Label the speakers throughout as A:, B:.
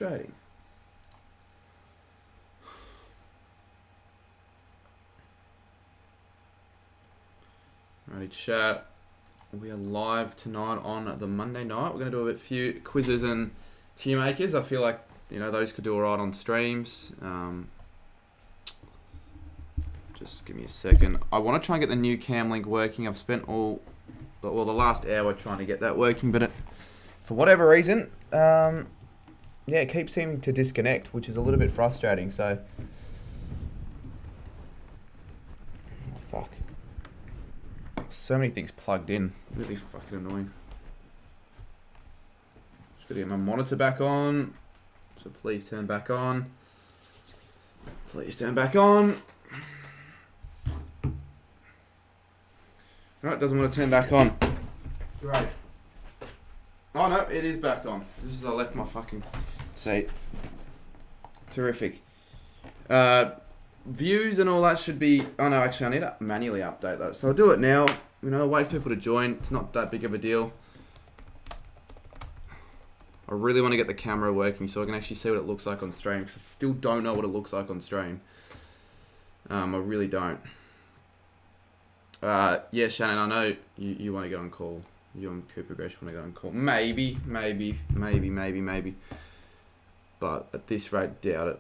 A: Frustrating. Alrighty, chat. We are live tonight on the Monday night. We're going to do a few quizzes and Tiermakers. I feel like, you know, those could do alright on streams. Just give me a second. I want to try and get the new cam link working. I've spent the last hour trying to get that working, but for whatever reason, yeah, it keeps seeming to disconnect, which is a little bit frustrating. So, oh, fuck. So many things plugged in. Really fucking annoying. Just gotta get my monitor back on. So please turn back on. Please turn back on. Right, doesn't want to turn back on. Great. Oh no, it is back on. This is I left my fucking seat. Terrific. Views and all that should be... Oh no, actually I need to manually update that. So I'll do it now. You know, wait for people to join. It's not that big of a deal. I really want to get the camera working so I can actually see what it looks like on stream. Because I still don't know what it looks like on stream. I really don't. Yeah, Shannon, I know you want to get on call. You and Cooper Gresh want to get on call. Maybe. But at this rate, doubt it.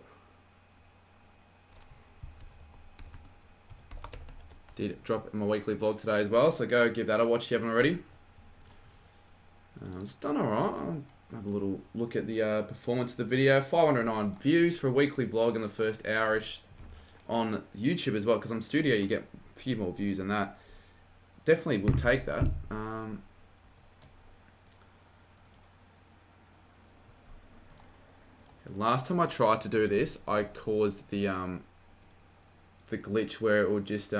A: Did drop my weekly vlog today as well, so go give that a watch if you haven't already. It's done alright. I'll have a little look at the performance of the video. 509 views for a weekly vlog in the first hour-ish on YouTube as well, because on Studio you get a few more views than that. Definitely will take that. Last time I tried to do this, I caused the glitch where it would just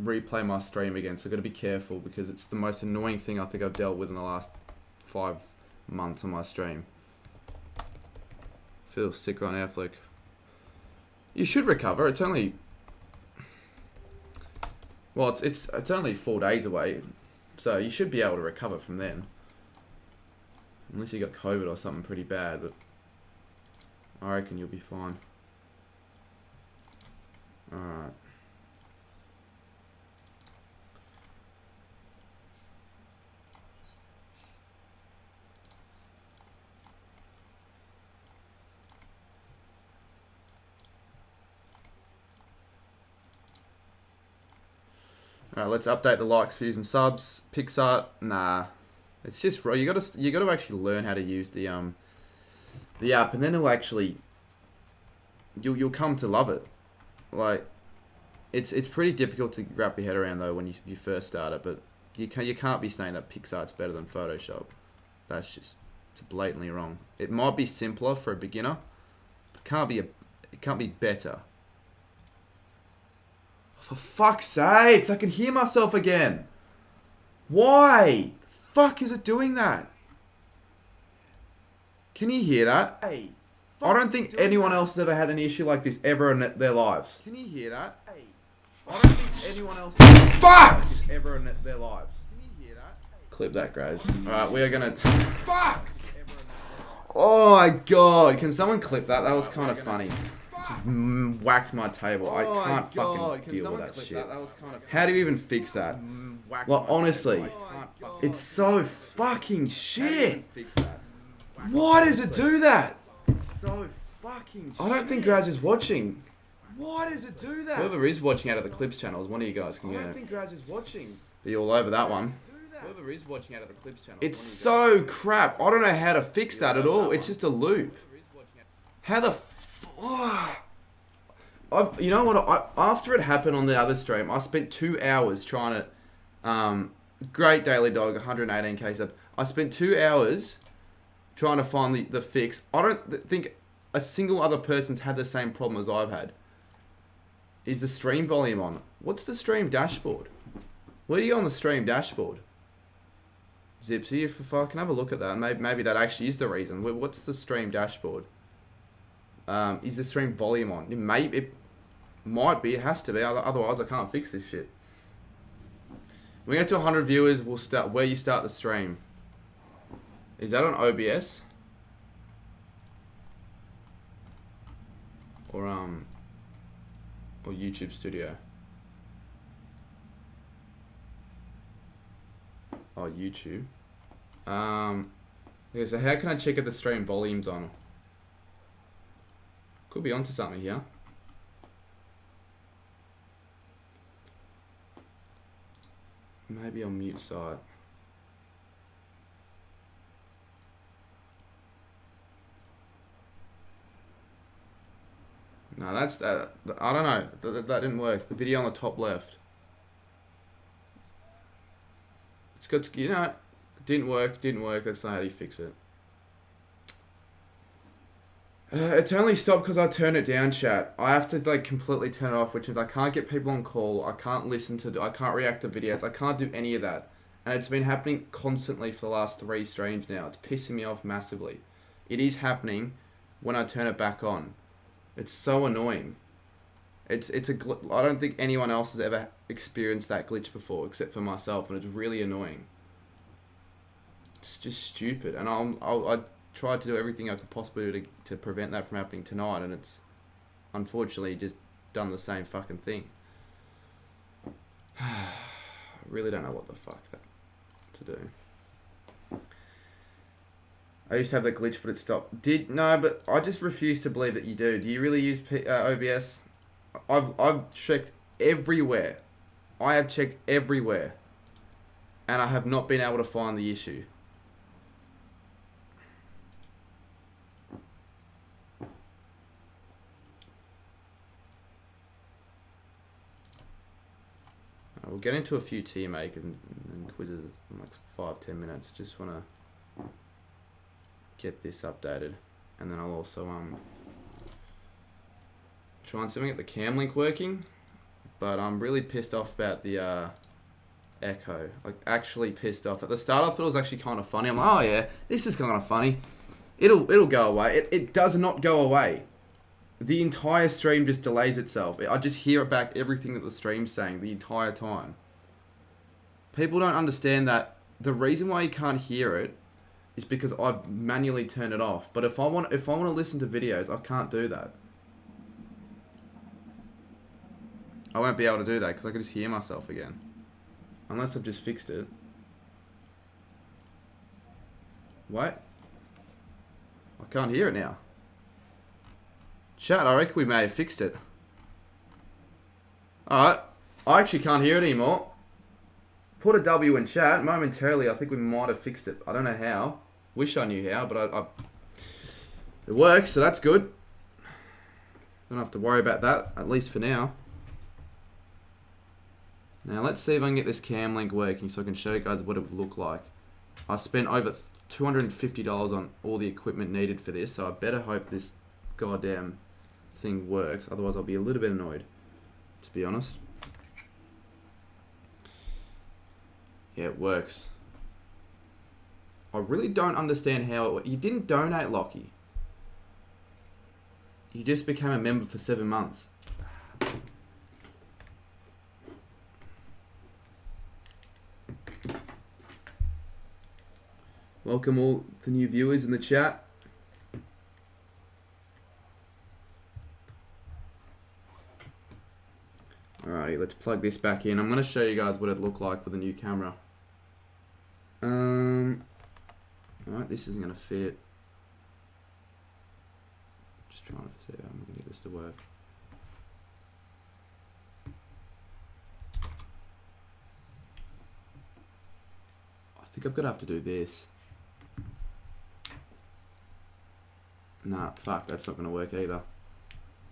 A: replay my stream again. So I've got to be careful because it's the most annoying thing I think I've dealt with in the last 5 months on my stream. Feel sick right now, Flick. You should recover. It's only... Well, it's only 4 days away. So you should be able to recover from then. Unless you got COVID or something pretty bad, but... I reckon you'll be fine. Alright. Alright, let's update the likes, views, and subs. Pixart, nah. It's just you gotta actually learn how to use the app, and then it'll actually you'll come to love it. Like it's pretty difficult to wrap your head around though when you first start it, but you can't be saying that Pixart's better than Photoshop. It's blatantly wrong. It might be simpler for a beginner, but it can't be better. For fuck's sakes, I can hear myself again. Why? The fuck is it doing that? Can you hear that? Hey, I don't think anyone else has ever had an issue like this ever in their lives. Can you hear that? Hey, I don't think anyone else has ever in their lives. Can you hear that? Clip that, Graves. Alright, we are gonna... Fucked! Oh my god, can someone clip that? That was kind of funny. Just whacked my table. I can't fucking deal with that shit. How do you even fix that? Well, honestly, it's so fucking shit. Why does it do that? It's so fucking shit. I don't think Graz is watching. Why does it do that? Whoever is watching out of the Clips channels, one of you guys can get it. I don't think Graz is watching. Be all over that one. Whoever is watching out of the Clips channel. It's so crap. I don't know how to fix that at all. It's just a loop. How the you know what? After it happened on the other stream, I spent 2 hours trying to... great daily dog, 118k sub. I spent 2 hours trying to find the fix. I don't think a single other person's had the same problem as I've had. Is the stream volume on? What's the stream dashboard? Where are you on the stream dashboard? Zipsy, if I can have a look at that, maybe that actually is the reason. What's the stream dashboard? Is the stream volume on? It might be, it has to be, otherwise I can't fix this shit. When we get to 100 viewers, we'll start where you start the stream. Is that on OBS? or YouTube Studio. Oh, YouTube. Okay, so how can I check if the stream volume's on? Could be onto something here. Maybe on mute side. No, that's I don't know. That didn't work. The video on the top left. It's got, you know, didn't work. That's not how you fix it. It's only stopped because I turned it down, chat. I have to like completely turn it off, which means I can't get people on call. I can't I can't react to videos. I can't do any of that. And it's been happening constantly for the last 3 streams now. It's pissing me off massively. It is happening when I turn it back on. It's so annoying. I don't think anyone else has ever experienced that glitch before, except for myself, and it's really annoying. It's just stupid, and I tried to do everything I could possibly do to prevent that from happening tonight, and it's unfortunately just done the same fucking thing. I really don't know what the fuck to do. I used to have that glitch, but it stopped. No, but I just refuse to believe that you do. Do you really use OBS? I've checked everywhere. I have checked everywhere, and I have not been able to find the issue. We'll get into a few Tiermakers and quizzes in like 5-10 minutes. Just want to get this updated, and then I'll also try and see if I can get the cam link working. But I'm really pissed off about the echo. Like, actually pissed off. At the start I thought it was actually kind of funny. I'm like, oh yeah, this is kind of funny. It'll go away. It does not go away. The entire stream just delays itself. I just hear it back, everything that the stream's saying the entire time. People don't understand that the reason why you can't hear it is because I've manually turned it off. But if I want to listen to videos, I can't do that. I won't be able to do that because I can just hear myself again. Unless I've just fixed it. What? I can't hear it now. Chat, I reckon we may have fixed it. Alright. I actually can't hear it anymore. Put a W in chat. Momentarily, I think we might have fixed it. I don't know how. Wish I knew how, but it works, so that's good. Don't have to worry about that, at least for now. Now, let's see if I can get this cam link working so I can show you guys what it would look like. I spent over $250 on all the equipment needed for this, so I better hope this goddamn thing works. Otherwise, I'll be a little bit annoyed, to be honest. Yeah, it works. I really don't understand how it works. You didn't donate, Lockie. You just became a member for 7 months. Welcome all the new viewers in the chat. Alrighty, let's plug this back in. I'm going to show you guys what it looked like with a new camera. Alright, this isn't going to fit. Just trying to see how I'm going to get this to work. I think I'm going to have to do this. Nah, fuck, that's not going to work either.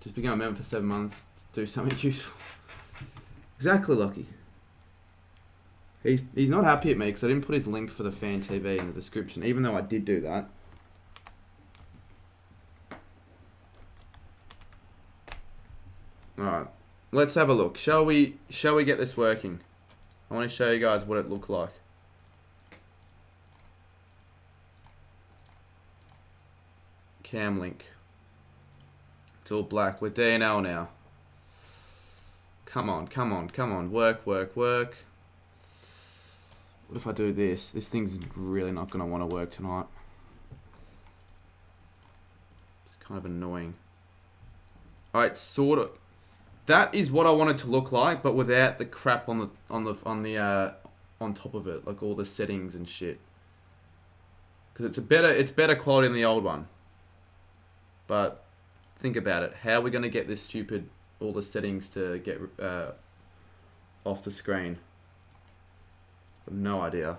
A: Just become a member for 7 months to do something useful. Exactly, Lucky. He's not happy at me because I didn't put his link for the fan TV in the description, even though I did do that. Alright, let's have a look. Shall we get this working? I want to show you guys what it looked like. Cam link. It's all black. We're DNL now. Come on, come on, come on. Work, work, work. What if I do this? This thing's really not going to want to work tonight. It's kind of annoying. Alright, sort of. That is what I want it to look like, but without the crap on top of it, like all the settings and shit. Because it's better quality than the old one. But think about it. How are we going to get this stupid, all the settings to get off the screen? I have no idea.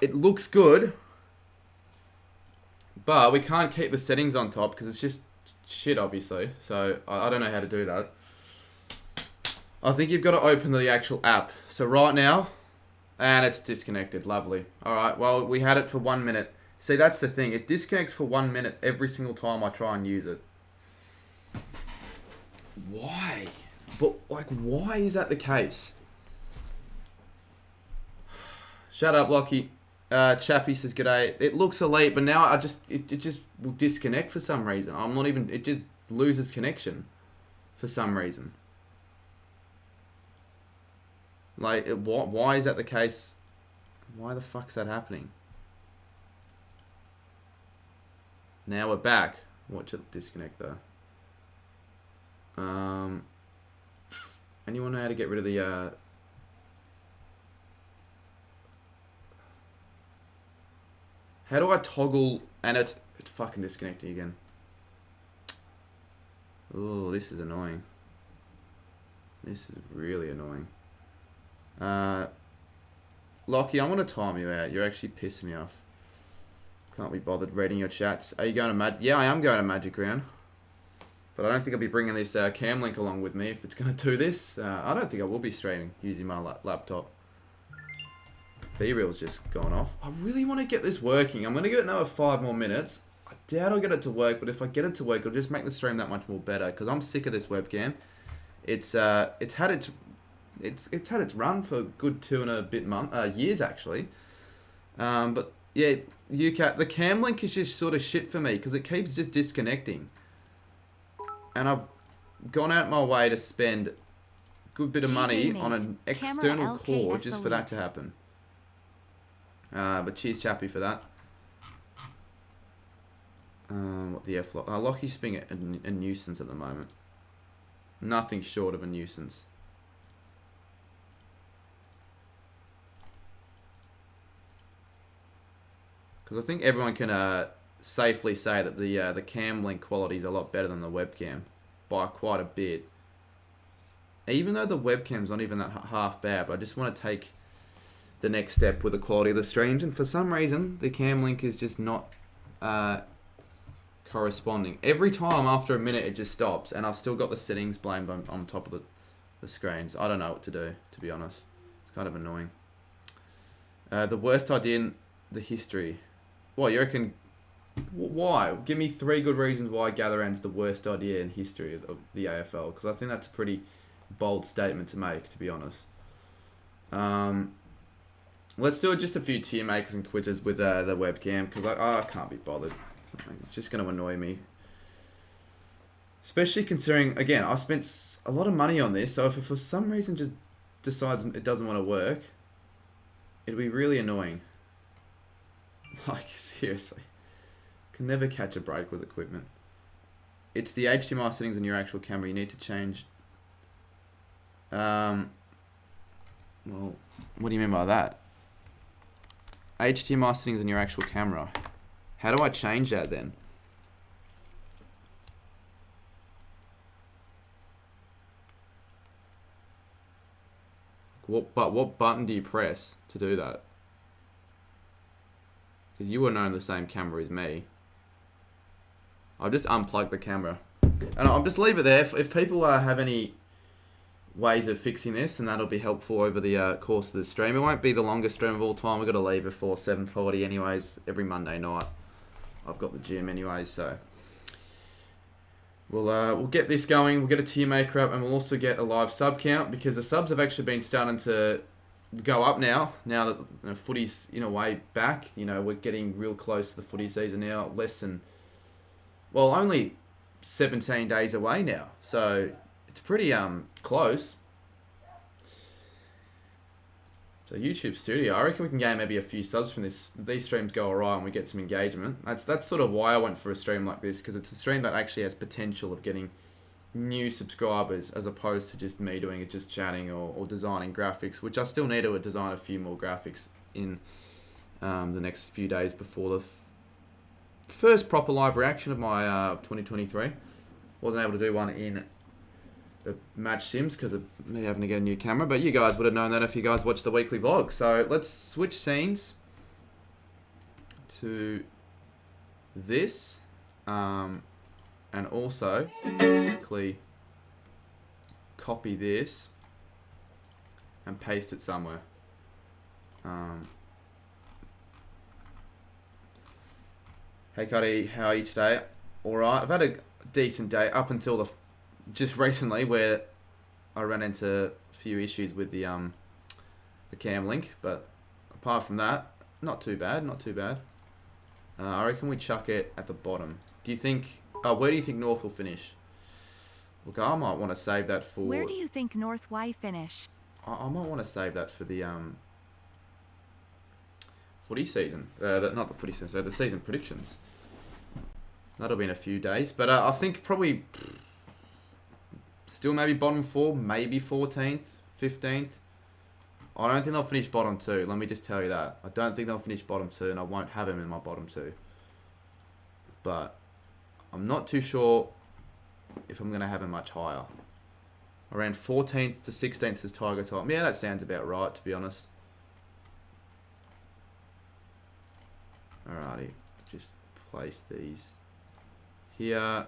A: It looks good, but we can't keep the settings on top because it's just shit, obviously. So I don't know how to do that. I think you've got to open the actual app. So right now, and it's disconnected. Lovely. Alright, well, we had it for 1 minute. See, that's the thing. It disconnects for 1 minute every single time I try and use it. Why? But, like, why is that the case? Shut up, Lockie. Chappie says, g'day. It looks elite, but now it just will disconnect for some reason. It just loses connection for some reason. Like, why is that the case? Why the fuck's that happening? Now we're back. Watch it disconnect though. Anyone know how to get rid of the how do I toggle? And it's fucking disconnecting again. Oh, this is annoying. This is really annoying. Lockie, I want to time you out. You're actually pissing me off. Can't be bothered reading your chats. Are you going to Yeah, I am going to Magic Round. But I don't think I'll be bringing this cam link along with me if it's going to do this. I don't think I will be streaming using my laptop. B-Reel's just gone off. I really want to get this working. I'm going to give it another 5 more minutes. I doubt I'll get it to work, but if I get it to work, it'll just make the stream that much more better. Because I'm sick of this webcam. It's had its run for a good 2 and a bit years actually. But yeah, the cam link is just sort of shit for me because it keeps just disconnecting. And I've gone out my way to spend a good bit of money on an external cord just for that to happen. But cheers, Chappie, for that. What the F? Lockie's being a nuisance at the moment. Nothing short of a nuisance. Because I think everyone can safely say that the cam link quality is a lot better than the webcam by quite a bit. Even though the webcam's not even that half bad, but I just want to take the next step with the quality of the streams, and for some reason the cam link is just not corresponding. Every time after a minute it just stops, and I've still got the settings blamed on top of the screens. I don't know what to do, to be honest. It's kind of annoying. The worst idea in the history. What, you reckon? Why? Give me 3 good reasons why Gather Round's the worst idea in history of the AFL, because I think that's a pretty bold statement to make, to be honest. Let's do just a few tier makers and quizzes with the webcam, because I can't be bothered. It's just going to annoy me. Especially considering, again, I spent a lot of money on this, so if it for some reason just decides it doesn't want to work, it'll be really annoying. Like, seriously. Can never catch a break with equipment. It's the HDMI settings in your actual camera. You need to change. Well, what do you mean by that? HDMI settings in your actual camera. How do I change that then? What button do you press to do that? Because you wouldn't own the same camera as me. I'll just unplug the camera. And I'll just leave it there. If people have any ways of fixing this, and that'll be helpful over the course of the stream. It won't be the longest stream of all time. We've got to leave before 7:40 anyways, every Monday night. I've got the gym anyways, so we'll get this going. We'll get a tier maker up, and we'll also get a live sub count, because the subs have actually been starting to go up now that footy's in a way back. You know, we're getting real close to the footy season now. Only 17 days away now, so it's pretty close. So YouTube Studio, I reckon we can gain maybe a few subs from this. These streams go alright and we get some engagement. That's sort of why I went for a stream like this, because it's a stream that actually has potential of getting new subscribers as opposed to just me doing it, just chatting or designing graphics, which I still need to design a few more graphics in the next few days before the first proper live reaction of my 2023. Wasn't able to do one in the match sims because of me having to get a new camera, but you guys would have known that if you guys watched the weekly vlog. So let's switch scenes to this, and also quickly copy this and paste it somewhere. Hey Cuddy, how are you today? Alright, I've had a decent day up until just recently where I ran into a few issues with the cam link, but apart from that, not too bad, not too bad. I reckon we chuck it at the bottom. Do you think, where do you think North will finish? Look, I might want to save that for...
B: Where do you think North Y finish?
A: I might want to save that for the footy season. Not the footy season, so the season predictions. That'll be in a few days. But I think probably still maybe bottom 4, maybe 14th, 15th. I don't think they'll finish bottom 2. Let me just tell you that. I don't think they'll finish bottom 2, and I won't have him in my bottom 2. But I'm not too sure if I'm going to have him much higher. Around 14th to 16th is Tiger time. Yeah, that sounds about right, to be honest. Alrighty, just place these here.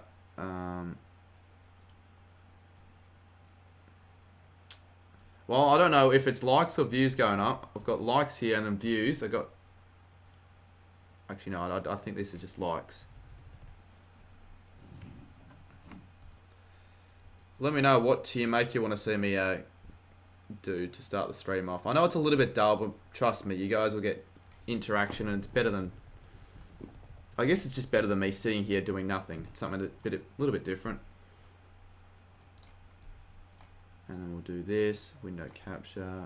A: Well, I don't know if it's likes or views going up. I've got likes here and then views. I got... Actually, no, I think this is just likes. Let me know what tier make you want to see me do to start the stream off. I know it's a little bit dull, but trust me, you guys will get interaction, and it's better than... I guess it's just better than me sitting here doing nothing. It's something a little bit different. And then we'll do this, window capture,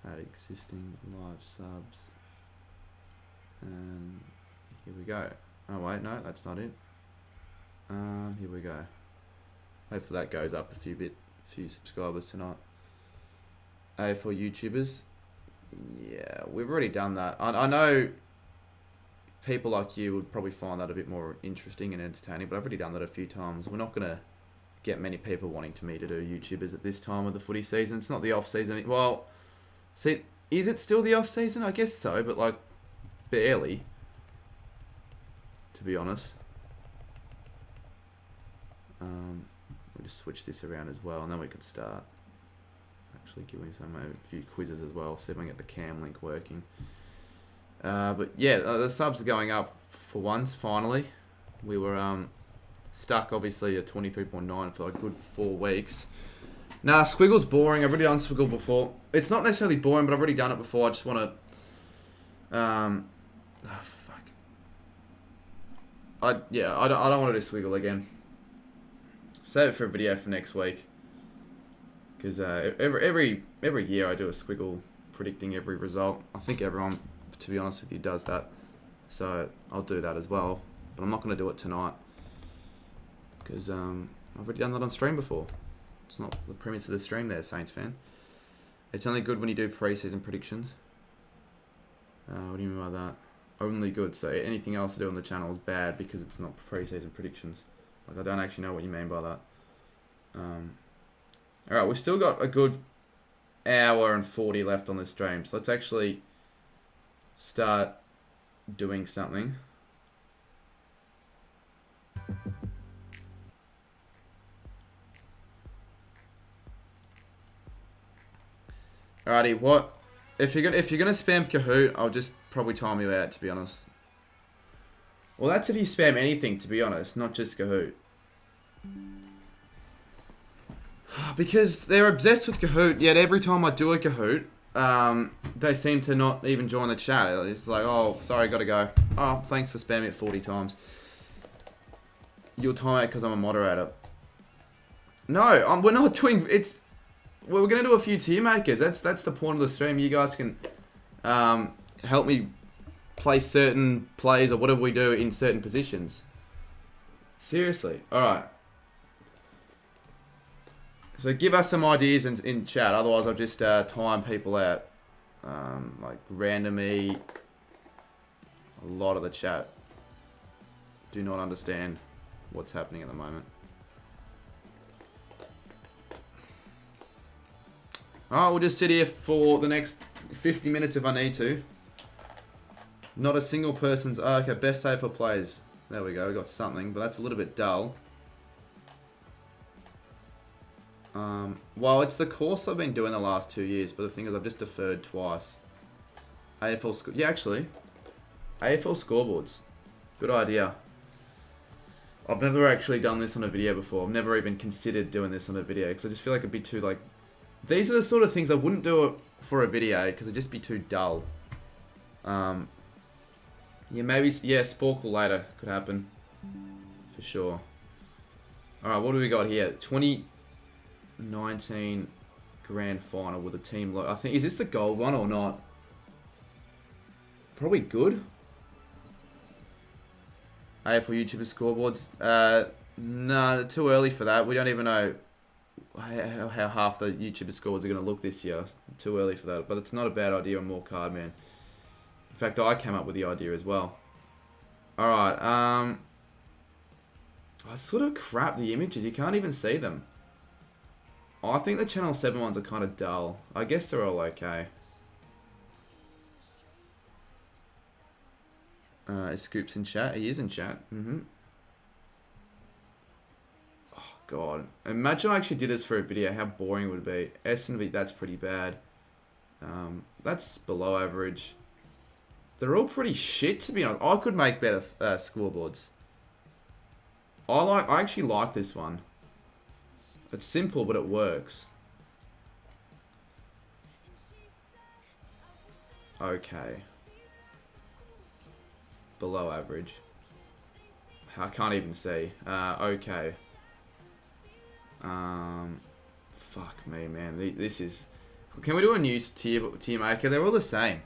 A: add existing live subs, and here we go. Oh wait, no, that's not it. Here we go. Hopefully that goes up a few subscribers tonight. For YouTubers, yeah, we've already done that. I know people like you would probably find that a bit more interesting and entertaining, but I've already done that a few times. We're not gonna get many people wanting me to do YouTubers at this time of the footy season. It's not the off season. Well, see, is it still the off season? I guess so, but like barely, to be honest. We'll just switch this around as well, and then we can start actually giving some a few quizzes as well. See if I can get the cam link working. But yeah, the subs are going up for once. Finally, we were stuck obviously at 23.9 for a good 4 weeks. Nah, Squiggle's boring. I've already done Squiggle before. It's not necessarily boring, but I've already done it before. I just want to... oh, fuck. I don't want to do Squiggle again. Save it for a video for next week. Because every year I do a Squiggle predicting every result. I think everyone, to be honest with you, does that. So I'll do that as well. But I'm not going to do it tonight. Because I've already done that on stream before. It's not the premise of the stream there, Saints fan. It's only good when you do pre-season predictions. What do you mean by that? Only good. So anything else I do on the channel is bad because it's not pre-season predictions. Like, I don't actually know what you mean by that. Alright, we've still got a good hour and 40 left on this stream. So let's actually start doing something. Alrighty, what if you're gonna spam Kahoot, I'll just probably time you out, to be honest. Well, that's if you spam anything, to be honest, not just Kahoot. Because they're obsessed with Kahoot, yet every time I do a Kahoot, they seem to not even join the chat. It's like, oh, sorry, gotta go. Oh, thanks for spamming it 40 times. You'll time out because I'm a moderator. No, we're not doing... we're gonna do a few tier makers. That's the point of the stream. You guys can help me place certain plays or whatever we do in certain positions. Seriously. All right. So give us some ideas in chat. Otherwise, I'll just time people out. Like randomly. A lot of the chat do not understand what's happening at the moment. Alright, we'll just sit here for the next 50 minutes if I need to. Not a single person's... Oh, okay, best save for plays. There we go, we got something, but that's a little bit dull. Well, it's the course I've been doing the last 2 years, but the thing is I've just deferred twice. AFL... Yeah, actually. AFL scoreboards. Good idea. I've never actually done this on a video before. I've never even considered doing this on a video, because I just feel like it'd be too, like... These are the sort of things I wouldn't do it for a video because it'd just be too dull. Yeah, maybe, yeah, Sporkle later could happen. For sure. Alright, what do we got here? 2019 Grand Final with a team... I think, is this the gold one or not? Probably good. AFL YouTuber scoreboards. No, too early for that. We don't even know how half the YouTuber scores are going to look this year. Too early for that. But it's not a bad idea on More Card Man. In fact, I came up with the idea as well. Alright, oh, it's sort of crap, the images. You can't even see them. Oh, I think the Channel 7 ones are kind of dull. I guess they're all okay. Is Scoops in chat? He is in chat. Oh, God. Imagine I actually did this for a video. How boring it would be. S&V, that's pretty bad. That's below average. They're all pretty shit, to be honest. I could make better scoreboards. I actually like this one. It's simple, but it works. Okay. Below average. I can't even see. Okay. Fuck me, man. This is... Can we do a new tier maker? They're all the same.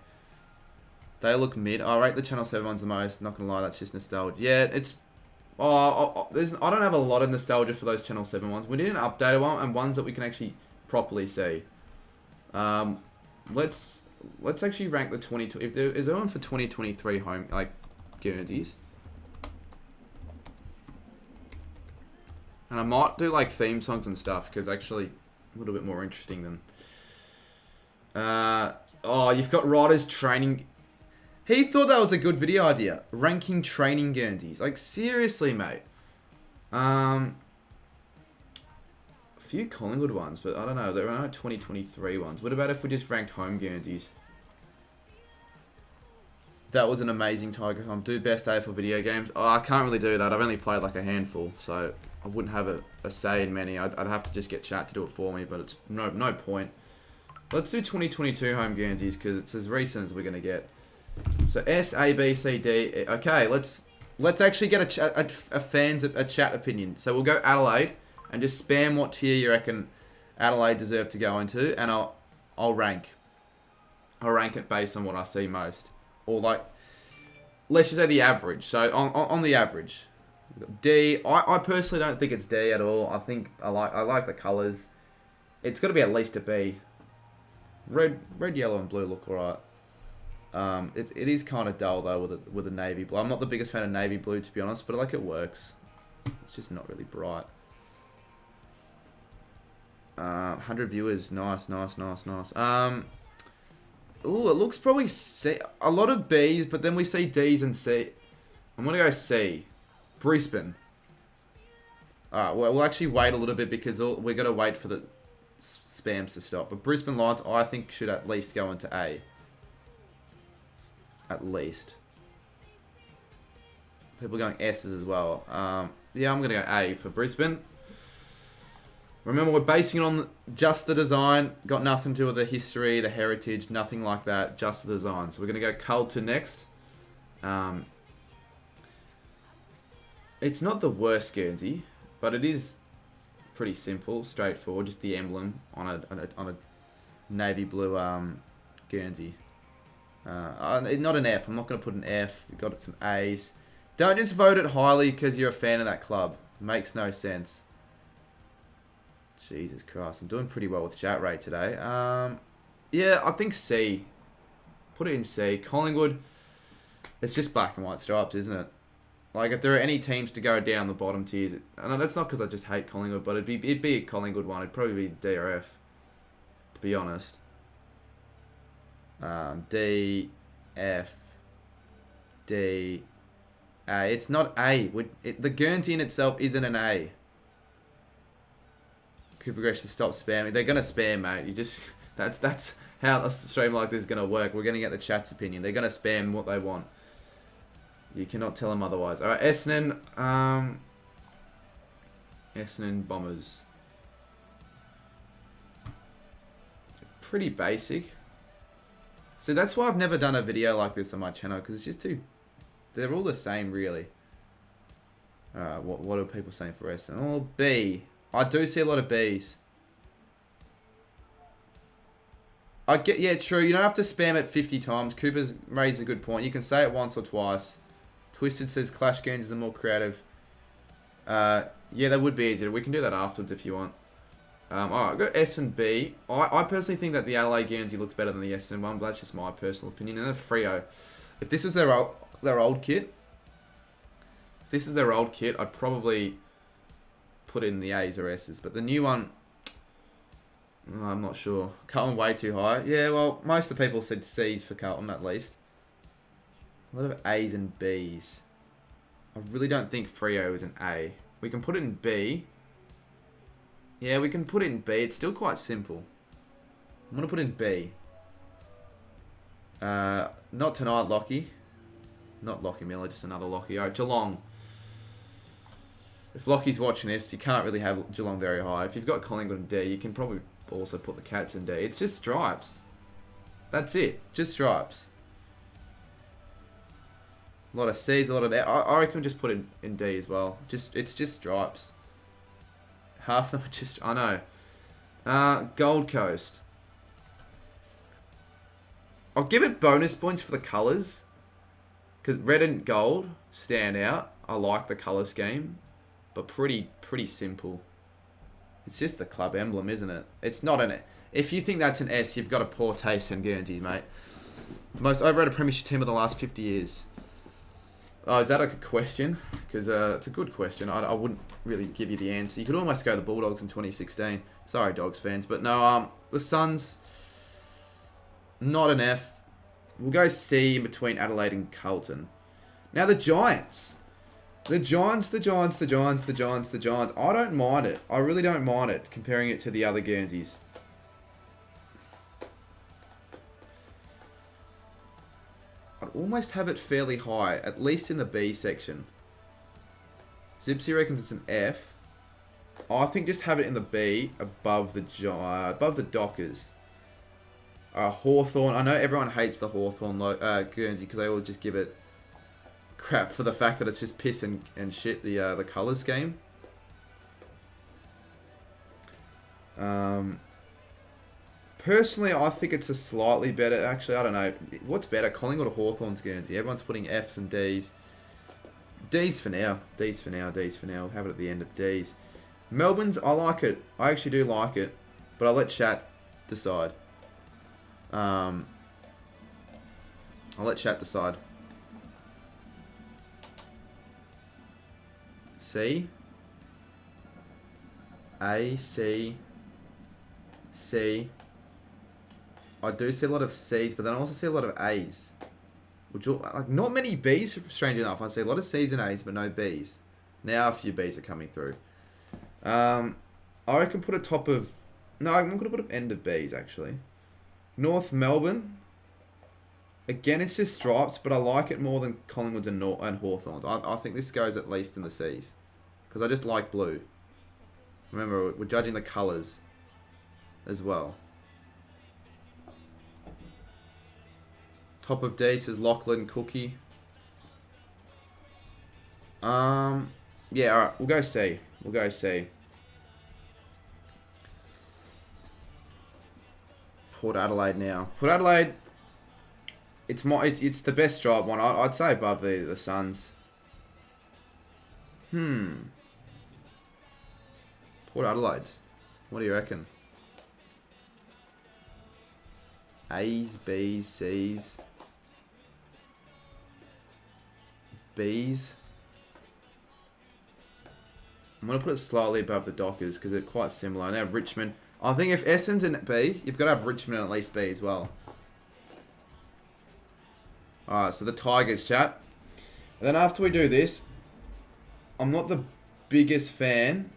A: They look mid. I rate the Channel 7 ones the most. Not gonna lie, that's just nostalgia. Yeah, it's... I don't have a lot of nostalgia for those Channel 7 ones. We need an updated one and ones that we can actually properly see. Let's actually rank the 20... If there is one for 2023 home, like, Guernseys. And I might do, like, theme songs and stuff, because actually a little bit more interesting than... oh, you've got Riders training... He thought that was a good video idea. Ranking training Guernseys. Like, seriously, mate. A few Collingwood ones, but I don't know. There are no 2023 ones. What about if we just ranked home Guernseys? That was an amazing Tiger Hunt. Do best AFL video games. Oh, I can't really do that. I've only played like a handful, so I wouldn't have a say in many. I'd have to just get chat to do it for me, but it's no point. Let's do 2022 home Guernseys, because it's as recent as we're going to get. So S, A, B, C, D. Okay, let's actually get a chat opinion. So we'll go Adelaide and just spam what tier you reckon Adelaide deserve to go into, and I'll rank. I'll rank it based on what I see most, or like, let's just say the average. So on the average, D. I personally don't think it's D at all. I think I like the colours. It's got to be at least a B. Red, yellow, and blue look alright. It is kind of dull though with a navy blue. I'm not the biggest fan of navy blue, to be honest, but like it works. It's just not really bright. 100 viewers, nice. Ooh, it looks probably C. A lot of B's, but then we see D's and C. I'm gonna go C. Brisbane. Alright, well, we'll actually wait a little bit because we're gonna wait for the spams to stop. But Brisbane Lions, I think, should at least go into A. At least. People going S's as well. Yeah, I'm going to go A for Brisbane. Remember, we're basing it on just the design. Got nothing to do with the history, the heritage, nothing like that. Just the design. So we're going to go Carlton next. It's not the worst Guernsey, but it is pretty simple, straightforward. Just the emblem on a navy blue Guernsey. Not an F. I'm not going to put an F. We've got some A's. Don't just vote it highly because you're a fan of that club. Makes no sense. Jesus Christ. I'm doing pretty well with chat rate today. Yeah, I think C. Put it in C. Collingwood. It's just black and white stripes, isn't it? Like, if there are any teams to go down the bottom tiers, and that's not because I just hate Collingwood, but it'd be a Collingwood one. It'd probably be D or F, to be honest. D, F, D, A. It's not A. The Guernsey in itself isn't an A. Cooper Gresham, stop spamming. They're gonna spam, mate. You just that's how a stream like this is gonna work. We're gonna get the chat's opinion. They're gonna spam what they want. You cannot tell them otherwise. All right, Essendon. Essendon Bombers. Pretty basic. So that's why I've never done a video like this on my channel, because it's just too... They're all the same, really. What are people saying for Essendon? Oh, B. I do see a lot of Bs. Yeah, true. You don't have to spam it 50 times. Cooper's raised a good point. You can say it once or twice. Twisted says Clash Guernsey are more creative. Yeah, that would be easier. We can do that afterwards if you want. Alright, I've got S and B. I personally think that the LA Guernsey looks better than the Essendon one, but that's just my personal opinion. And then Freo. If this was their old kit, I'd probably put it in the A's or S's. But the new one, I'm not sure. Carlton way too high. Yeah, well, most of the people said C's for Carlton at least. A lot of A's and B's. I really don't think Freo is an A. We can put it in B. Yeah, we can put it in B. It's still quite simple. I'm going to put it in B. Not tonight, Lockie. Not Lockie Miller, just another Lockie. Alright, Geelong. If Lockie's watching this, you can't really have Geelong very high. If you've got Collingwood in D, you can probably also put the Cats in D. It's just stripes. That's it. Just stripes. A lot of C's, a lot of... I reckon just put it in D as well. It's just stripes. Half of them are just... I know. Gold Coast. I'll give it bonus points for the colours. Because red and gold stand out. I like the colour scheme. But pretty simple. It's just the club emblem, isn't it? It's not an... If you think that's an S, you've got a poor taste in Guernseys, mate. Most overrated premiership team of the last 50 years. Oh, is that like a question? Because it's a good question. I wouldn't really give you the answer. You could almost go the Bulldogs in 2016. Sorry, Dogs fans. But no, the Suns, not an F. We'll go C in between Adelaide and Carlton. Now the Giants. The Giants. I don't mind it. I really don't mind it, comparing it to the other Guernseys. I'd almost have it fairly high, at least in the B section. Zipsy reckons it's an F. I think just have it in the B, above the Dockers. Hawthorn. I know everyone hates the Hawthorn Guernsey because they all just give it crap for the fact that it's just piss and shit, the colour scheme. Personally, I think it's a slightly better... Actually, I don't know. What's better, Collingwood or Hawthorn's Guernsey? Everyone's putting Fs and Ds. Ds for now. Ds for now. We'll have it at the end of Ds. Melbourne's, I like it. I actually do like it. But I'll let chat decide. I'll let chat decide. C. A, C. C. I do see a lot of C's, but then I also see a lot of A's. Like, not many B's, strange enough. I see a lot of C's and A's, but no B's. Now a few B's are coming through. I reckon put a top of... No, I'm going to put an end of B's, actually. North Melbourne. Again, it's just stripes, but I like it more than Collingwood's and Hawthorn's. I think this goes at least in the C's. Because I just like blue. Remember, we're judging the colours as well. Top of D says Lachlan Cookie. Yeah, alright, we'll go C. Port Adelaide now. Port Adelaide, it's the best stripe one. I'd say above the Suns. Port Adelaide. What do you reckon? A's, B's, C's, B's. I'm going to put it slightly above the Dockers because they're quite similar. And they have Richmond. I think if Essendon's in B, you've got to have Richmond in at least B as well. Alright, so the Tigers, chat. And then after we do this, I'm not the biggest fan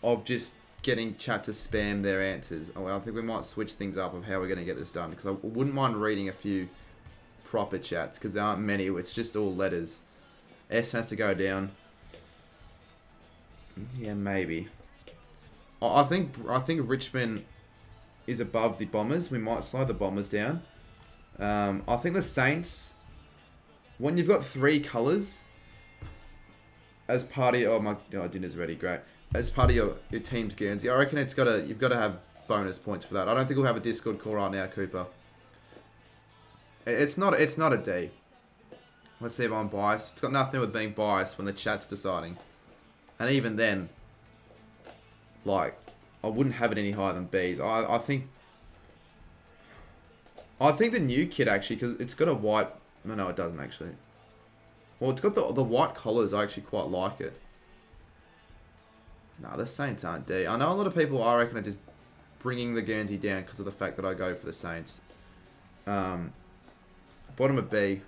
A: of just getting chat to spam their answers. I think we might switch things up of how we're going to get this done. Because I wouldn't mind reading a few proper chats because there aren't many. It's just all letters. S has to go down. Yeah, maybe. I think Richmond is above the Bombers. We might slide the Bombers down. I think the Saints, when you've got 3 colours as part of your... dinner's ready, great. As part of your team's Guernsey, I reckon you've got to have bonus points for that. I don't think we'll have a Discord call right now, Cooper. It's not a D. Let's see if I'm biased. It's got nothing with being biased when the chat's deciding. And even then, like, I wouldn't have it any higher than B's. I think the new kit actually, because it's got a white... No, it doesn't actually. Well, it's got the white collars. I actually quite like it. No, the Saints aren't D. I know a lot of people, I reckon, are just bringing the Guernsey down because of the fact that I go for the Saints. Bottom of B.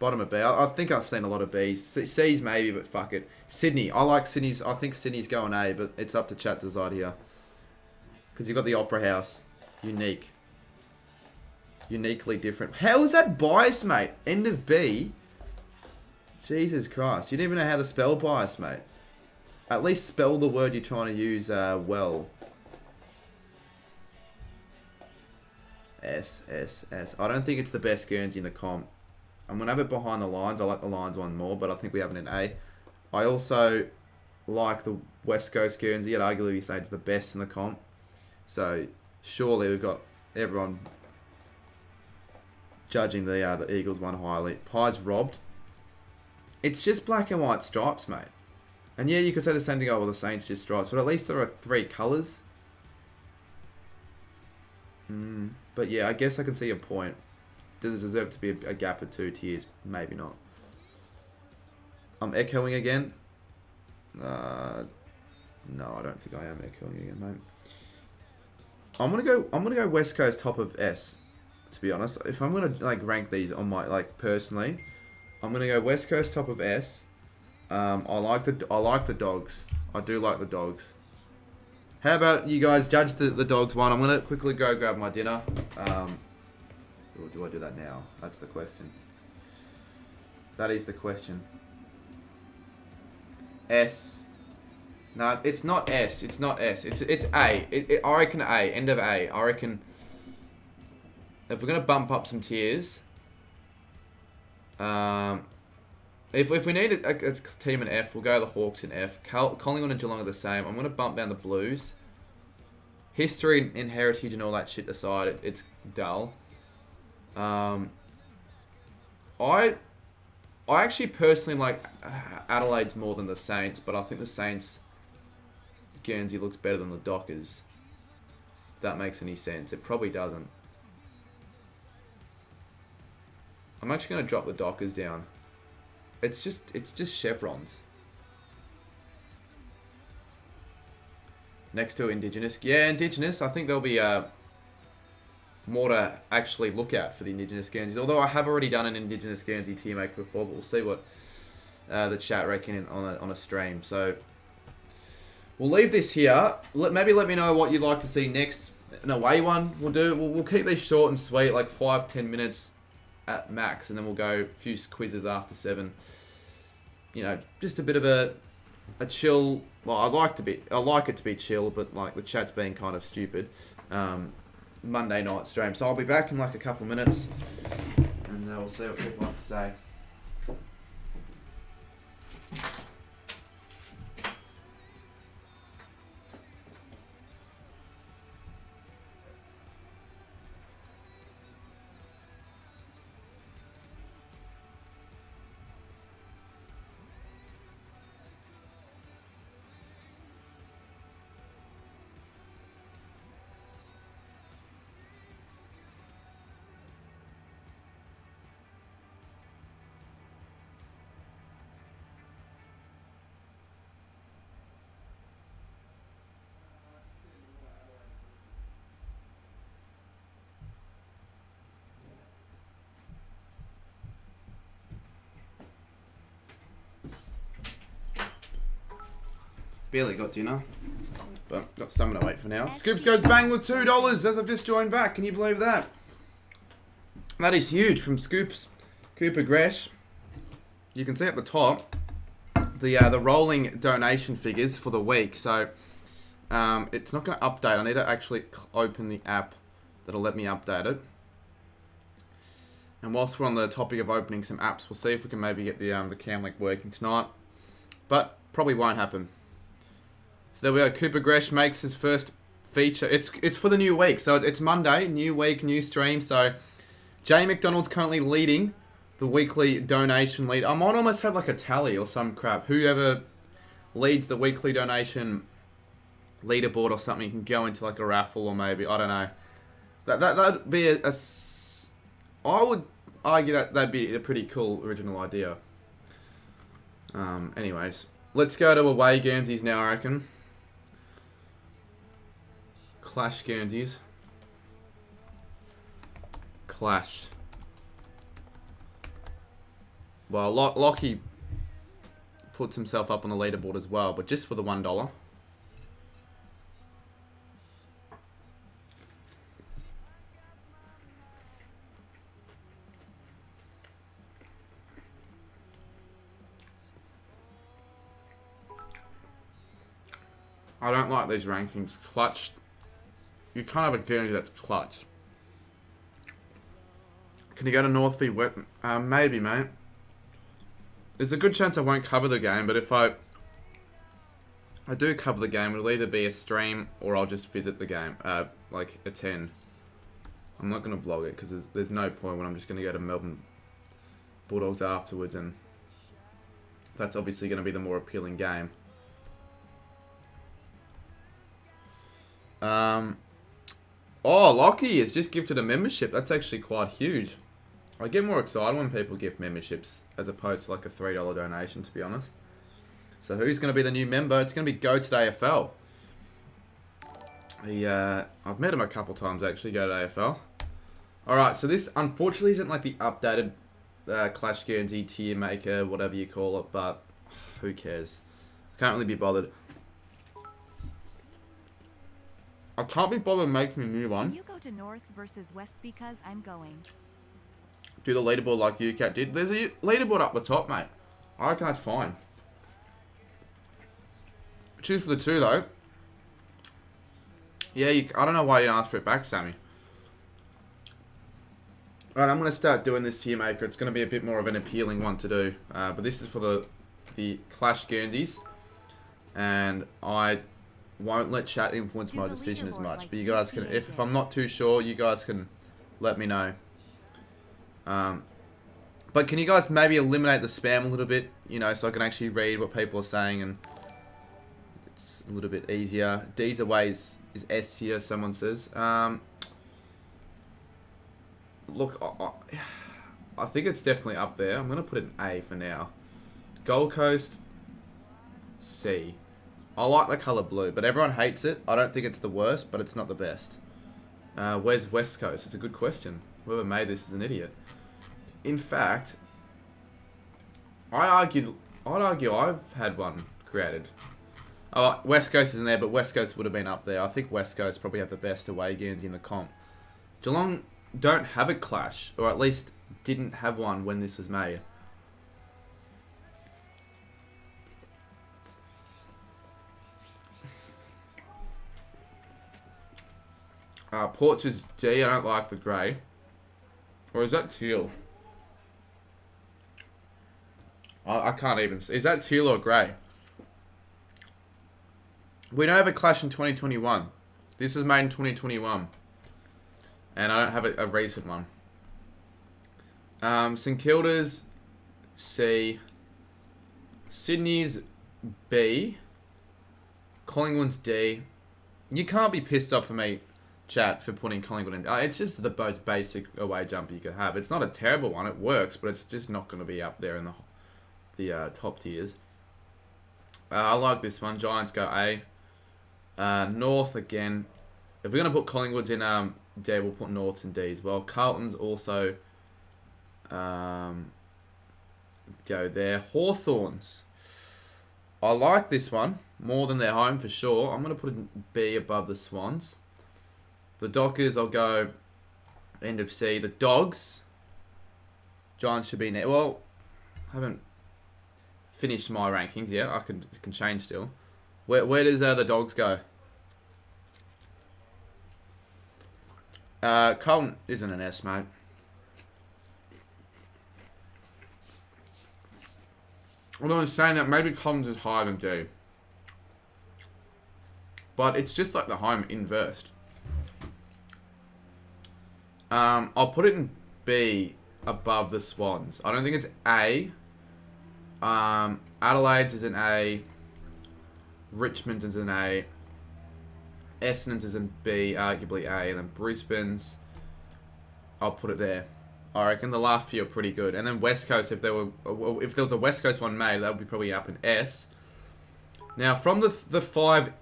A: Bottom of B. I think I've seen a lot of B's. C's maybe, but fuck it. Sydney. I like Sydney's. I think Sydney's going A, but it's up to chat to decide here. Because you've got the Opera House. Unique. Uniquely different. How is that bias, mate? End of B? Jesus Christ. You don't even know how to spell bias, mate. At least spell the word you're trying to use well. S. I don't think it's the best Guernsey in the comp. I'm going to have it behind the lines. I like the lines one more, but I think we have it in A. I also like the West Coast Guernsey. I'd arguably say it's the best in the comp. So, surely we've got everyone judging the Eagles one highly. Pies robbed. It's just black and white stripes, mate. And yeah, you could say the same thing over the Saints, just stripes. But at least there are 3 colours. But yeah, I guess I can see your point. Does it deserve to be a gap of 2 tiers? Maybe not. I'm echoing again. No, I don't think I am echoing again, mate. I'm gonna go West Coast top of S. To be honest, if I'm gonna rank these on my personally, I'm gonna go West Coast top of S. I like the Dogs. I do like the Dogs. How about you guys judge the Dogs one? I'm gonna quickly go grab my dinner. Or do I do that now? That's the question. That is the question. S. No, it's not S. It's not S. It's A. I reckon A. End of A. I reckon if we're gonna bump up some tiers, if we need a team in F, we'll go the Hawks in F. Collingwood and Geelong are the same. I'm gonna bump down the Blues. History and heritage and all that shit aside, it's dull. I actually personally like Adelaide's more than the Saints, but I think the Saints Guernsey looks better than the Dockers. If that makes any sense. It probably doesn't. I'm actually going to drop the Dockers down. It's just chevrons. Next to Indigenous. Yeah, Indigenous. I think there'll be more to actually look at for the Indigenous Guernseys. Although I have already done an Indigenous Guernsey Tiermaker before, but we'll see what the chat reckon on a stream. So we'll leave this here. Maybe let me know what you'd like to see next. An away one we'll keep these short and sweet, like 5-10 minutes at max, and then we'll go a few quizzes after 7. You know, just a bit of a chill. Well, I like it to be chill, but like the chat's being kind of stupid. Monday night stream. So I'll be back in like a couple minutes, and we'll see what people have to say. Barely got dinner. But got something to wait for now. Scoops goes bang with $2 as I've just joined back. Can you believe that? That is huge from Scoops. Cooper Gresh. You can see at the top the rolling donation figures for the week. So it's not going to update. I need to actually open the app that'll let me update it. And whilst we're on the topic of opening some apps, we'll see if we can maybe get the cam link working tonight. But probably won't happen. So there we go. Cooper Gresh makes his first feature. It's for the new week. So it's Monday, new week, new stream. So Jay McDonald's currently leading the weekly donation lead. I might almost have like a tally or some crap. Whoever leads the weekly donation leaderboard or something can go into like a raffle or maybe, I don't know. That'd be I would argue that'd be a pretty cool original idea. Anyways, let's go to away Guernseys now, I reckon. Clash Guernseys. Clash. Well, Lockie puts himself up on the leaderboard as well, but just for the $1. I don't like these rankings. Clutch. You can't have a Guernsey that's clutch. Can you go to Northy? Maybe, mate. There's a good chance I won't cover the game, but if I do cover the game, it'll either be a stream or I'll just visit the game, like attend. I'm not going to vlog it because there's no point when I'm just going to go to Melbourne Bulldogs afterwards, and that's obviously going to be the more appealing game. Oh, Lockie has just gifted a membership. That's actually quite huge. I get more excited when people gift memberships as opposed to like a $3 donation, to be honest. So who's going to be the new member? It's going to be Go to AFL. I've met him a couple times actually, Go to AFL. Alright, so this unfortunately isn't like the updated Clash Guernsey tier maker, whatever you call it, but who cares? Can't really be bothered. I can't be bothered making a new one.
B: Can you go to North versus West because I'm going?
A: Do the leaderboard like UCAT did. There's a leaderboard up the top, mate. I reckon that's fine. Choose for the 2, though. Yeah, I don't know why you didn't ask for it back, Sammy. Alright, I'm going to start doing this tier maker. It's going to be a bit more of an appealing one to do. But this is for the Clash Guernseys. And I won't let chat influence my decision as much. But you guys can, if I'm not too sure, you guys can let me know. But can you guys maybe eliminate the spam a little bit, you know, so I can actually read what people are saying and it's a little bit easier. D's away is S tier, someone says. Look, I think it's definitely up there. I'm going to put it in A for now. Gold Coast, C. I like the colour blue, but everyone hates it. I don't think it's the worst, but it's not the best. Where's West Coast? It's a good question. Whoever made this is an idiot. In fact, I'd argue I've had one created. Oh, West Coast isn't there, but West Coast would have been up there. I think West Coast probably have the best away Guernsey in the comp. Geelong don't have a clash, or at least didn't have one when this was made. Porch is D. I don't like the grey. Or is that teal? I can't even see. Is that teal or grey? We don't have a clash in 2021. This was made in 2021. And I don't have a recent one. St Kilda's C. Sydney's B. Collingwood's D. You can't be pissed off at me, chat, for putting Collingwood in. It's just the most basic away jumper you could have. It's not a terrible one. It works, but it's just not going to be up there in the top tiers. I like this one. Giants go A. North again. If we're going to put Collingwood's in D, we'll put North's in D as well. Carlton's also go there. Hawthorns. I like this one. more than their home for sure. I'm going to put it B above the Swans. The Dockers, I'll go end of C. The Dogs, Giants should be next. Well, I haven't finished my rankings yet. I can change still. Where does the Dogs go? Colton isn't an S, mate. Although I'm saying that maybe Colton's is higher than D. But it's just like the home inversed. I'll put it in B above the Swans. I don't think it's A. Adelaide's is an A. Richmond's is an A. Essendon's is in B, arguably A. And then Brisbane's, I'll put it there. I reckon the last few are pretty good. And then West Coast, if there was a West Coast one made, that would be probably up in S. Now, from the 5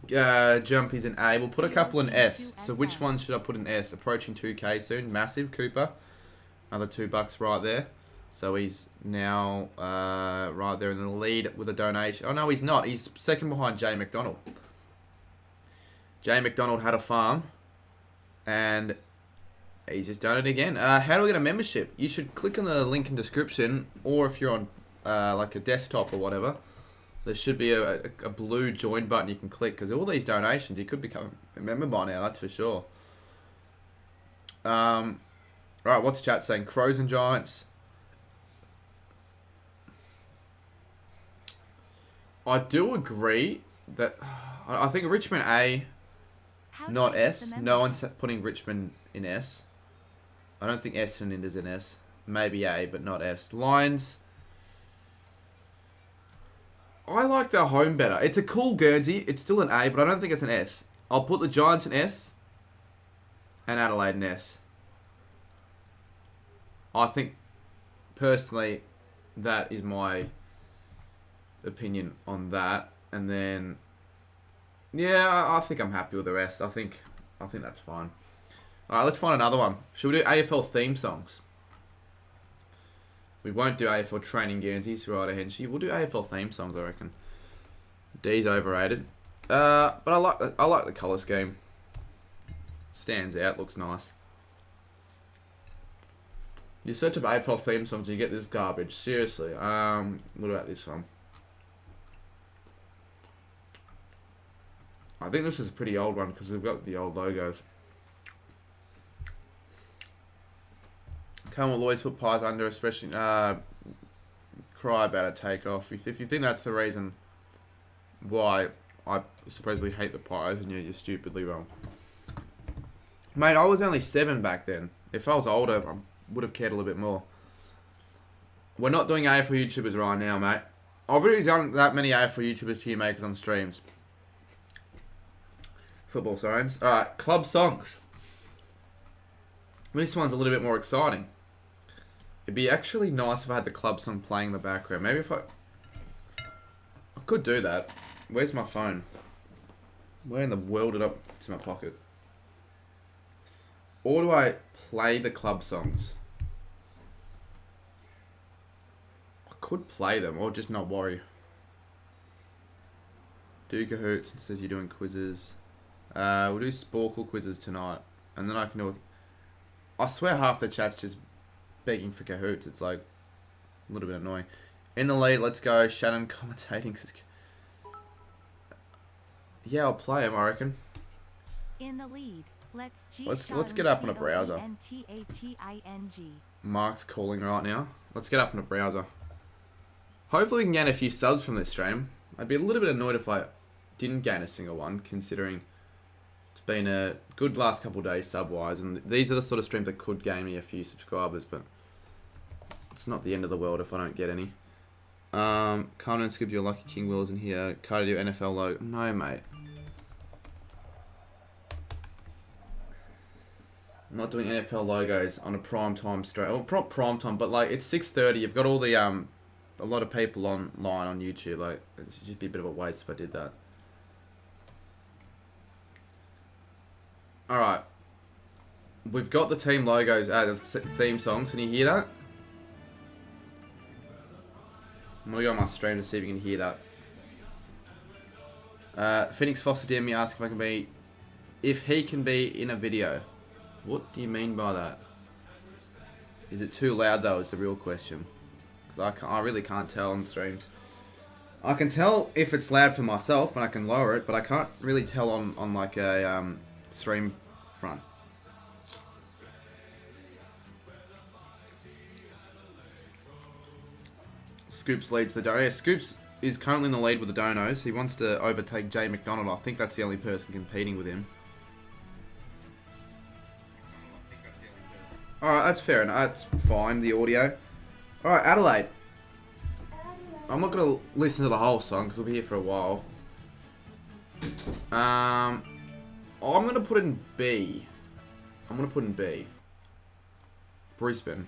A: jumpies in A, we'll put a couple in S. So which ones should I put in S? Approaching 2K soon. Massive, Cooper. Another $2 right there. So he's now right there in the lead with a donation. Oh, no, he's not. He's second behind Jay McDonald. Jay McDonald had a farm. And he's just done it again. How do I get a membership? You should click on the link in description. Or if you're on like a desktop or whatever, there should be a blue join button you can click. Because all these donations, you could become a member by now. That's for sure. Right, what's chat saying? Crows and Giants. I do agree that I think Richmond A, not S. No one's putting Richmond in S. I don't think Essendon is in S. Maybe A, but not S. Lions. I like their home better. It's a cool Guernsey. It's still an A, but I don't think it's an S. I'll put the Giants in S and Adelaide in S. I think, personally, that is my opinion on that. And then, yeah, I think I'm happy with the rest. I think that's fine. Alright, let's find another one. Should we do AFL theme songs? We won't do AFL training guarantees, right, Henshi. We'll do AFL theme songs, I reckon. D's overrated. But I like the colour scheme. Stands out, looks nice. You search up AFL theme songs and you get this garbage. Seriously. What about this one? I think this is a pretty old one because we've got the old logos. Come will always put pies under, especially cry about a takeoff. If you think that's the reason why I supposedly hate the pies, and you're stupidly wrong. Mate, I was only 7 back then. If I was older, I would have cared a little bit more. We're not doing AFL YouTubers right now, mate. I've already done that many AFL YouTubers Tiermakers on streams. Football Sirens. Alright, club songs. This one's a little bit more exciting. It'd be actually nice if I had the club song playing in the background. Maybe if I could do that. Where's my phone? Where in the world did it's in my pocket? Or do I play the club songs? I could play them or just not worry. Do Cahoots. It says you're doing quizzes. We'll do Sporkle quizzes tonight. And then I can do I swear half the chat's just begging for Cahoots. It's like a little bit annoying. In the lead, let's go. Shannon commentating. Yeah, I'll play him, I reckon.
B: In the lead,
A: let's get up on a browser. Mark's calling right now. Let's get up on a browser. Hopefully we can gain a few subs from this stream. I'd be a little bit annoyed if I didn't gain a single one, considering it's been a good last couple of days sub-wise, and these are the sort of streams that could gain me a few subscribers, but it's not the end of the world if I don't get any. Can't skip your Lucky King Wills in here. Can't do NFL logo. No, mate. I'm not doing NFL logos on a prime time stream. Well, not prime time, but like it's 6:30. You've got all the a lot of people online on YouTube. Like it'd just be a bit of a waste if I did that. All right, we've got the team logos, the theme songs. Can you hear that? I'm gonna go on my stream to see if you can hear that. Phoenix Foster DM me asking if he can be in a video. What do you mean by that? Is it too loud though? Is the real question. Because I really can't tell on streams. I can tell if it's loud for myself and I can lower it, but I can't really tell on like a stream front. Scoops leads the dono. Yeah, Scoops is currently in the lead with the donos. He wants to overtake Jay McDonald. I think that's the only person competing with him. Alright, that's fair enough. That's fine, the audio. Alright, Adelaide. I'm not going to listen to the whole song because we'll be here for a while. I'm going to put in B. Brisbane.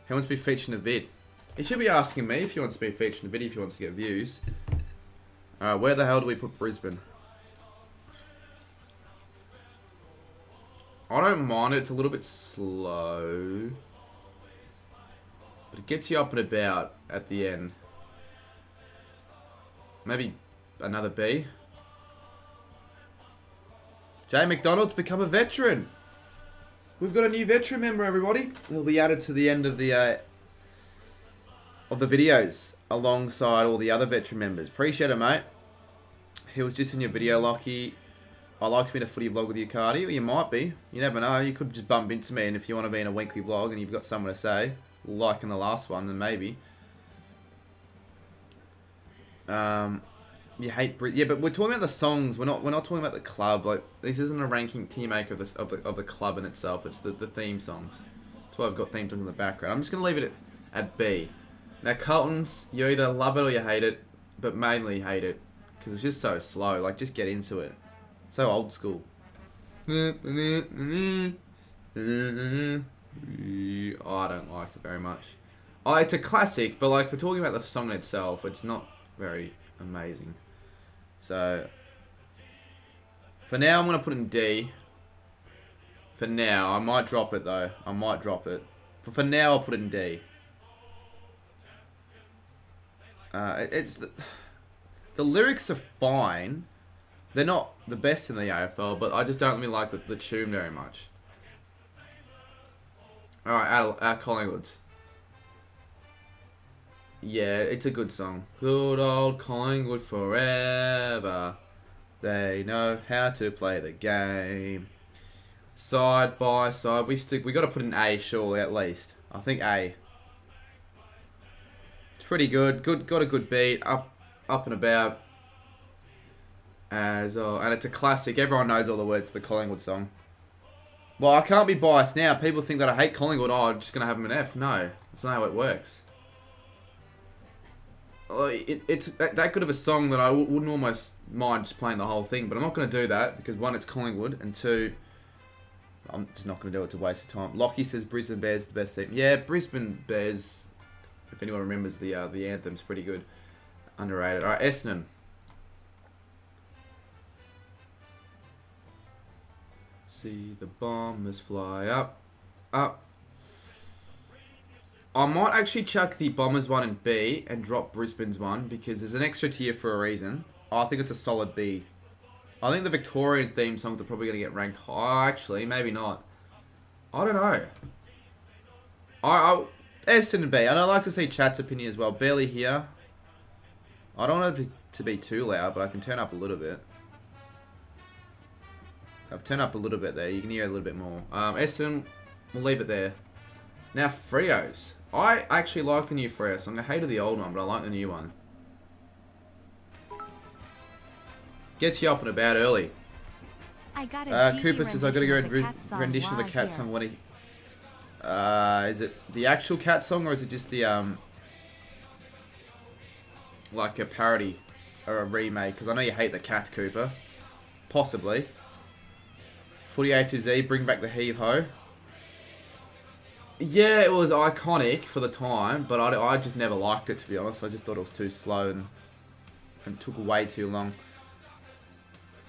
A: He wants to be featured in a vid. He should be asking me if he wants to be featured in a video, if he wants to get views. Where the hell do we put Brisbane? I don't mind it. It's a little bit slow. But it gets you up and about at the end. Maybe another B. Jay McDonald's become a veteran. We've got a new veteran member, everybody. He'll be added to the end of the videos alongside all the other veteran members. Appreciate it, mate. He was just in your video, Lockie. I like to be in a footy vlog with you, Cardi. Well, you might be. You never know. You could just bump into me, and if you want to be in a weekly vlog and you've got something to say, like in the last one, then maybe. You hate Brit. Yeah, but we're talking about the songs. We're not talking about the club. Like, this isn't a ranking Tiermaker of the club in itself. It's the theme songs. That's why I've got theme songs in the background. I'm just gonna leave it at B. Now, Carlton's, you either love it or you hate it, but mainly hate it because it's just so slow. Like, just get into it. So old school. I don't like it very much. Oh, it's a classic, but like we're talking about the song itself, it's not very amazing. So for now, I'm gonna put in D. For now, I might drop it though. I might drop it. But for now, I'll put it in D. It's the lyrics are fine. They're not the best in the AFL, but I just don't really like the tune very much. Alright, Collingwood's. Yeah, it's a good song. Good old Collingwood forever. They know how to play the game. Side by side. We got to put an A surely at least. I think A. It's pretty good. Got a good beat. Up and about. And it's a classic. Everyone knows all the words to the Collingwood song. Well, I can't be biased now. People think that I hate Collingwood. Oh, I'm just going to have them an F. No, that's not how it works. It's that good of a song that I wouldn't almost mind just playing the whole thing. But I'm not going to do that because one, it's Collingwood. And two, I'm just not going to do it to waste of time. Lockie says Brisbane Bears the best team. Yeah, Brisbane Bears, if anyone remembers the anthem's pretty good. Underrated. Alright, Essendon. See the bombers fly up, up. I might actually chuck the Bombers one in B and drop Brisbane's one because there's an extra tier for a reason. I think it's a solid B. I think the Victorian theme songs are probably going to get ranked high. Actually, maybe not. I don't know. Essendon B. And I like to see chat's opinion as well. Barely here. I don't want it to be too loud, but I can turn up a little bit. I've turned up a little bit there. You can hear a little bit more. Essendon, we'll leave it there. Now, Freos. I actually like the new Freo song. I hated the old one, but I like the new one. Gets you up and about early. Cooper says, I gotta go rendition of the cat song. What he... is it the actual cat song, or is it just the, like a parody or a remake? Because I know you hate the cats, Cooper. Possibly. Footy A to Z, bring back the heave-ho. Yeah, it was iconic for the time, but I just never liked it, to be honest. I just thought it was too slow and took way too long.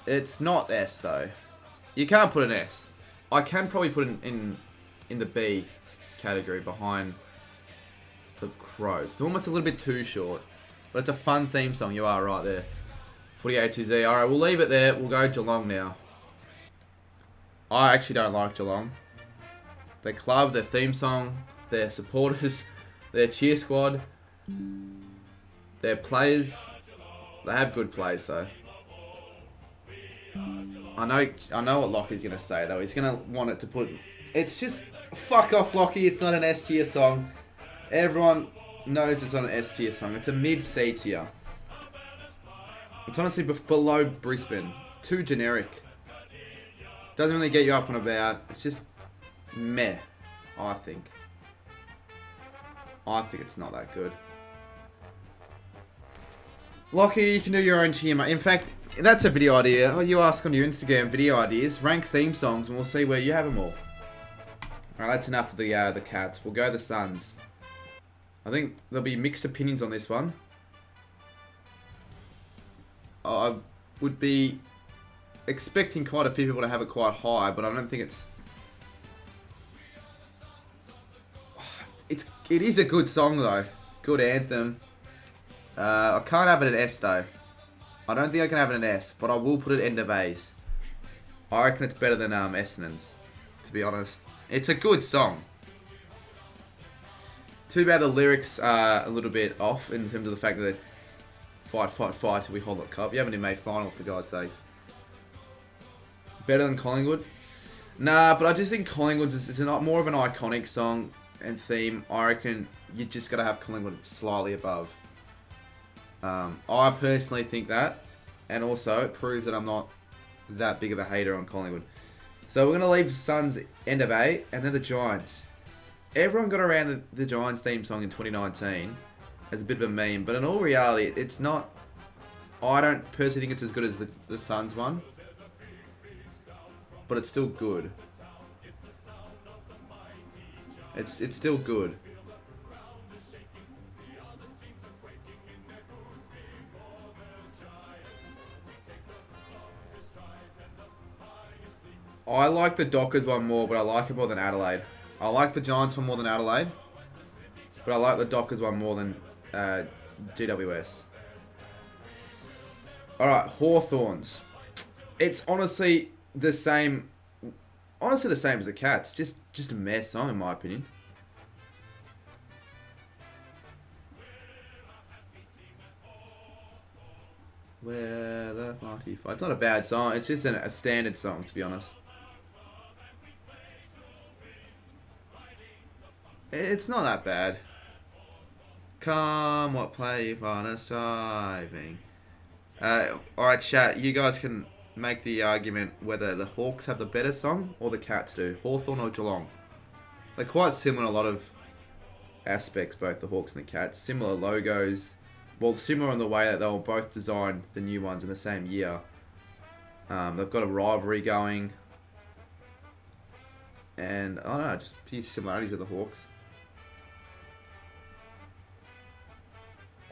A: It's not S, though. You can't put an S. I can probably put it in the B category behind the Crows. It's almost a little bit too short, but it's a fun theme song. You are right there. Footy A2Z. Alright, we'll leave it there. We'll go Geelong now. I actually don't like Geelong. Their club, their theme song, their supporters, their cheer squad, their players. They have good players though. I know what Lockie's going to say though. He's going to want it to put... It's just... Fuck off, Lockie. It's not an S tier song. Everyone knows it's not an S tier song. It's a mid-C tier. It's honestly below Brisbane. Too generic. Doesn't really get you up and about. It's just meh, I think. I think it's not that good. Lockie, you can do your own tier. In fact, that's a video idea. Oh, you ask on your Instagram video ideas. Rank theme songs and we'll see where you have them all. Alright, that's enough of the Cats. We'll go the Suns. I think there'll be mixed opinions on this one. I would be expecting quite a few people to have it quite high, but I don't think it's... It is a good song though. Good anthem. I can't have it an S though. I don't think I can have it an S, but I will put it end of A's. I reckon it's better than Essendon's, to be honest. It's a good song. Too bad the lyrics are a little bit off in terms of the fact that they fight, fight, fight till we hold the cup. You haven't even made final, for God's sake. Better than Collingwood? Nah, but I just think Collingwood's it's more of an iconic song and theme. I reckon you just got to have Collingwood slightly above. I personally think that, and also it proves that I'm not that big of a hater on Collingwood. So we're going to leave Suns end of A, and then the Giants. Everyone got around the Giants theme song in 2019 as a bit of a meme, but in all reality, it's not... I don't personally think it's as good as the Suns one, but it's still good. It's still good. I like the Dockers one more, but I like it more than Adelaide. I like the Giants one more than Adelaide, but I like the Dockers one more than GWS. Alright, Hawthorns. It's honestly the same. Honestly, the same as the Cats. Just a mess song, in my opinion. Where the party fight. It's not a bad song. It's just a standard song, to be honest. It's not that bad. Come, what play if on a striving. Alright, chat. You guys can make the argument whether the Hawks have the better song or the Cats do. Hawthorn or Geelong. They're quite similar in a lot of aspects, both the Hawks and the Cats. Similar logos. Well, similar in the way that they were both designed, the new ones, in the same year. They've got a rivalry going. And, I don't know, just a few similarities with the Hawks.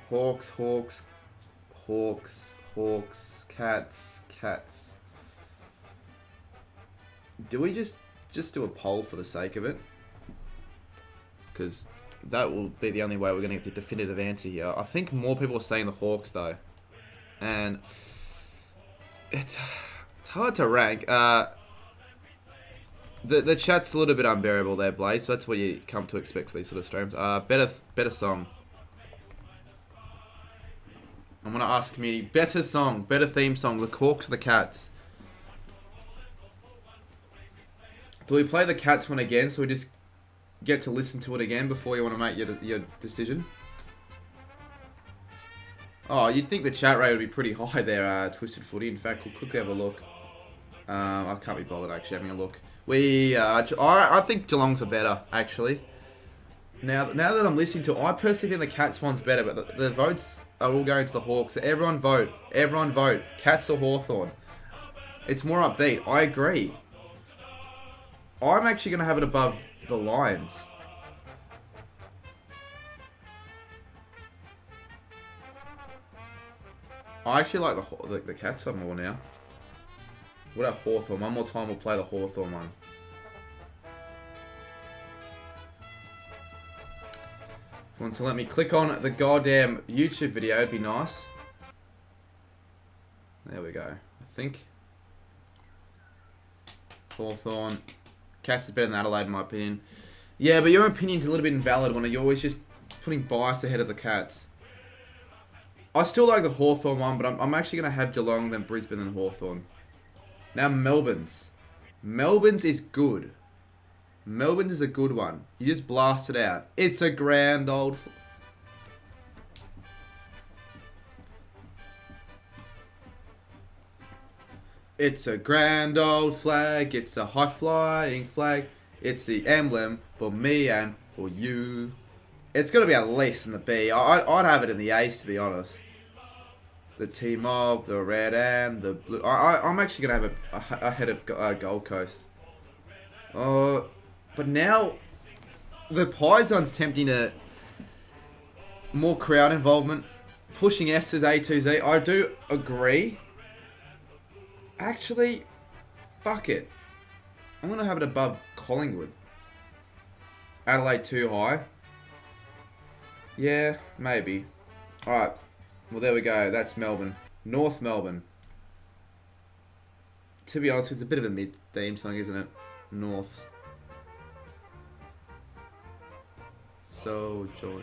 A: Hawks, Hawks, Hawks, Hawks, Cats, Cats. Do we just do a poll for the sake of it? Because that will be the only way we're going to get the definitive answer here. I think more people are saying the Hawks, though. And it's hard to rank. The chat's a little bit unbearable there, Blaze. That's what you come to expect for these sort of streams. Better song. I'm going to ask community. Better song. Better theme song. The Hawks or the Cats? Do we play the Cats one again so we just get to listen to it again before you want to make your decision? Oh, you'd think the chat rate would be pretty high there, Twisted Footy. In fact, we'll quickly have a look. I can't be bothered actually having a look. I think Geelong's are better, actually. Now that I'm listening to it, I personally think the Cats one's better, but the votes are all going to the Hawks. So everyone vote. Everyone vote. Cats or Hawthorn. It's more upbeat. I agree. I'm actually going to have it above the Lions. I actually like the Cats one more now. What about Hawthorn? One more time we'll play the Hawthorn one. Want to let me click on the goddamn YouTube video, it'd be nice. There we go. I think Hawthorn. Cats is better than Adelaide in my opinion. Yeah, but your opinion's a little bit invalid when you're always just putting bias ahead of the Cats. I still like the Hawthorn one, but I'm actually going to have Geelong, then Brisbane, then Hawthorn. Now Melbourne's. Melbourne's is good. Melbourne's is a good one. You just blast it out. It's a grand old... It's a grand old flag. It's a high-flying flag. It's the emblem for me and for you. It's got to be at least in the B. I'd have it in the A's, to be honest. The team of the red and the blue. I'm actually going to have it ahead of Gold Coast. But now, the Pies one's tempting to more crowd involvement. Pushing S's A to Z. I do agree. Actually, fuck it. I'm going to have it above Collingwood. Adelaide too high. Yeah, maybe. Alright. Well, there we go. That's Melbourne. North Melbourne. To be honest, it's a bit of a mid-theme song, isn't it? North. So, joy.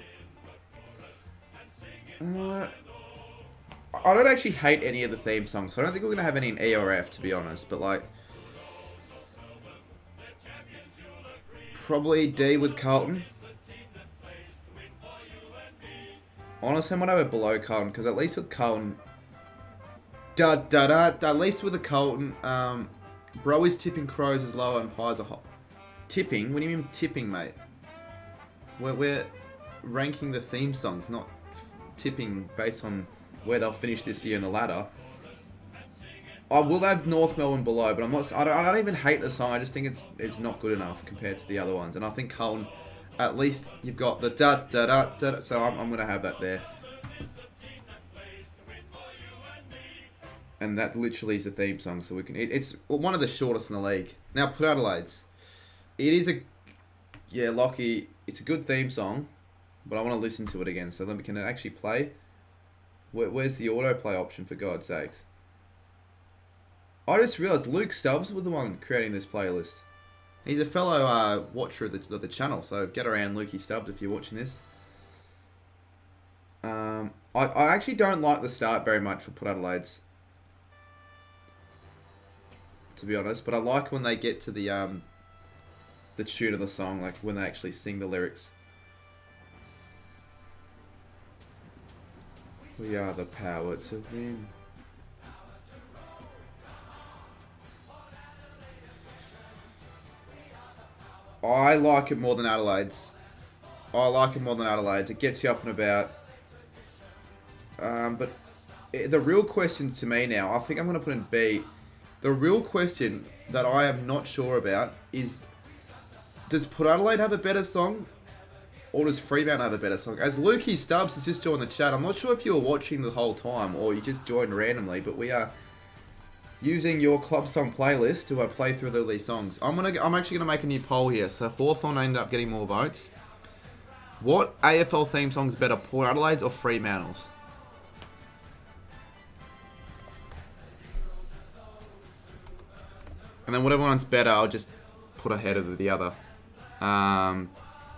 A: I don't actually hate any of the theme songs, so I don't think we're going to have any in E or F, to be honest. But, like... Probably D with Carlton. Honestly, I might have it below Carlton, because at least with Carlton... At least with the Carlton, Bro is tipping Crows as lower and Pies are hot. Tipping? What do you mean tipping, mate? We're ranking the theme songs, not tipping based on where they'll finish this year in the ladder. I will have North Melbourne below, but I'm not. I don't even hate the song. I just think it's not good enough compared to the other ones. And I think Carlton, at least you've got the da. So I'm gonna have that there. And that literally is the theme song, so we can. It's one of the shortest in the league. Now Port Adelaide's. It is yeah, Lockie. It's a good theme song, but I want to listen to it again. So then we can actually play. Where's the autoplay option, for God's sakes? I just realised Luke Stubbs was the one creating this playlist. He's a fellow watcher of the channel, so get around Lukey Stubbs if you're watching this. I actually don't like the start very much for Port Adelaide's, to be honest, but I like when they get to the tune of the song, like when they actually sing the lyrics. We are the power to win. I like it more than Adelaide's. It gets you up and about. But the real question to me now, I think I'm going to put in B. The real question that I am not sure about is, does Port Adelaide have a better song? Or does Fremantle have a better song? As Lukey Stubbs has just joined the chat, I'm not sure if you were watching the whole time or you just joined randomly, but we are using your club song playlist to play through all these songs. I'm actually gonna make a new poll here. So Hawthorn ended up getting more votes. What AFL theme song is better, Port Adelaide's or Fremantle's? And then whatever one's better, I'll just put ahead of the other.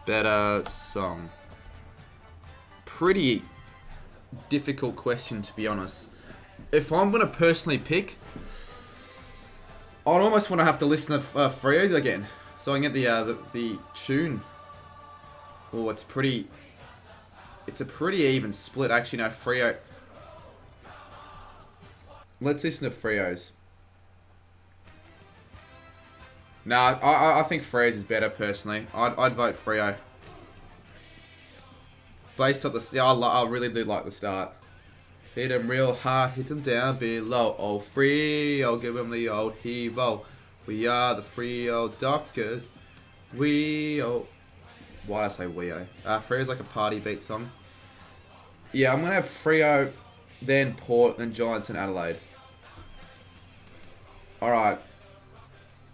A: Better song. Pretty difficult question, to be honest. If I'm gonna personally pick, I'd almost want to have to listen to Freo's again, so I can get the tune. Oh, it's a pretty even split. Actually, no, Freo. Let's listen to Freo's. Nah, I think Freo's is better personally. I'd vote Freo. Based on the, yeah, I really do like the start. Hit him real hard, hit him down below. Oh, Freo, give him the old hero. We are the Freo Dockers. Why did I say Weo? Freo's like a party beat song. Yeah, I'm gonna have Freo, then Port, then Giants and Adelaide. Alright.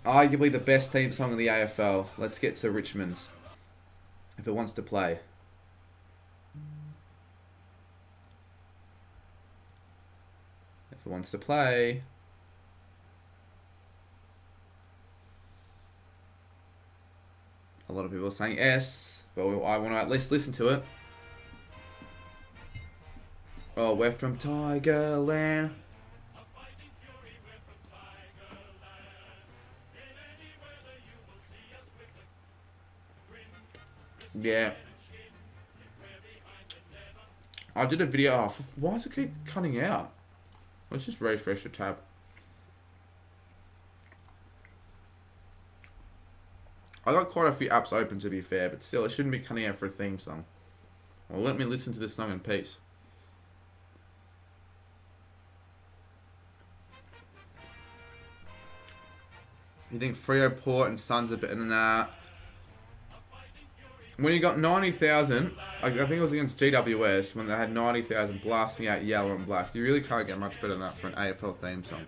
A: Arguably the best theme song in the AFL. Let's get to Richmond's, if it wants to play. If it wants to play. A lot of people are saying S, but I want to at least listen to it. Oh, we're from Tigerland. Yeah. I did a video. Oh, why does it keep cutting out? Let's just refresh the tab. I got quite a few apps open to be fair, but still, it shouldn't be cutting out for a theme song. Well, let me listen to this song in peace. You think Freo Port and Suns are better than that? When you got 90,000, I think it was against GWS, when they had 90,000 blasting out yellow and black. You really can't get much better than that for an AFL theme song.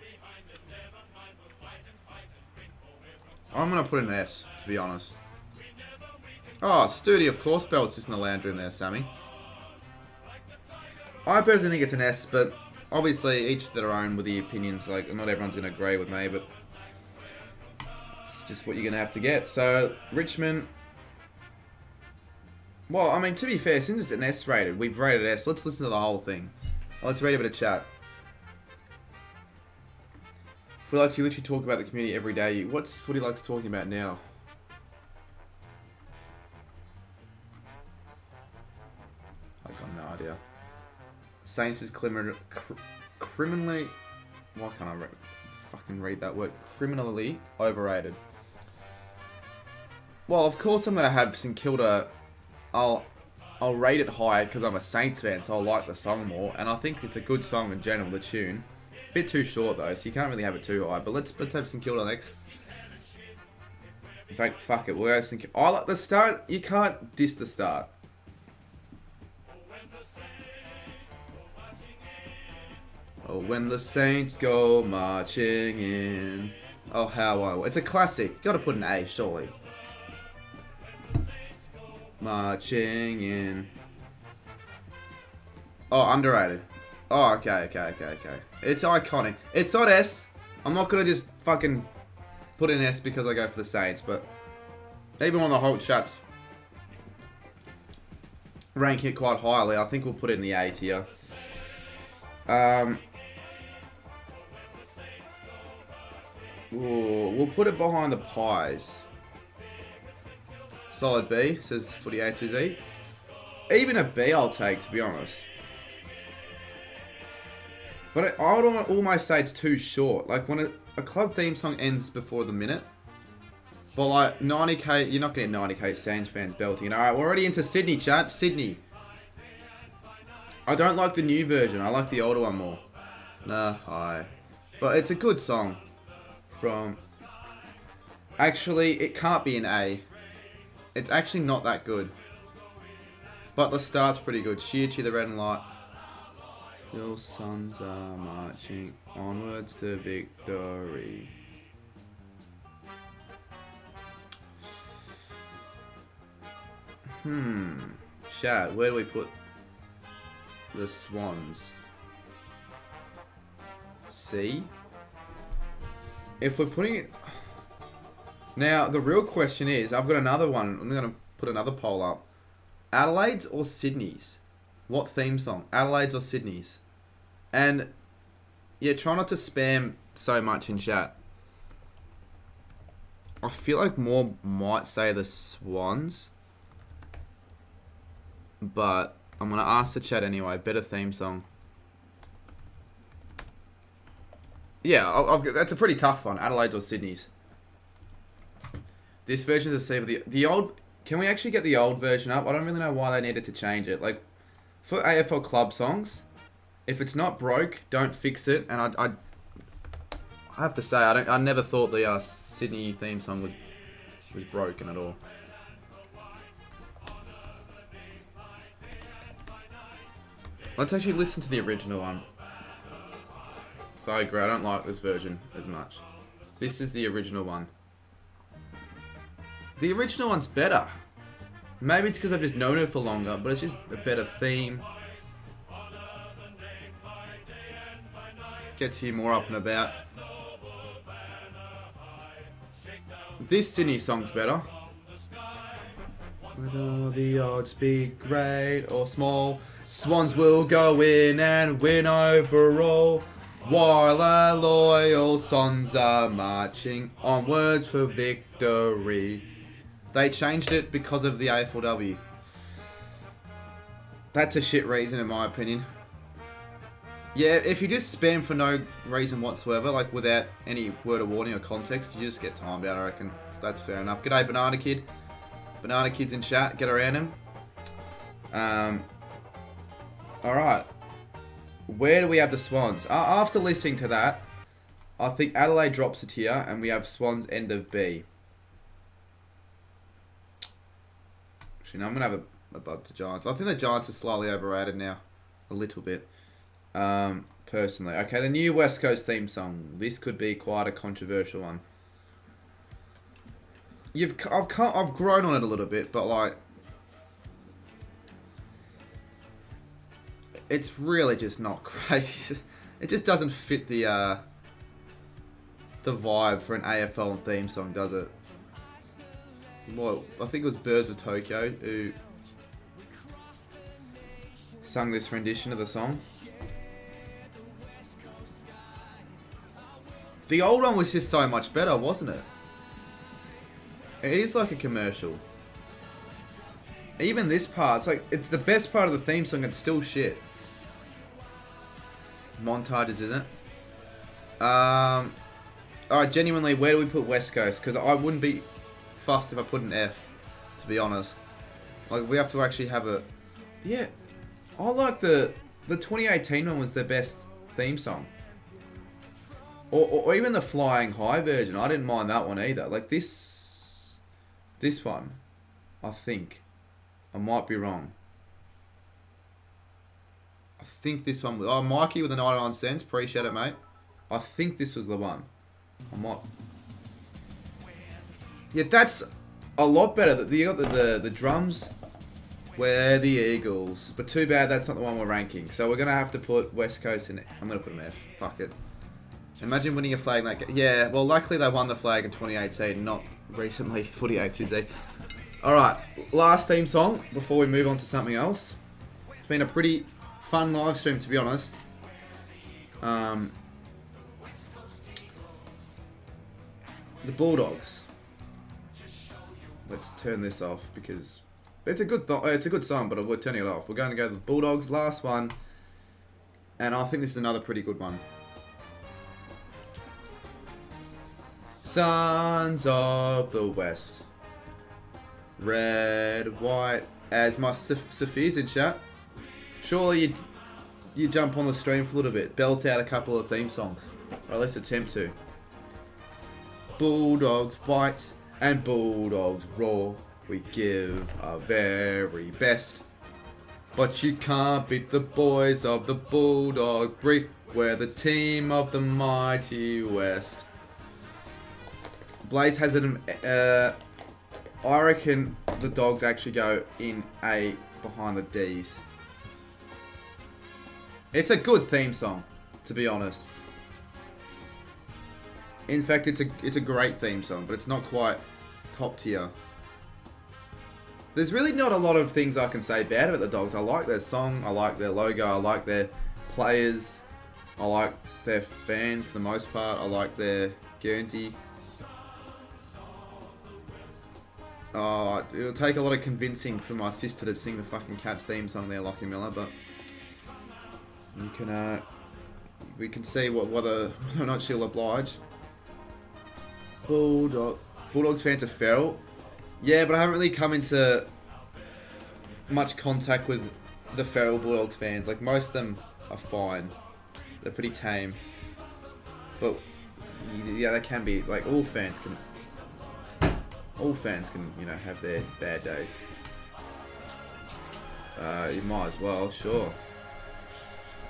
A: I'm going to put an S, to be honest. Oh, Sturdy, of course, belts is in the lounge room there, Sammy. I personally think it's an S, but obviously each their own with the opinions. Like, not everyone's going to agree with me, but it's just what you're going to have to get. So, Richmond... Well, I mean, to be fair, since it's an S rated, we've rated S. Let's listen to the whole thing. Let's read a bit of chat. Footy Likes, you literally talk about the community every day. What's Footy Likes talking about now? I've got no idea. Saints is criminally... Why can't I fucking read that word? Criminally overrated. Well, of course I'm going to have St Kilda... I'll rate it high because I'm a Saints fan, so I like the song more, and I think it's a good song in general, the tune. Bit too short though, so you can't really have it too high. But let's have St Kilda next. In fact, fuck it, we'll go St Kilda. I like the start. You can't diss the start. Oh, when the Saints go marching in. Oh, how it's a classic. Got to put an A, surely. Marching in. Oh, underrated. Oh, okay. It's iconic. It's not S. I'm not going to just fucking put in S because I go for the Saints, but even on the whole chats rank it quite highly, I think we'll put it in the A tier. We'll put it behind the Pies. Solid B, says Footy A2Z. Even a B I'll take, to be honest. But I would almost say it's too short. Like, when a club theme song ends before the minute. But, like, 90k, you're not getting 90k Saints fans belting. Alright, we're already into Sydney, chat. Sydney. I don't like the new version. I like the older one more. Nah, hi. But it's a good song. From... Actually, it can't be an A. It's actually not that good. But the start's pretty good. Cheer the red and light. Your sons are marching onwards to victory. Chad, where do we put the Swans? C? If we're putting it... Now, the real question is, I've got another one. I'm going to put another poll up. Adelaide's or Sydney's? What theme song? Adelaide's or Sydney's? And, yeah, try not to spam so much in chat. I feel like more might say the Swans. But, I'm going to ask the chat anyway. Better theme song. Yeah, that's a pretty tough one. Adelaide's or Sydney's? This version is the same. The old... Can we actually get the old version up? I don't really know why they needed to change it. Like, for AFL club songs, if it's not broke, don't fix it. And I have to say, I never thought the Sydney theme song was broken at all. Let's actually listen to the original one. So I agree, I don't like this version as much. This is the original one. The original one's better. Maybe it's because I've just known it for longer, but it's just a better theme. Gets you more up and about. This Sydney song's better. Whether the odds be great or small, Swans will go in and win overall. While our loyal sons are marching onwards for victory. They changed it because of the AFLW. That's a shit reason in my opinion. Yeah, if you just spam for no reason whatsoever, like without any word of warning or context, you just get timed out, I reckon. So that's fair enough. G'day, Banana Kid. Banana Kid's in chat. Get around him. Alright. Where do we have the Swans? After listening to that, I think Adelaide drops a tier, and we have Swans end of B. Actually, no, I'm going to have above the Giants. I think the Giants are slightly overrated now. A little bit. Personally. Okay, the new West Coast theme song. This could be quite a controversial one. I've grown on it a little bit, but like, it's really just not great. It just doesn't fit the vibe for an AFL theme song, does it? Well, I think it was Birds of Tokyo who sung this rendition of the song. The old one was just so much better, wasn't it? It is like a commercial. Even this part, it's the best part of the theme song, it's still shit. Montages, isn't it? Alright, genuinely, where do we put West Coast? Because I wouldn't be fussed if I put an F, to be honest. Like, we have to actually have a... Yeah, I like the 2018 one was the best theme song. Or even the Flying High version, I didn't mind that one either. Like, this one, I think, I might be wrong. I think this one was... Oh, Mikey with the 99 cents. Appreciate it, mate. I think this was the one. I might... Yeah, that's a lot better. You got the drums. We're the Eagles. But too bad that's not the one we're ranking. So we're going to have to put West Coast in it. I'm going to put an F. Fuck it. Imagine winning a flag like... Yeah, well, luckily they won the flag in 2018, not recently. Footy A2Z. Alright, last theme song before we move on to something else. It's been a pretty fun live stream, to be honest. The Bulldogs. Let's turn this off because it's a good song, but we're turning it off. We're going to go to the Bulldogs, last one. And I think this is another pretty good one. Sons of the West. Red, white, as my Sophia's in chat. Surely you jump on the stream for a little bit. Belt out a couple of theme songs. Or at least attempt to. Bulldogs bite and Bulldogs roar. We give our very best. But you can't beat the boys of the Bulldog breed. We're the team of the mighty West. Blaze has an... I reckon the Dogs actually go in A behind the D's. It's a good theme song, to be honest. In fact, it's a great theme song, but it's not quite top tier. There's really not a lot of things I can say bad about the Dogs. I like their song, I like their logo, I like their players, I like their fans for the most part, I like their Guernsey. Oh, it'll take a lot of convincing for my sister to sing the fucking Cats theme song there, Lockie Miller, but you can, we can see whether or not she'll oblige. Bulldogs fans are feral. Yeah, but I haven't really come into much contact with the feral Bulldogs fans. Like, most of them are fine. They're pretty tame. But, yeah, they can be, like, all fans can, you know, have their bad days. You might as well, sure.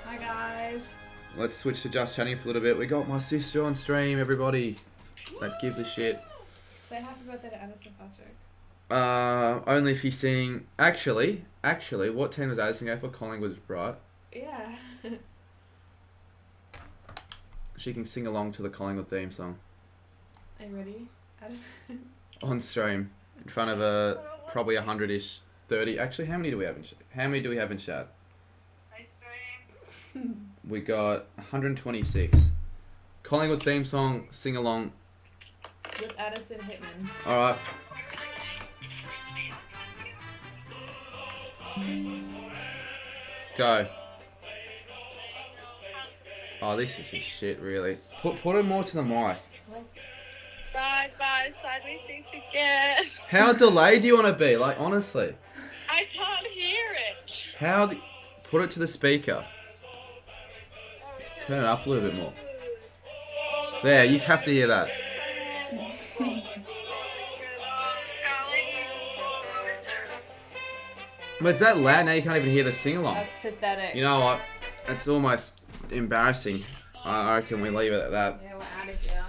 C: Hi, guys.
A: Let's switch to just chatting for a little bit. We got my sister on stream, everybody. That gives a shit.
C: Say happy birthday to Addison Patrick.
A: Only if you sing... Actually, what team does Addison go for? Collingwood, right?
C: Yeah.
A: she can sing along to the Collingwood theme song.
C: Are you ready? Addison?
A: On stream. In front of probably 100-ish. 30. Actually, how many do we have in chat? How many do we have in chat? We got 126. Collingwood theme song, sing along.
C: With Addison Hitman.
A: Alright. Go. Oh, this is just shit, really. Put it more to the mic.
D: Side by side we think again.
A: How delayed do you want to be? Like, honestly.
D: I can't hear it.
A: Put it to the speaker. Turn it up a little bit more. There, you have to hear that. But it's that loud now you can't even hear the sing-along.
C: That's pathetic.
A: You know what? It's almost embarrassing. I reckon we leave it at that.
C: Yeah, we're out of here.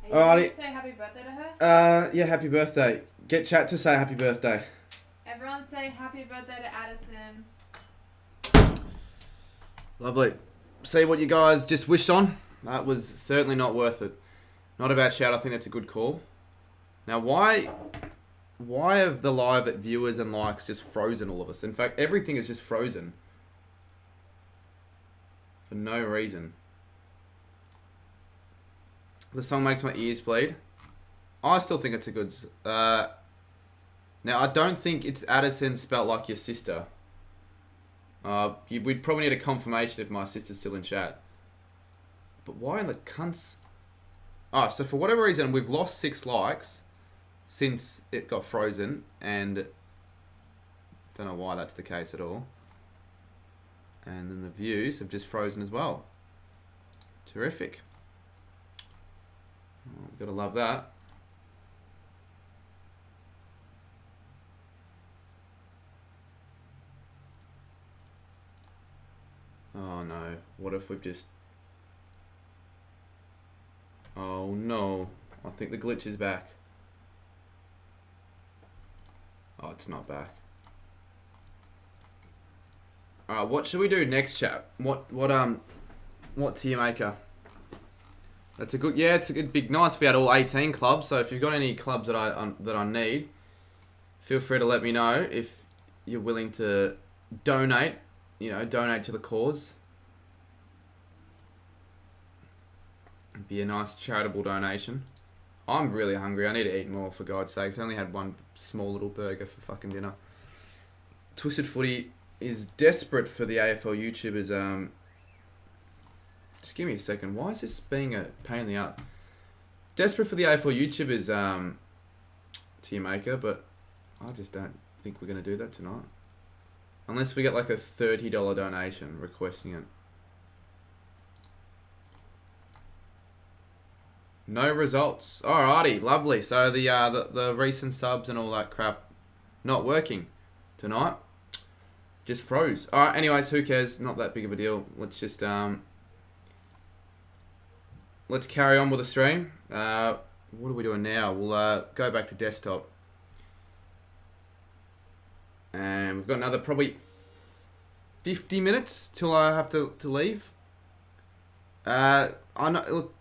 C: Are you
A: Alrighty.
C: going to say happy birthday to her?
A: Yeah, happy birthday. Get chat to say happy birthday.
C: Everyone say happy birthday to Addison.
A: Lovely. See what you guys just wished on? That was certainly not worth it. Not a bad shout. I think that's a good call. Now, why have the live viewers and likes just frozen all of us? In fact, everything is just frozen. For no reason. The song makes my ears bleed. I still think it's a good... now, I don't think it's Addison spelt like your sister. We'd probably need a confirmation if my sister's still in chat. But why in the cunts... Oh, so for whatever reason, we've lost 6 likes since it got frozen, and don't know why that's the case at all. And then the views have just frozen as well. Terrific. Oh, gotta love that. Oh no, what if we've just... Oh no, I think the glitch is back. Oh, it's not back. Alright, what should we do next, chat? What Tiermaker? That's a good, yeah, it's a good, big, nice if we had all 18 clubs, so if you've got any clubs that I need, feel free to let me know if you're willing to donate, donate to the cause. It'd be a nice charitable donation. I'm really hungry. I need to eat more, for God's sakes. I only had one small little burger for fucking dinner. Twisted Footy is desperate for the AFL YouTubers. Just give me a second. Why is this being a pain in the ass? Desperate for the AFL YouTubers, Tiermaker, but I just don't think we're going to do that tonight. Unless we get like a $30 donation requesting it. No results. Alrighty, lovely. So the recent subs and all that crap not working tonight. Just froze. Alright, anyways, who cares? Not that big of a deal. Let's just let's carry on with the stream. What are we doing now? We'll go back to desktop. And we've got another probably 50 minutes till I have to leave. I know, look,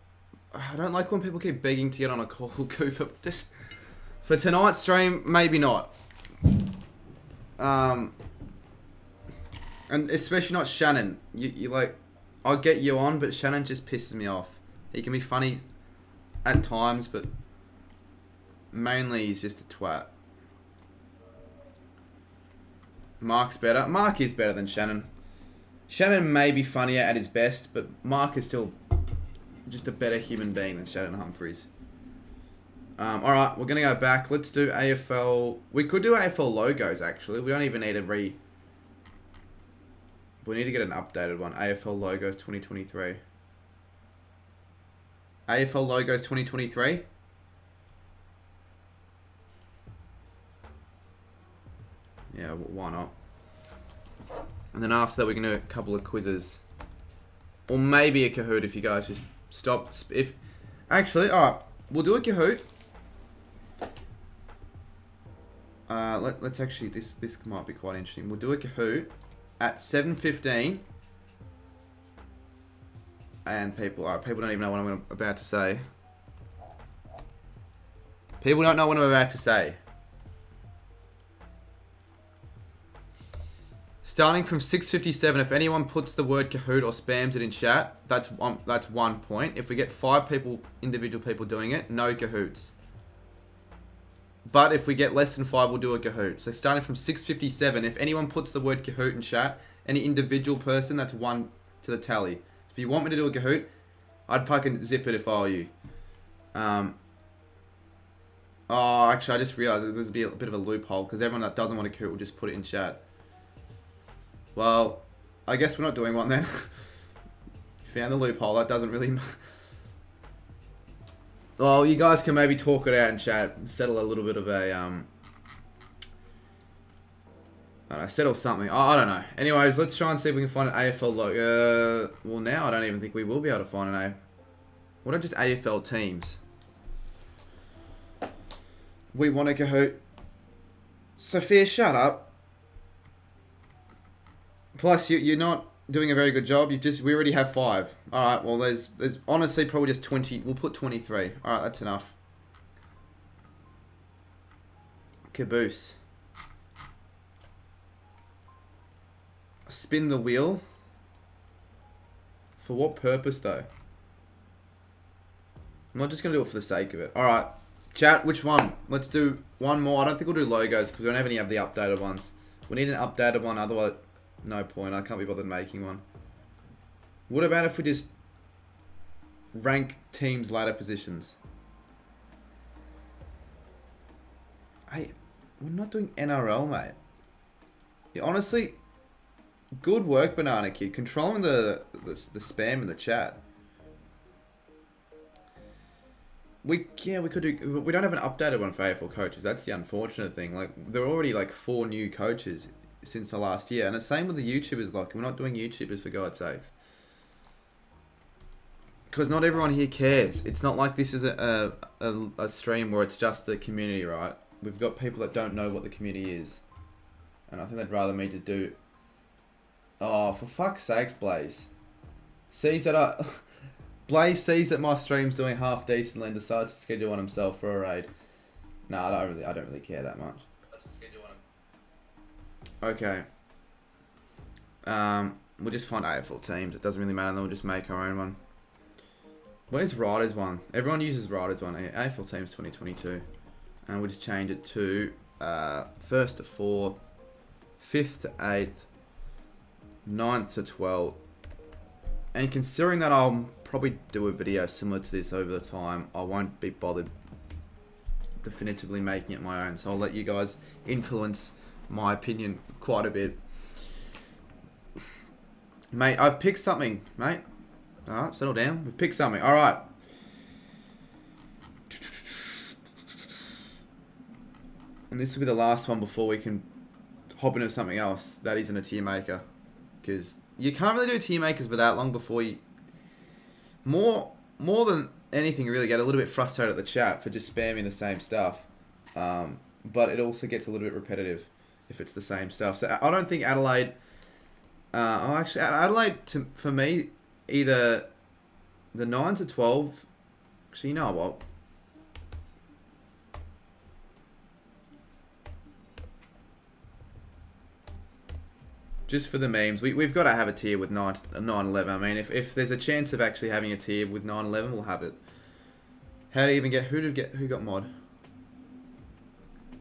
A: I don't like when people keep begging to get on a call, Cooper. Just for tonight's stream, maybe not. And especially not Shannon. You like, I'll get you on, but Shannon just pisses me off. He can be funny at times, but mainly he's just a twat. Mark's better. Mark is better than Shannon. Shannon may be funnier at his best, but Mark is still just a better human being than Shannon Humphries. Alright, we're going to go back. Let's do AFL. We could do AFL logos, actually. We don't even need a we need to get an updated one. AFL logos 2023. AFL logos 2023. Yeah, why not? And then after that, we can do a couple of quizzes. Or maybe a Kahoot if you guys just stop. Actually, alright, we'll do a Kahoot. Let's actually, this might be quite interesting. We'll do a Kahoot at 7:15 And people, alright, people don't even know what I'm about to say. People don't know what I'm about to say. Starting from 6:57, if anyone puts the word Kahoot or spams it in chat, that's 1 point. If we get 5 people, individual people doing it, no Kahoots. But if we get less than 5, we'll do a Kahoot. So starting from 6:57, if anyone puts the word Kahoot in chat, any individual person, that's 1 to the tally. If you want me to do a Kahoot, I'd fucking zip it if I were you. Oh, actually, I just realised there's a bit of a loophole, because everyone that doesn't want a Kahoot will just put it in chat. Well, I guess we're not doing one then. Found the loophole. That doesn't really... Well, you guys can maybe talk it out in chat. Settle a little bit of a... I don't know, settle something. Oh, I don't know. Anyways, let's try and see if we can find an AFL logo. Well, now I don't even think we will be able to find an AFL. What are just AFL teams? We want a Kahoot. Sophia, shut up. Plus, you're not doing a very good job. We already have 5. All right. Well, there's honestly probably just 20. We'll put 23. All right, that's enough. Caboose. Spin the wheel. For what purpose, though? I'm not just gonna do it for the sake of it. All right, chat. Which one? Let's do one more. I don't think we'll do logos because we don't have any of the updated ones. We need an updated one. Otherwise. No point, I can't be bothered making one. What about if we just rank teams' ladder positions? Hey, we're not doing NRL, mate. Yeah, honestly, good work, Banana Kid. Controlling the spam in the chat. We could do. We don't have an updated one for AFL coaches. That's the unfortunate thing. Like, there are already like 4 new coaches since the last year, and the same with the YouTubers. Like, we're not doing YouTubers, for God's sakes, because not everyone here cares. It's not like this is a stream where it's just the community, right? We've got people that don't know what the community is, and I think they'd rather me to do. Oh, for fuck's sakes, Blaze sees that Blaze sees that my stream's doing half decently and decides to schedule one himself for a raid. No, I don't really care that much. Okay. We'll just find AFL teams. It doesn't really matter. Then we'll just make our own one. Where's Riders one? Everyone uses Riders one. AFL teams 2022, and we'll just change it to 1st to 4th, 5th to 8th, 9th to 12th. And considering that I'll probably do a video similar to this over the time, I won't be bothered definitively making it my own. So I'll let you guys influence my opinion quite a bit. Mate, I've picked something, mate. Alright, settle down. We've picked something. Alright. And this will be the last one before we can hop into something else that isn't a tier maker. Because you can't really do tier makers for that long before you... More than anything, you really get a little bit frustrated at the chat for just spamming the same stuff. But it also gets a little bit repetitive if it's the same stuff. So I don't think Adelaide... actually, Adelaide, for me, either the 9 to 12... Actually, you know what? Just for the memes, we've got to have a tier with 9-11. I mean, if there's a chance of actually having a tier with 9-11, we'll have it. How do you even get... Who got mod?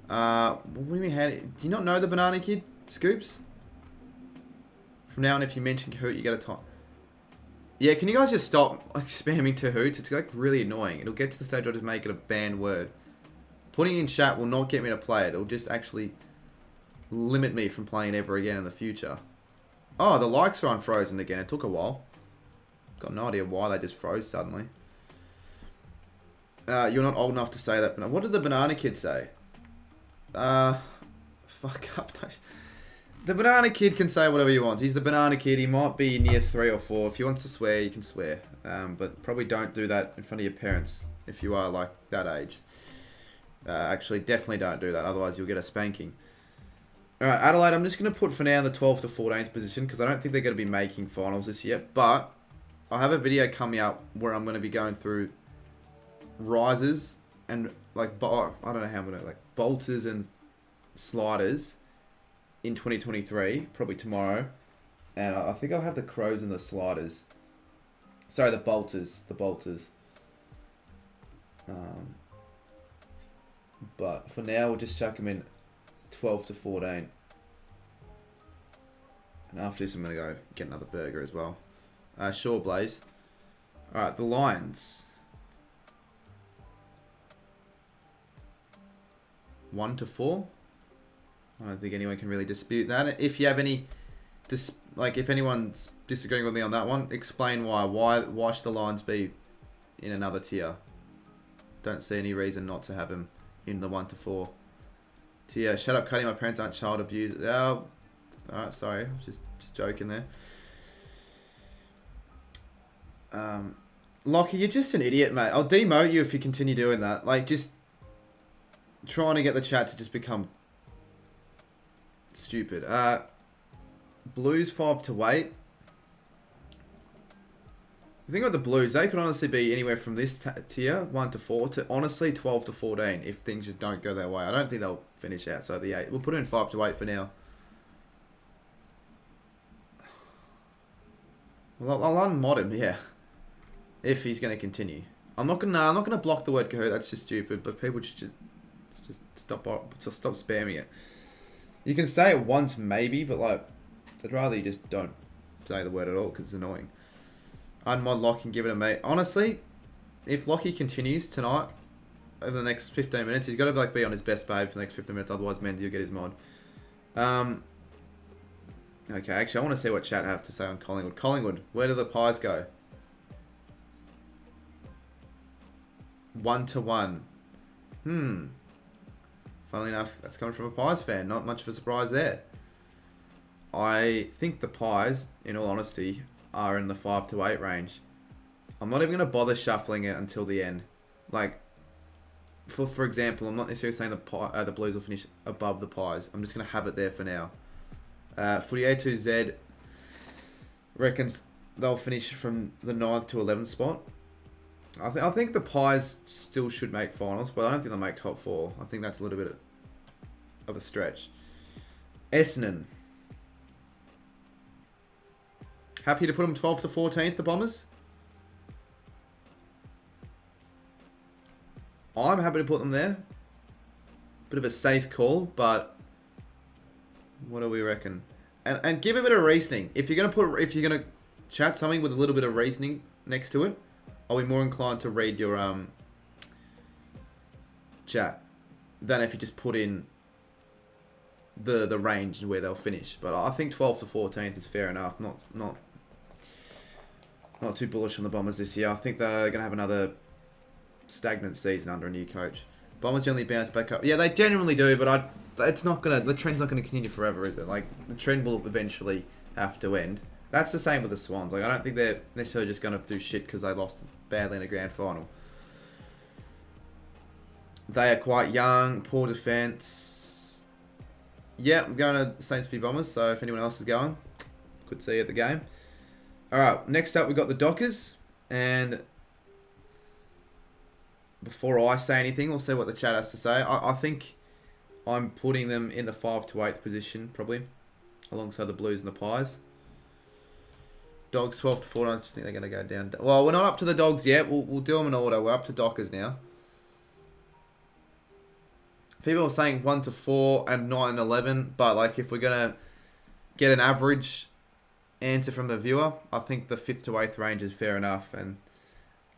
A: What do you mean, do you not know the Banana Kid, Scoops? From now on, if you mention Kahoot, you get a top. Yeah, can you guys just stop like spamming Kahoots? It's like really annoying. It'll get to the stage where I just make it a banned word. Putting it in chat will not get me to play it. It'll just actually limit me from playing ever again in the future. Oh, the likes are unfrozen again. It took a while. Got no idea why they just froze suddenly. You're not old enough to say that. What did the Banana Kid say? Fuck up. The Banana Kid can say whatever he wants. He's the Banana Kid. He might be near 3 or 4. If he wants to swear, you can swear. But probably don't do that in front of your parents if you are like that age. Actually, definitely don't do that. Otherwise, you'll get a spanking. Alright, Adelaide, I'm just going to put for now the 12th to 14th position because I don't think they're going to be making finals this year. But I have a video coming up where I'm going to be going through risers and like I don't know how I'm going to like bolters and sliders in 2023, probably tomorrow. And I think I'll have the crows and the sliders. Sorry, the bolters. But for now, we'll just chuck them in 12 to 14. And after this, I'm going to go get another burger as well. Sure, Blaze. Alright, the Lions. 1 to 4. I don't think anyone can really dispute that. If you have any, if anyone's disagreeing with me on that one, explain why. Why should the Lions be in another tier? Don't see any reason not to have him in the 1 to 4 tier. Shut up, Cuddy. My parents aren't child abuse. Oh, alright, sorry. Just joking there. Lockie, you're just an idiot, mate. I'll demote you if you continue doing that. Like, just trying to get the chat to just become stupid. Blues 5 to 8. The thing about the Blues, they could honestly be anywhere from this tier, 1 to 4, to honestly 12 to 14 if things just don't go their way. I don't think they'll finish outside the 8. We'll put it in 5 to 8 for now. Well, I'll unmod him, yeah. If he's going to continue. I'm not gonna block the word Kahoot, that's just stupid, but people should just stop spamming it. You can say it once maybe, but like, I'd rather you just don't say the word at all because it's annoying. Unmod Lockie and give it a mate. Honestly, if Lockie continues tonight over the next 15 minutes, he's got to like be on his best behavior for the next 15 minutes. Otherwise, Mendy will get his mod. Okay, actually, I want to see what chat have to say on Collingwood. Collingwood, where do the Pies go? 1 to 1. Funnily enough, that's coming from a Pies fan. Not much of a surprise there. I think the Pies, in all honesty, are in the 5 to 8 range. I'm not even going to bother shuffling it until the end. Like, for example, I'm not necessarily saying the Blues will finish above the Pies. I'm just going to have it there for now. Footy A2Z reckons they'll finish from the 9th to 11th spot. I think the Pies still should make finals, but I don't think they'll make top 4. I think that's a little bit of a stretch. Essendon. Happy to put them 12th to 14th, the Bombers? I'm happy to put them there. Bit of a safe call, but what do we reckon? And give a bit of reasoning. If you're gonna chat something with a little bit of reasoning next to it, I'll be more inclined to read your chat than if you just put in the range and where they'll finish. But I think 12th to 14th is fair enough. Not too bullish on the Bombers this year. I think they're going to have another stagnant season under a new coach. Bombers generally bounce back up. Yeah, they genuinely do, but it's not going to... The trend's not going to continue forever, is it? Like, the trend will eventually have to end. That's the same with the Swans. Like, I don't think they're necessarily just going to do shit because they lost badly in the grand final. They are quite young, poor defence. Yeah, I'm going to Saints v Bombers, so if anyone else is going, could see you at the game. Alright, next up we've got the Dockers, and before I say anything, we'll see what the chat has to say. I think I'm putting them in the 5 to 8th position, probably, alongside the Blues and the Pies. Dogs 12 to 14, I just think they're going to go down. Well, we're not up to the Dogs yet, we'll do them in order. We're up to Dockers now. People are saying 1 to 4 and 9 and 11, but like if we're going to get an average answer from the viewer, I think the 5th to 8th range is fair enough. And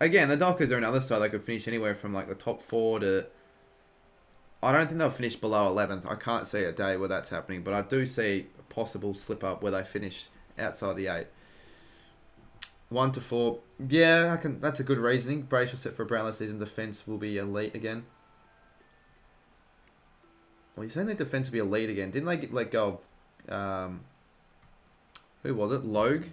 A: again, the Dockers are another side. They could finish anywhere from like the top 4 to... I don't think they'll finish below 11th. I can't see a day where that's happening, but I do see a possible slip up where they finish outside the 8. 1 to 4. Yeah, that's a good reasoning. Brace yourself for a Brownlow season. Defence will be elite again. Well, you're saying their defence will be elite again. Didn't they let go of... who was it? Logue?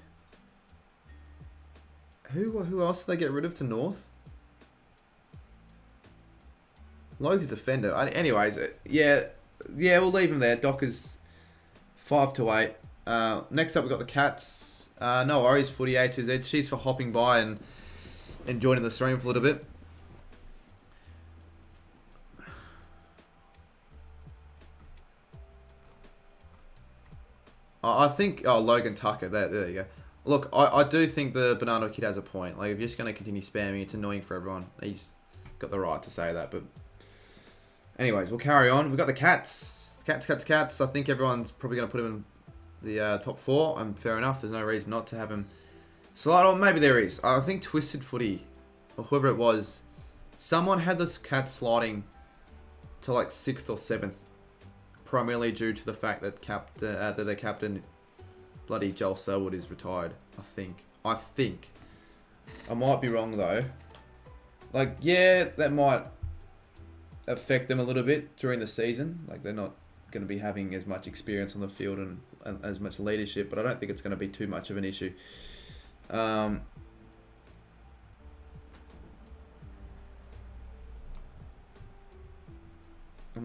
A: Who else did they get rid of to North? Logue's a defender. Anyways, yeah, we'll leave him there. Dockers 5 to 8. Next up, we've got the Cats. No worries, Footy A2Z. She's for hopping by and joining the stream for a little bit. I think... Oh, Logan Tucker. There you go. Look, I do think the Banana Kid has a point. Like, if you're just going to continue spamming, it's annoying for everyone. He's got the right to say that, but... Anyways, we'll carry on. We've got the Cats. Cats. I think everyone's probably going to put him in the top 4. And fair enough. There's no reason not to have him slide on. Maybe there is. I think Twisted Footy, or whoever it was, someone had this Cats sliding to like 6th or 7th. Primarily due to the fact that their captain, bloody Joel Selwood, is retired. I think. I might be wrong though. Like, yeah, that might affect them a little bit during the season. Like, they're not going to be having as much experience on the field and as much leadership, but I don't think it's going to be too much of an issue. I'm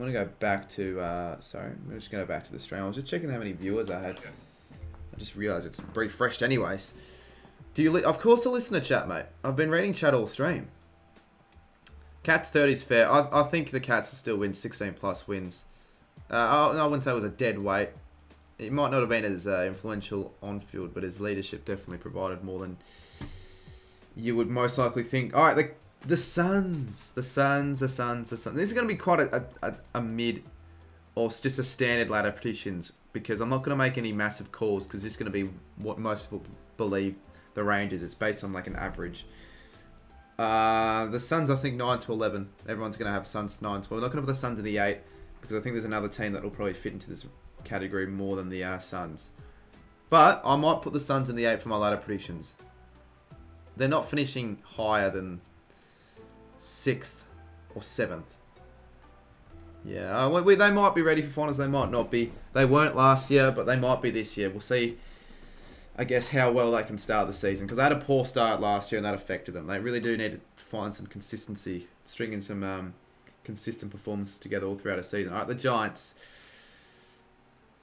A: going to go back to, sorry, I'm just going to go back to the stream. I was just checking how many viewers I had. I just realised it's refreshed anyways. Of course I listen to chat, mate. I've been reading chat all stream. Cats 30 is fair. I think the Cats will still win 16 plus wins. I wouldn't say it was a dead weight. It might not have been as influential on field, but his leadership definitely provided more than you would most likely think. All right, the Suns. This is going to be quite a mid, or just a standard ladder predictions, because I'm not going to make any massive calls, because it's going to be what most people believe the range is. It's based on like an average. The Suns, I think 9 to 11. Everyone's going to have Suns 9 to 12. We're not going to put the Suns in the 8, because I think there's another team that will probably fit into this category more than the Suns. But I might put the Suns in the 8 for my ladder predictions. They're not finishing higher than 6th or 7th. Yeah, they might be ready for finals, they might not be. They weren't last year, but they might be this year. We'll see, I guess, how well they can start the season. Because they had a poor start last year and that affected them. They really do need to find some consistency, stringing some consistent performances together all throughout a season. All right, the Giants.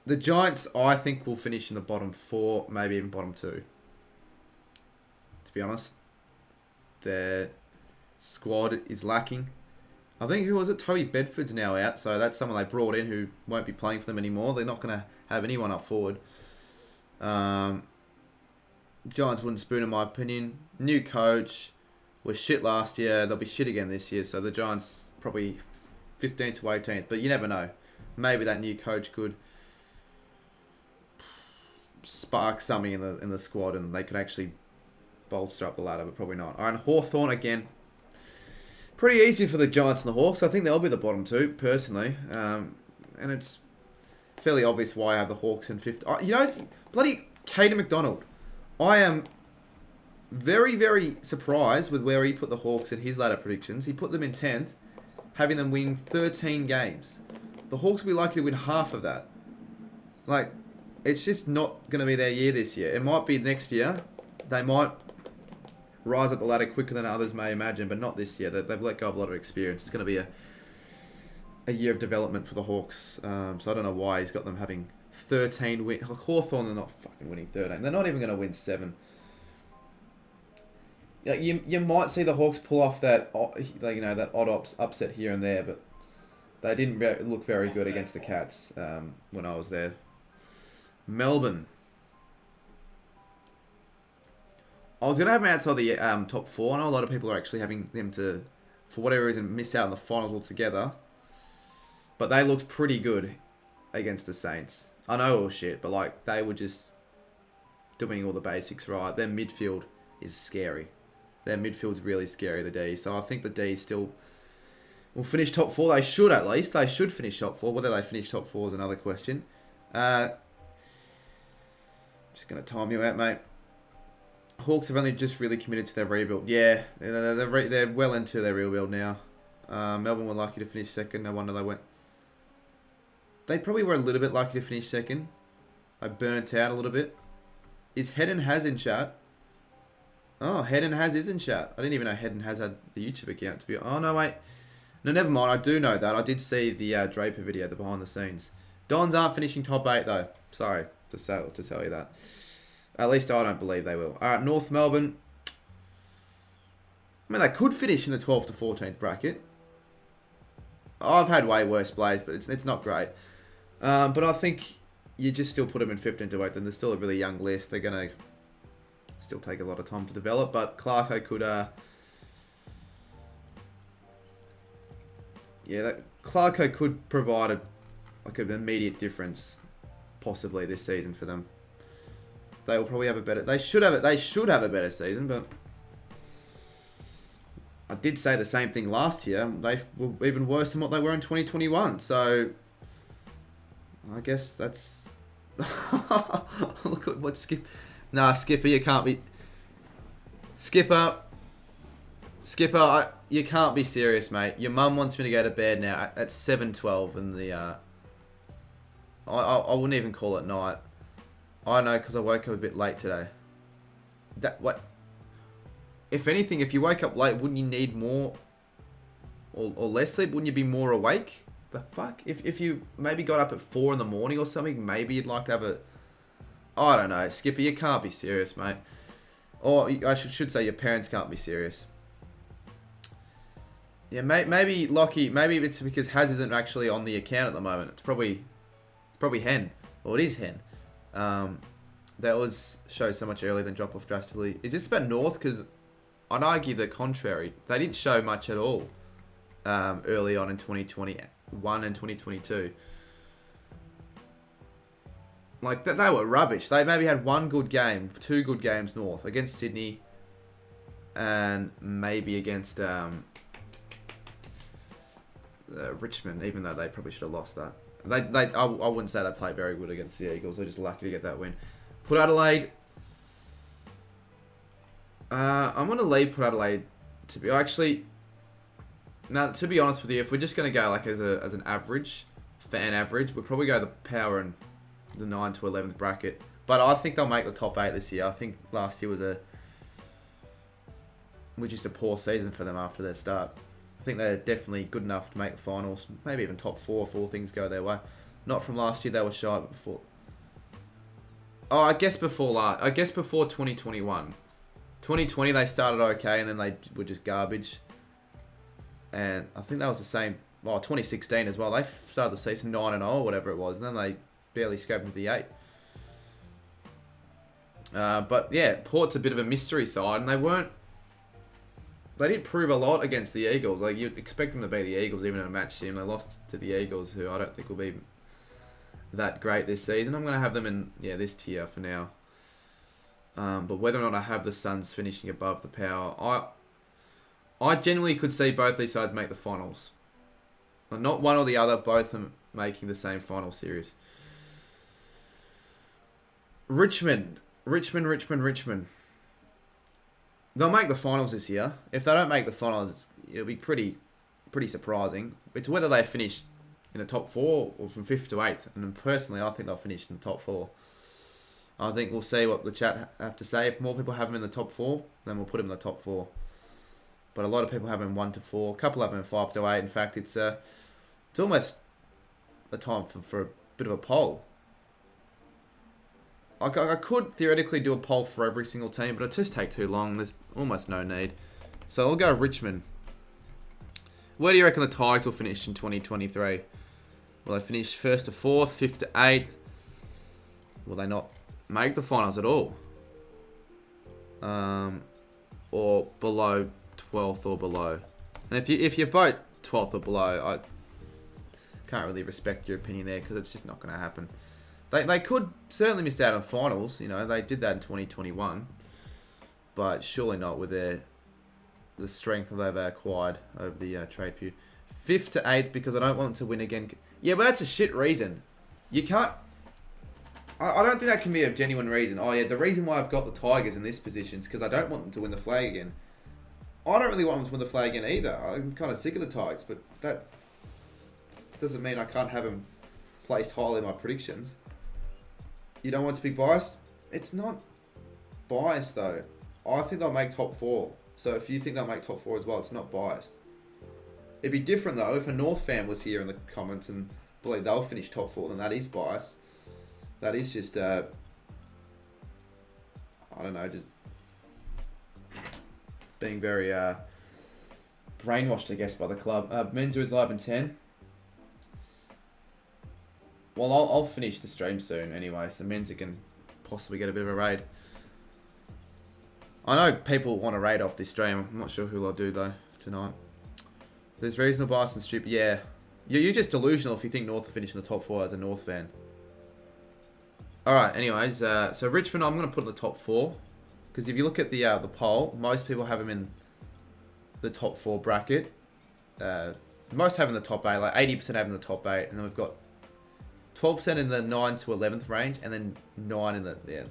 A: The Giants, I think, will finish in the bottom 4, maybe even bottom 2. To be honest. Their squad is lacking. I think, who was it? Toby Bedford's now out, so that's someone they brought in who won't be playing for them anymore. They're not going to have anyone up forward. Giants wouldn't spoon, in my opinion. New coach was shit last year. They'll be shit again this year, so the Giants probably 15th to 18th, but you never know. Maybe that new coach could spark something in the squad and they could actually bolster up the ladder, but probably not. All right, Hawthorn again. Pretty easy for the Giants and the Hawks. I think they'll be the bottom 2, personally. And it's fairly obvious why I have the Hawks in 5th. You know, it's bloody Caden McDonald. I am very, very surprised with where he put the Hawks in his ladder predictions. He put them in 10th, having them win 13 games. The Hawks will be likely to win half of that. Like, it's just not going to be their year this year. It might be next year. They might rise up the ladder quicker than others may imagine, but not this year. They've let go of a lot of experience. It's going to be a year of development for the Hawks. So I don't know why he's got them having 13 wins. Hawthorn, they're not fucking winning 13. They're not even going to win 7. You might see the Hawks pull off that that odd upset here and there, but they didn't look very good against the Cats when I was there. Melbourne. I was going to have them outside the top 4. I know a lot of people are actually having them to, for whatever reason, miss out on the finals altogether. But they looked pretty good against the Saints. I know it was shit, but like they were just doing all the basics right. Their midfield is scary. Their midfield's really scary, the D. So I think the D still will finish top 4. They should, at least. They should finish top 4. Whether they finish top 4 is another question. Just going to time you out, mate. Hawks have only just really committed to their rebuild. Yeah, they're well into their rebuild now. Melbourne were lucky to finish 2nd. No wonder they went. They probably were a little bit lucky to finish 2nd. They burnt out a little bit. Is Head and Has in chat? Oh, Head and Has is in chat. I didn't even know Head and Has had the YouTube account to be. Oh no, wait. No, never mind. I do know that. I did see the Draper video, the behind the scenes. Dons aren't finishing top 8 though. Sorry to tell you that. At least I don't believe they will. Alright, North Melbourne. I mean, they could finish in the 12th to 14th bracket. I've had way worse plays, but it's not great. But I think you just still put them in 15 to 8th, and they're still a really young list. They're going to still take a lot of time to develop, but Clarko could... Clarko could provide an immediate difference, possibly this season for them. They will probably have a better... They should have a better season, but... I did say the same thing last year. They were even worse than what they were in 2021. So, I guess that's... Look at what Skip... Nah, Skipper, you can't be... Skipper, you can't be serious, mate. Your mum wants me to go to bed now at 7:12 in the... I wouldn't even call it night. I know, because I woke up a bit late today. What... If anything, if you woke up late, wouldn't you need more or less sleep? Wouldn't you be more awake? The fuck? If you maybe got up at 4 in the morning or something, maybe you'd like to have a... I don't know. Skipper, you can't be serious, mate. Or I should say your parents can't be serious. Yeah, maybe Lockie, maybe it's because Haz isn't actually on the account at the moment. It's probably Hen. Or it is Hen. That was show so much earlier than drop off drastically. Is this about North? Because... I'd argue the contrary. They didn't show much at all early on in 2021 and 2022. Like, they were rubbish. They maybe had one good game, 2 good games North, against Sydney and maybe against Richmond, even though they probably should have lost that. I wouldn't say they played very good against the Eagles. They're just lucky to get that win. Port Adelaide... I'm going to leave Port Adelaide to be... Actually, now, to be honest with you, if we're just going to go like as an average, fan average, we'll probably go the Power and the 9 to 11th bracket. But I think they'll make the top 8 this year. I think last year was just a poor season for them after their start. I think they're definitely good enough to make the finals. Maybe even top 4 if all things go their way. Not from last year, they were shy, but before... Oh, I guess before 2021. 2020 they started okay and then they were just garbage. And I think that was the same... Well, 2016 as well. They started the season 9-0 or whatever it was. And then they barely scraped into the 8. But yeah, Port's a bit of a mystery side. And they didn't prove a lot against the Eagles. Like, you'd expect them to beat the Eagles even in a match sim. They lost to the Eagles, who I don't think will be that great this season. I'm going to have them in this tier for now. But whether or not I have the Suns finishing above the Power, I genuinely could see both these sides make the finals. Not one or the other, both are making the same final series. Richmond. They'll make the finals this year. If they don't make the finals, it'll be pretty surprising. It's whether they finish in the top 4 or from 5th to 8th. And personally, I think they'll finish in the top 4. I think we'll see what the chat have to say. If more people have them in the top 4, then we'll put them in the top 4. But a lot of people have them 1 to 4. A couple have them in 5 to 8. In fact, it's almost a time for a bit of a poll. I could theoretically do a poll for every single team, but it just take too long. There's almost no need. So I'll go Richmond. Where do you reckon the Tigers will finish in 2023? Will they finish 1st to 4th, 5th to 8th? Will they not make the finals at all? Or below 12th or below? And if you're both 12th or below, I can't really respect your opinion there because it's just not going to happen. They could certainly miss out on finals. You know, they did that in 2021. But surely not with the strength that they've acquired over the trade period. 5th to 8th because I don't want them to win again. Yeah, but that's a shit reason. You can't... I don't think that can be a genuine reason. Oh yeah, the reason why I've got the Tigers in this position is because I don't want them to win the flag again. I don't really want them to win the flag again either. I'm kind of sick of the Tigers, but that doesn't mean I can't have them placed highly in my predictions. You don't want to be biased? It's not biased though. I think they'll make top 4. So if you think they'll make top 4 as well, it's not biased. It'd be different though if a North fan was here in the comments and believe they'll finish top 4, then that is biased. That is just I don't know, just being very brainwashed, I guess, by the club. Menza is live in 10. Well, I'll finish the stream soon anyway, so Menza can possibly get a bit of a raid. I know people want to raid off this stream. I'm not sure who I'll do though tonight. There's reasonable bias and stupid. Yeah, you're just delusional if you think North will finish in the top 4 as a North fan. All right. Anyways, so Richmond, I'm gonna put in the top 4 because if you look at the poll, most people have him in the top 4 bracket. Most have in the top 8, like 80% have in the top 8, and then we've got 12% in the 9 to 11th range, and then 9 in the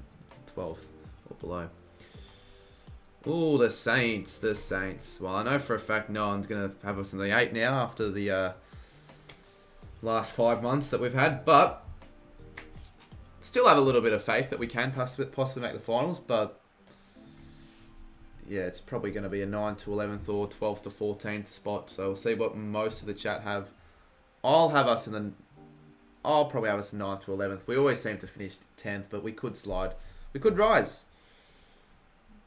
A: 12th or below. Ooh, the Saints, the Saints. Well, I know for a fact no one's going to have us in the 8 now after the last 5 months that we've had, but still have a little bit of faith that we can possibly make the finals, but yeah, it's probably going to be a 9 to 11th or 12th to 14th spot, so we'll see what most of the chat have. I'll probably have us in 9th to 11th. We always seem to finish 10th, but we could slide. We could rise.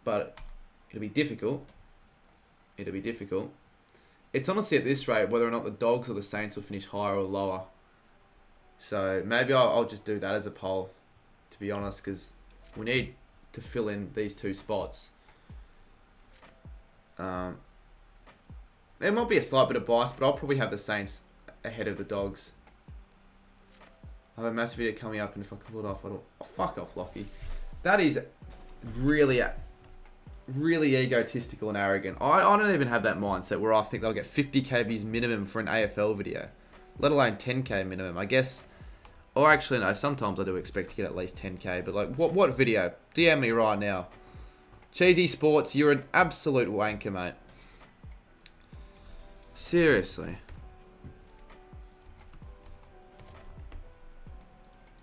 A: But it'll be difficult. It'll be difficult. It's honestly at this rate whether or not the Dogs or the Saints will finish higher or lower. So maybe I'll just do that as a poll, to be honest, because we need to fill in these 2 spots. There might be a slight bit of bias, but I'll probably have the Saints ahead of the Dogs. I have a massive video coming up, and if I can pull it off, I don't... Oh, fuck off, Lockie. That is really egotistical and arrogant. I don't even have that mindset where I think they'll get 50k views minimum for an AFL video, let alone 10k minimum. I guess, or actually no, sometimes I do expect to get at least 10k, but like, what video? DM me right now. Cheesy Sports, you're an absolute wanker, mate. Seriously.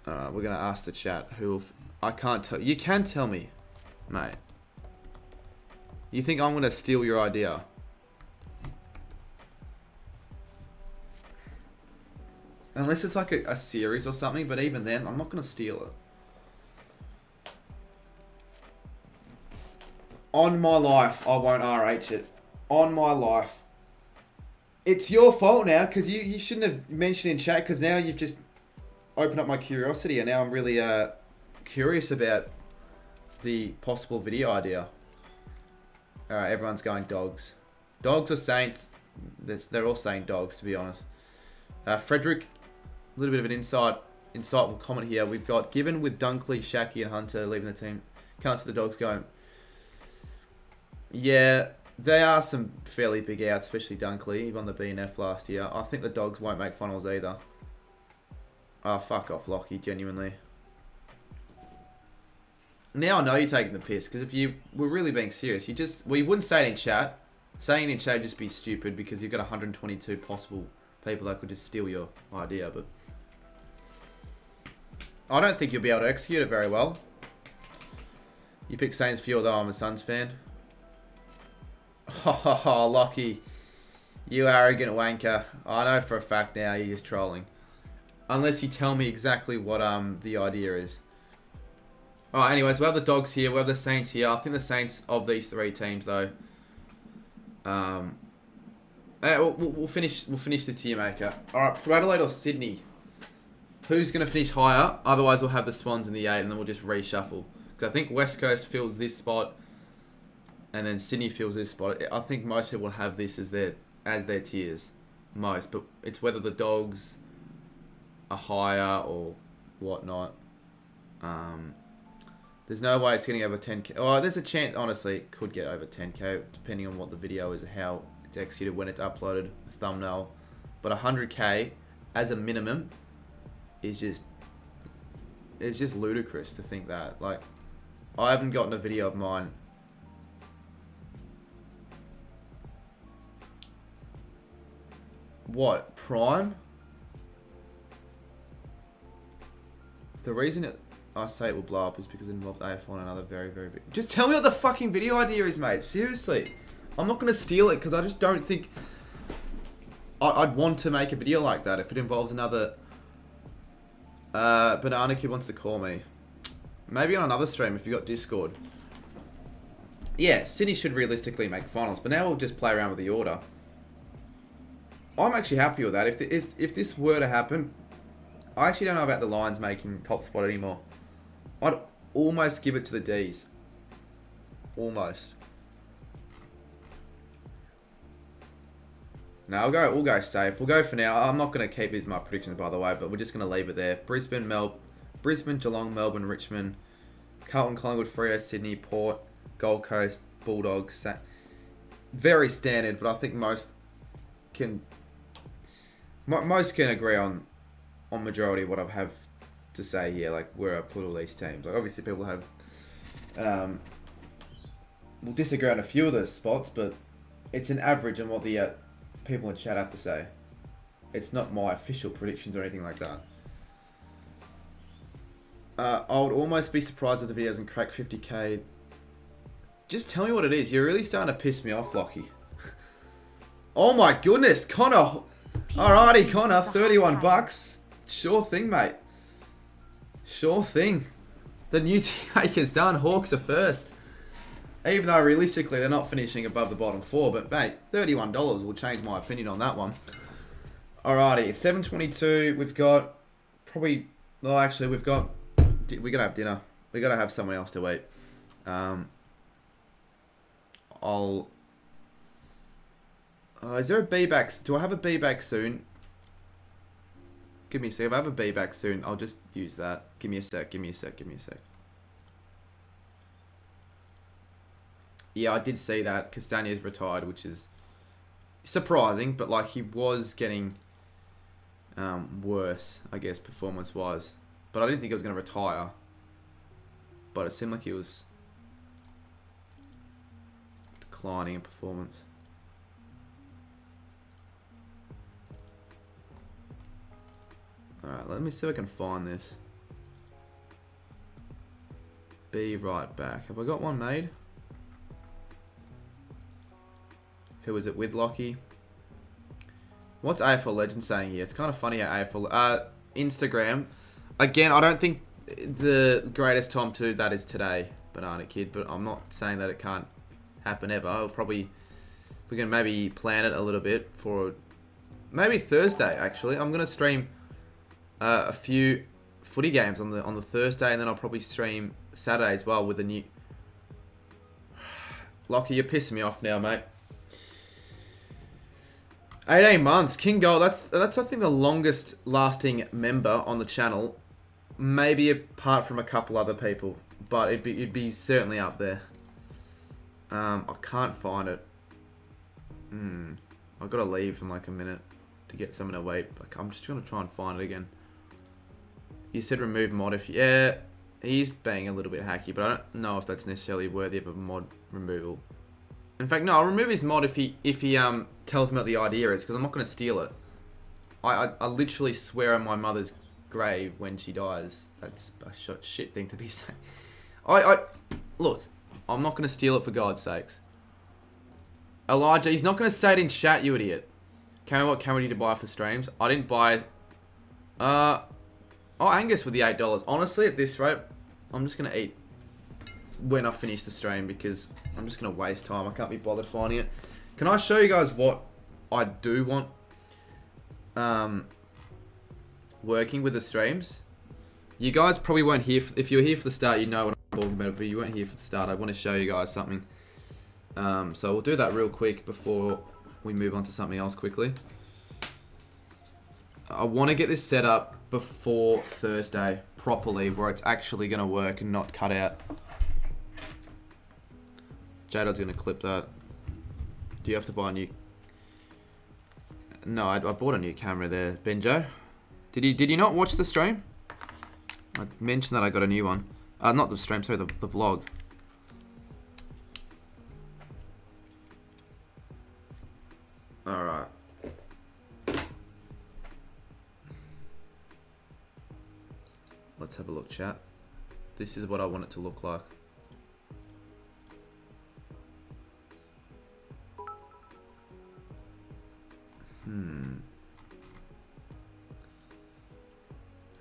A: Alright, we're going to ask the chat who... I can't tell... You can tell me, mate. You think I'm going to steal your idea? Unless it's like a series or something, but even then, I'm not going to steal it. On my life, I won't RH it. On my life. It's your fault now, because you shouldn't have mentioned in chat, because now you've just... open up my curiosity, and now I'm really curious about the possible video idea. Alright, everyone's going Dogs. Dogs or Saints? They're all saying Dogs, to be honest. Frederick, a little bit of an insightful comment here. We've got, given with Dunkley, Shaki and Hunter leaving the team, can't see the Dogs going. Yeah, they are some fairly big outs, especially Dunkley. He won the BNF last year. I think the Dogs won't make finals either. Oh, fuck off, Lockie, genuinely. Now I know you're taking the piss, because if you were really being serious, well, you wouldn't say it in chat. Saying it in chat would just be stupid, because you've got 122 possible people that could just steal your idea, but... I don't think you'll be able to execute it very well. You pick Saints for you, although I'm a Suns fan. Oh, Lockie. You arrogant wanker. I know for a fact now you're just trolling. Unless you tell me exactly what the idea is. Alright, anyways, we have the Dogs here, we have the Saints here. I think the Saints of these 3 teams though. We'll finish the Tiermaker. Alright, Adelaide or Sydney? Who's gonna finish higher? Otherwise we'll have the Swans in the 8 and then we'll just reshuffle. Because I think West Coast fills this spot and then Sydney fills this spot. I think most people have this as their tiers. Most, but it's whether the Dogs are higher or whatnot. There's no way it's getting over 10k. Oh, there's a chance, honestly, it could get over 10k depending on what the video is, how it's executed, when it's uploaded, the thumbnail. But 100k as a minimum is just, it's just ludicrous to think that. Like, I haven't gotten a video of mine. What, Prime? The reason I say it will blow up is because it involves AF1 and another very, very big... Just tell me what the fucking video idea is, mate. Seriously. I'm not going to steal it because I just don't think I'd want to make a video like that if it involves another... Banana Kid wants to call me. Maybe on another stream if you got Discord. Yeah, Sydney should realistically make finals, but now we'll just play around with the order. I'm actually happy with that. If this were to happen, I actually don't know about the Lions making top spot anymore. I'd almost give it to the D's. Almost. No, we'll go safe. We'll go for now. I'm not going to keep these my predictions, by the way, but we're just going to leave it there. Brisbane, Geelong, Melbourne, Richmond, Carlton, Collingwood, Freo, Sydney, Port, Gold Coast, Bulldogs. Very standard, but I think most can agree on majority of what I have to say here, like where I put all these teams. Like obviously people have will disagree on a few of those spots, but it's an average on what the people in chat have to say. It's not my official predictions or anything like that. I would almost be surprised if the video doesn't crack 50k. Just tell me what it is. You're really starting to piss me off, Lockie. Oh my goodness, Connor. Alrighty, Connor, 31 bucks. Sure thing, mate. Sure thing. The new Tiermakers done. Hawks are first. Even though realistically they're not finishing above the bottom four, but mate, $31 will change my opinion on that one. Alrighty, 7:22. We've got probably. Well, actually, we're gonna have dinner. We gotta have someone else to eat. Is there a B back? Do I have a B back soon? Give me a sec. If I have a B back soon, I'll just use that. Give me a sec. Yeah, I did see that. Castanier's retired, which is surprising, but like he was getting worse, I guess, performance-wise. But I didn't think he was going to retire. But it seemed like he was declining in performance. Alright, let me see if I can find this. B right back. Have I got one made? Who is it with, Lockie? What's AFL Legend saying here? It's kind of funny how AFL... Instagram. Again, I don't think the greatest time to do that is today, Banana Kid, but I'm not saying that it can't happen ever. I'll probably... We can maybe plan it a little bit for... Maybe Thursday, actually. I'm going to stream a few footy games on the Thursday, and then I'll probably stream Saturday as well with a new... Lockie, you're pissing me off now, mate. 18 months, King Gold. That's I think the longest lasting member on the channel, maybe apart from a couple other people, but it'd be certainly up there. I can't find it. I've got to leave in like a minute to get someone to wait. Like, I'm just gonna try and find it again. You said remove mod if yeah, he's being a little bit hacky, but I don't know if that's necessarily worthy of a mod removal. In fact, no, I'll remove his mod if he tells me what the idea is, because I'm not going to steal it. I literally swear on my mother's grave when she dies. That's a shit thing to be saying. Look, I'm not going to steal it for God's sakes. Elijah, he's not going to say it in chat, you idiot. What camera did you buy for streams? I didn't buy... Oh, Angus with the $8. Honestly, at this rate, I'm just going to eat when I finish the stream, because I'm just going to waste time. I can't be bothered finding it. Can I show you guys what I do want working with the streams? You guys probably weren't here. If you were here for the start, you know what I'm talking about, but you weren't here for the start. I want to show you guys something. So we'll do that real quick before we move on to something else quickly. I want to get this set up before Thursday properly, where it's actually going to work and not cut out. Jadod's going to clip that. Do you have to buy a new... No, I bought a new camera there. Benjo? Did you not watch the stream? I mentioned that I got a new one. Not the stream, sorry, the vlog. Alright. Let's have a look, chat. This is what I want it to look like.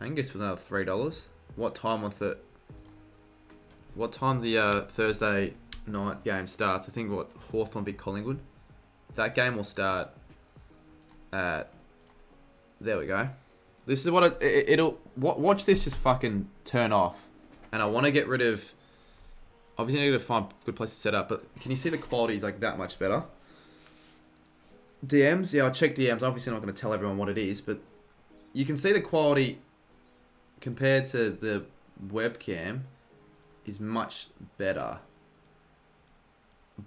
A: Angus was another $3. What time was it? What time the Thursday night game starts, I think what Hawthorn beat Collingwood. That game will start at. There we go. This is what it'll. Watch this just fucking turn off, and I want to get rid of. Obviously, I need to find a good place to set up, but can you see the quality is like that much better? DMs, yeah, I checked DMs. Obviously, I'm not going to tell everyone what it is, but you can see the quality compared to the webcam is much better.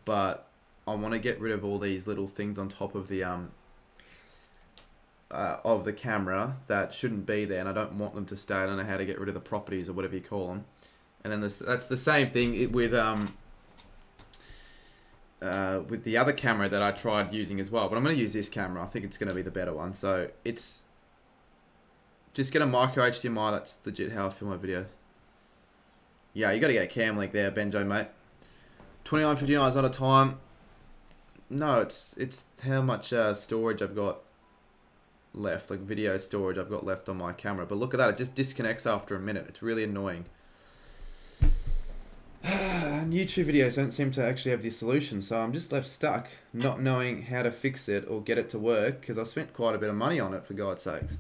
A: But I want to get rid of all these little things on top of the camera that shouldn't be there, and I don't want them to stay. I don't know how to get rid of the properties or whatever you call them. And then that's the same thing with the other camera that I tried using as well. But I'm going to use this camera. I think it's going to be the better one. So it's just get a micro HDMI. That's legit how I film my videos. Yeah, you got to get a cam link there, Benjo, mate. 29.59 is not a time. No, it's how much storage I've got left, like video storage I've got left on my camera. But look at that, it just disconnects after a minute. It's really annoying. And YouTube videos don't seem to actually have the solution, so I'm just left stuck, not knowing how to fix it or get it to work, because I spent quite a bit of money on it, for God's sakes.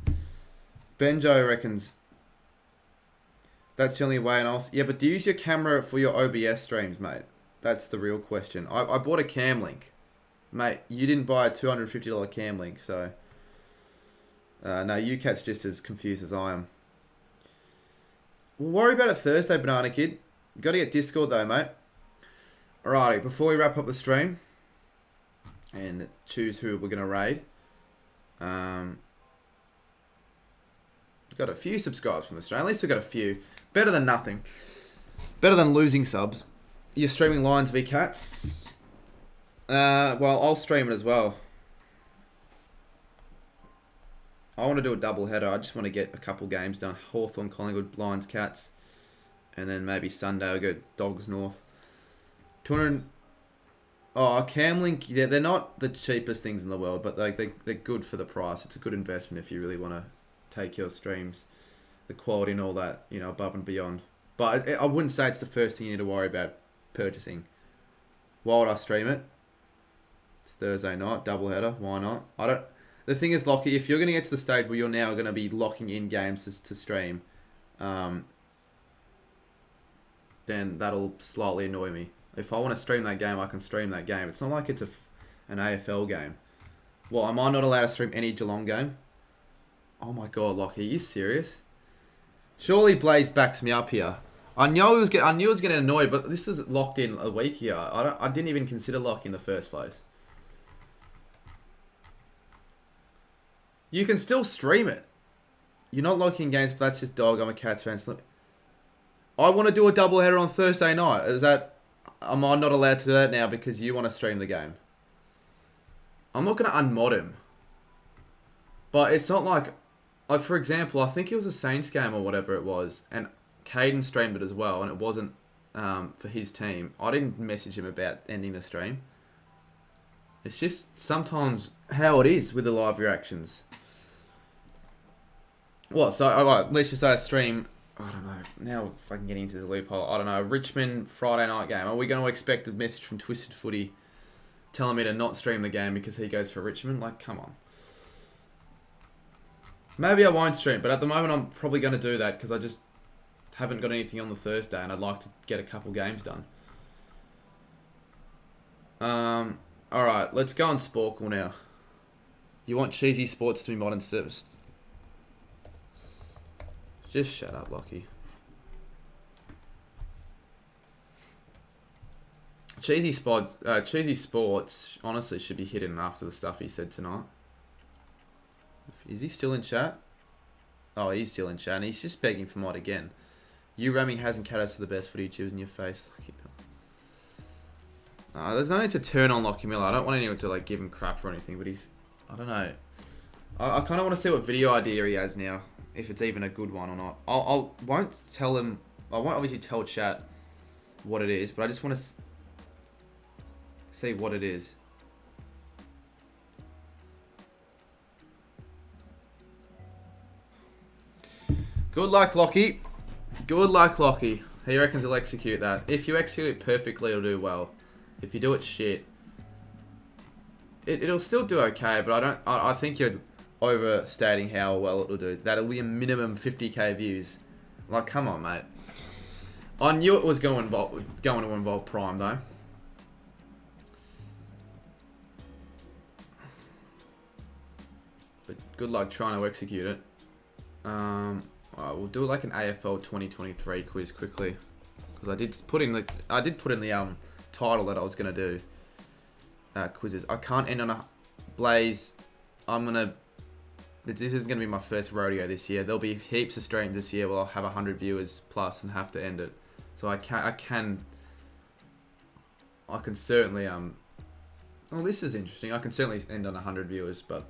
A: Benjo reckons that's the only way, and yeah, but do you use your camera for your OBS streams, mate? That's the real question. I bought a cam link. Mate, you didn't buy a $250 cam link, so... no, UCAT's just as confused as I am. We'll worry about it Thursday, Banana Kid. Got to get Discord though, mate. Alrighty, before we wrap up the stream and choose who we're going to raid. Got a few subscribers from the stream. At least we got a few. Better than nothing. Better than losing subs. You're streaming Lions v Cats? Well, I'll stream it as well. I want to do a double header. I just want to get a couple games done. Hawthorn, Collingwood, Lions, Cats. And then maybe Sunday I'll go Dogs North. 200... Oh, Camlink, yeah, they're not the cheapest things in the world, but they're good for the price. It's a good investment if you really want to take your streams, the quality and all that, you know, above and beyond. But I wouldn't say it's the first thing you need to worry about purchasing. Why would I stream it? It's Thursday night, double header. Why not? The thing is, Lockie, if you're going to get to the stage where you're now going to be locking in games to stream, then that'll slightly annoy me. If I want to stream that game, I can stream that game. It's not like it's an AFL game. Well, am I not allowed to stream any Geelong game? Oh my god, Lockie, are you serious? Surely Blaze backs me up here. I knew I was getting annoyed, but this is locked in a week here. I didn't even consider locking in the first place. You can still stream it. You're not locking games, but that's just dog. I'm a Cats fan. So I want to do a double header on Thursday night. Am I not allowed to do that now because you want to stream the game? I'm not going to unmod him. But it's not like for example, I think it was a Saints game or whatever it was, and Caden streamed it as well, and it wasn't for his team. I didn't message him about ending the stream. It's just sometimes how it is with the live reactions. What? So, alright, let's just say a stream. I don't know. Now if I can get into the loophole. I don't know. Richmond Friday night game. Are we going to expect a message from Twisted Footy telling me to not stream the game because he goes for Richmond? Like, come on. Maybe I won't stream, but at the moment I'm probably going to do that because I just haven't got anything on the Thursday and I'd like to get a couple games done. Alright, let's go on Sporkle now. You want Cheesy Sports to be modern service? Just shut up, Lockie. Cheesy Sports honestly should be hidden after the stuff he said tonight. Is he still in chat? Oh, he's still in chat and he's just begging for mod again. You ramming hasn't cat us to the best footy YouTubers in your face. Lucky Bill. There's no need to turn on Lockie Miller. I don't want anyone to like give him crap or anything, but I don't know. I kind of want to see what video idea he has now, if it's even a good one or not. I won't tell him. I won't obviously tell chat what it is, but I just want to see what it is. Good luck, Lockie. Good luck, Lockie. He reckons he'll execute that. If you execute it perfectly, it'll do well. If you do it shit, it'll still do okay. But I think you're overstating how well it'll do. That'll be a minimum 50k views. Like, come on, mate. I knew it was going to involve Prime though. But good luck trying to execute it. Alright, we'll do like an AFL 2023 quiz quickly, because I did put in the title that I was gonna do quizzes. I can't end on a Blaze. This isn't gonna be my first rodeo this year. There'll be heaps of streams this year where I'll have 100 viewers plus and have to end it. So I can certainly oh, this is interesting. I can certainly end on 100 viewers, but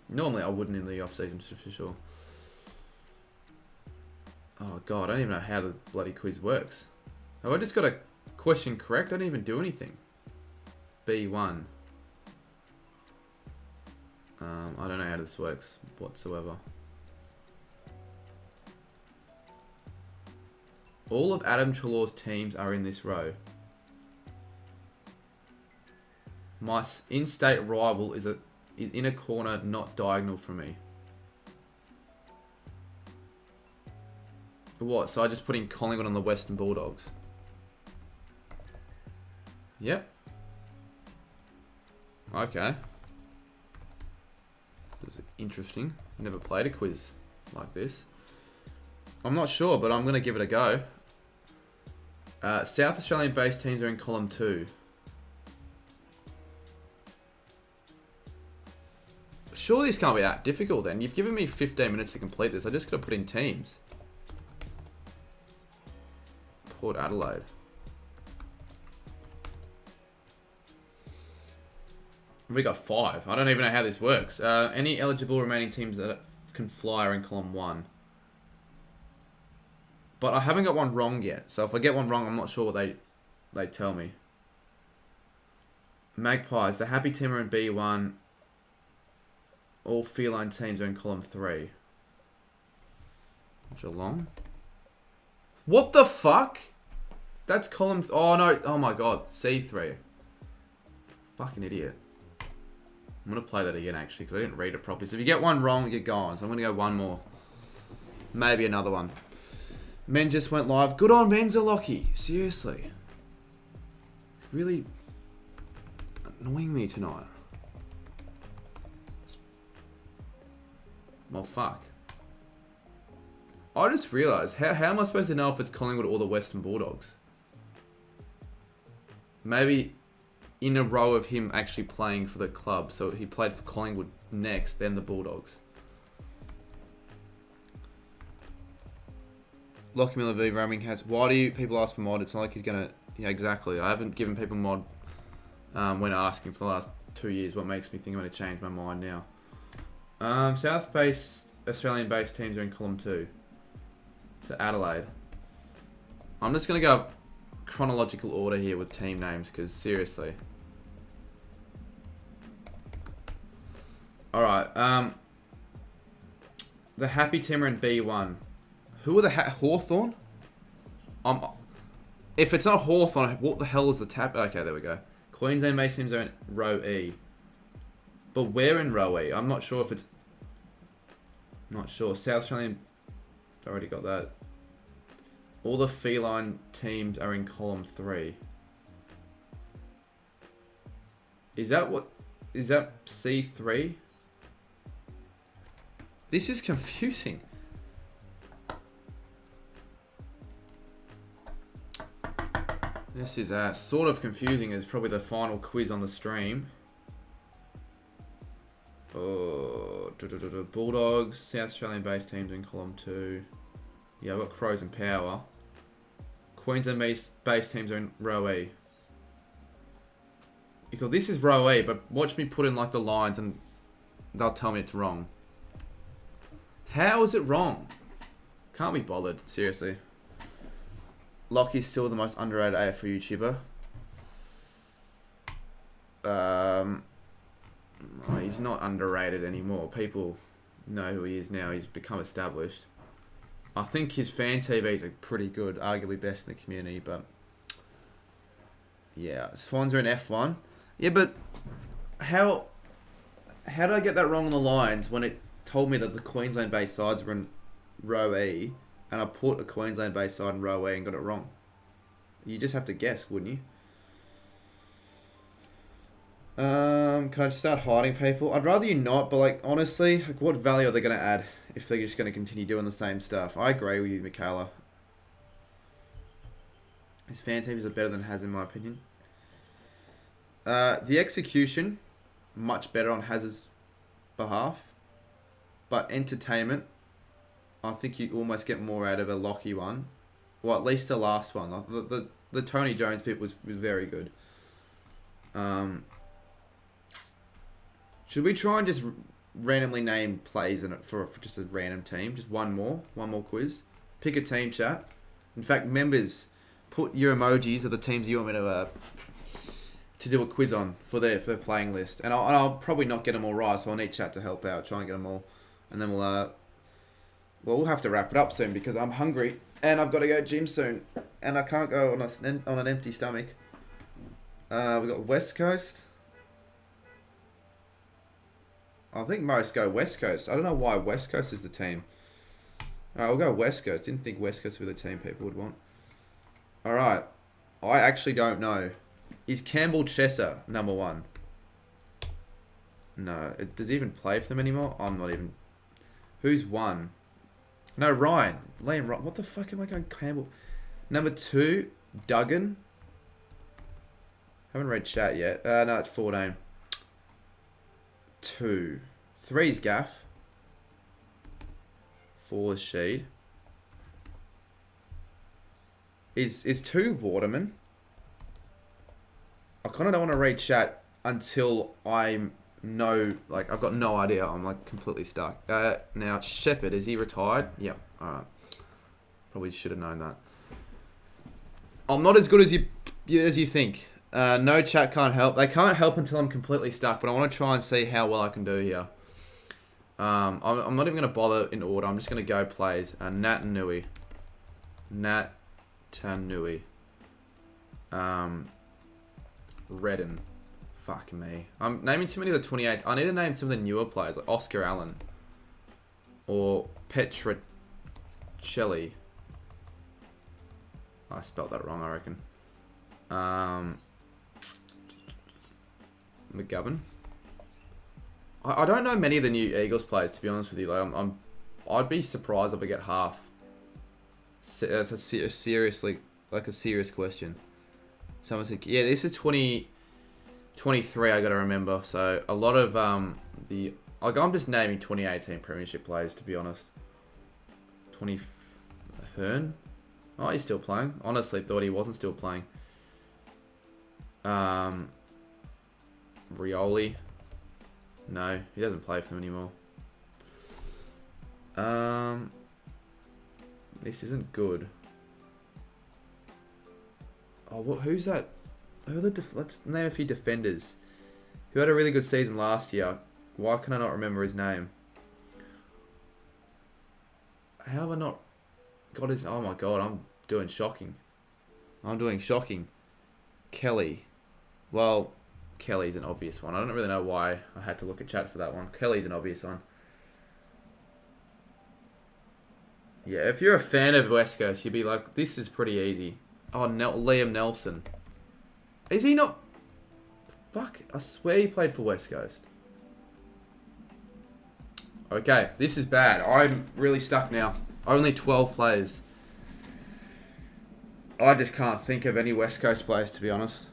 A: normally I wouldn't in the off season for sure. Oh god, I don't even know how the bloody quiz works. Have I just got a question correct? I didn't even do anything. B1. I don't know how this works whatsoever. All of Adam Trelaw's teams are in this row. My in-state rival is in a corner not diagonal from me. What? So I just put in Collingwood on the Western Bulldogs. Yep. Okay. This is interesting. Never played a quiz like this. I'm not sure, but I'm going to give it a go. South Australian based teams are in column 2. Surely this can't be that difficult then. You've given me 15 minutes to complete this. I just got to put in teams. Port Adelaide. We got 5. I don't even know how this works. Any eligible remaining teams that can fly are in column 1. But I haven't got one wrong yet. So if I get one wrong, I'm not sure what they tell me. Magpies. The Happy Team are in B1. All feline teams are in column 3. Geelong. What the fuck? That's column... Oh, no. Oh, my God. C3. Fucking idiot. I'm going to play that again, actually, because I didn't read it properly. So if you get one wrong, you're gone. So I'm going to go one more. Maybe another one. Men just went live. Good on Menza Lockie. Seriously. It's really annoying me tonight. Well, fuck. I just realised, how am I supposed to know if it's Collingwood or the Western Bulldogs? Maybe in a row of him actually playing for the club. So he played for Collingwood next, then the Bulldogs. Lockie Miller v Roaming has. Why do you people ask for mod? It's not like he's gonna. Yeah, exactly. I haven't given people mod when asking for the last 2 years. What makes me think I'm gonna change my mind now? South-based Australian-based teams are in column 2. So Adelaide. I'm just gonna go chronological order here with team names because seriously. All right. The Happy Team are in B1. Who are the Hawthorn? If it's not Hawthorn, what the hell is the tab? Okay, there we go. Queensland-based teams are in row E. But where in row E? I'm not sure if it's... Not sure. South Australian... Already got that. All the feline teams are in column 3. Is that what... Is that C3? This is confusing. This is sort of confusing as probably the final quiz on the stream. Bulldogs, South Australian based teams in column 2. Yeah, I've got Crows and Power. Queensland based teams are in row E. Because this is row E, but watch me put in like the lines and they'll tell me it's wrong. How is it wrong? Can't be bothered, seriously. Lockie's still the most underrated AFL YouTuber. He's not underrated anymore. People know who he is now. He's become established. I think his fan TVs are pretty good, arguably best in the community, but yeah, Swans are in F1. Yeah, but how did I get that wrong on the lines when it told me that the Queensland-based sides were in row E, and I put a Queensland-based side in row E and got it wrong? You just have to guess, wouldn't you? Can I just start hiding people? I'd rather you not, but like honestly, like what value are they going to add if they're just going to continue doing the same stuff? I agree with you, Michaela. His fan teams are better than Haz in my opinion. The execution, much better on Haz's behalf, but entertainment, I think you almost get more out of a Lockie one, well at least the last one. The Tony Jones bit was very good. Should we try and just randomly name plays in it for just a random team? Just one more quiz. Pick a team, chat. In fact, members, put your emojis of the teams you want me to do a quiz on for their playing list. And I'll probably not get them all right, so I'll need chat to help out. Try and get them all, and then we'll have to wrap it up soon because I'm hungry and I've got to go gym soon, and I can't go on an empty stomach. We got West Coast. I think most go West Coast. I don't know why West Coast is the team. Alright, we'll go West Coast. Didn't think West Coast were the team people would want. Alright. I actually don't know. Is Campbell Chesser number 1? No. Does he even play for them anymore? I'm not even... Who's 1? No, Ryan. Liam Ryan. What the fuck am I going Campbell? Number 2, Duggan. Haven't read chat yet. No, it's 14. 2. 3's Gaff. 4 is Sheed. Is 2 Waterman? I kind of don't want to read chat until I know, like, I've got no idea. I'm, like, completely stuck. Now, Shepherd, is he retired? Yep. Alright. Probably should have known that. I'm not as good as you think. No chat can't help. They can't help until I'm completely stuck, but I want to try and see how well I can do here. I'm not even going to bother in order. I'm just going to go plays. Nat Nui. Nat Tanui. Redden. Fuck me. I'm naming too many of the 28. I need to name some of the newer players, like Oscar Allen. Or Petricelli. I spelled that wrong, I reckon. McGovern. I don't know many of the new Eagles players, to be honest with you. Like, I'd be surprised if I get half. That's a seriously, like a serious question. Someone said, yeah, this is 2023. I got to remember. So a lot of I'm just naming 2018 Premiership players, to be honest. Hearn. Oh, he's still playing. Honestly, thought he wasn't still playing. Rioli. No, he doesn't play for them anymore. This isn't good. Oh, who's that? Let's name a few defenders who had a really good season last year. Why can I not remember his name? How have I not got his... Oh my god, I'm doing shocking. Kelly. Well, Kelly's an obvious one. I don't really know why I had to look at chat for that one. Kelly's an obvious one. Yeah, if you're a fan of West Coast, you'd be like, this is pretty easy. Oh, Liam Nelson. Is he not... Fuck, I swear he played for West Coast. Okay, this is bad. I'm really stuck now. Only 12 players. I just can't think of any West Coast players, to be honest.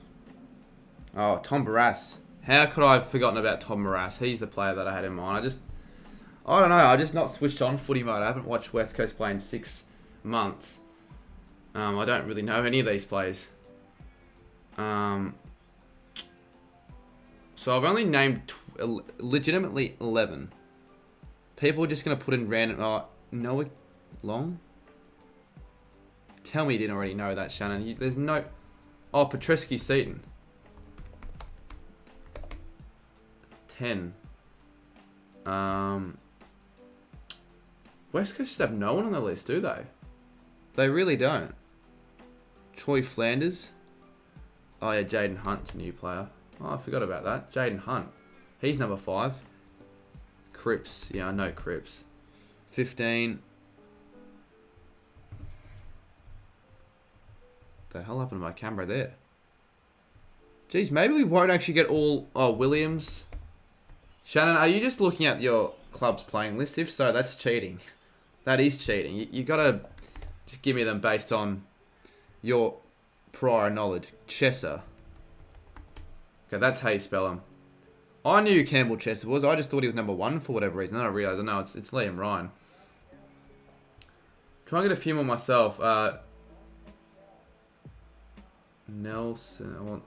A: Oh, Tom Barras. How could I have forgotten about Tom Barras? He's the player that I had in mind. I don't know. I just not switched on footy mode. I haven't watched West Coast play in 6 months. I don't really know any of these players. So I've only named legitimately 11. People are just going to put in random... Noah Long? Tell me you didn't already know that, Shannon. There's no... Oh, Petrescu Seaton. 10. West Coast just have no one on the list, do they? They really don't. Troy Flanders. Oh yeah, Jaden Hunt's a new player. Oh, I forgot about that. Jaden Hunt. He's number 5. Cripps. Yeah, I know Cripps. 15. The hell happened to my camera there? Jeez, maybe we won't actually get all... Oh, Williams. Shannon, are you just looking at your club's playing list? If so, that's cheating. That is cheating. You gotta just give me them based on your prior knowledge. Chesser. Okay, that's how you spell him. I knew Campbell Chesser was. I just thought he was number 1 for whatever reason. Then I realised, no, it's Liam Ryan. Try and get a few more myself. Nelson, I want...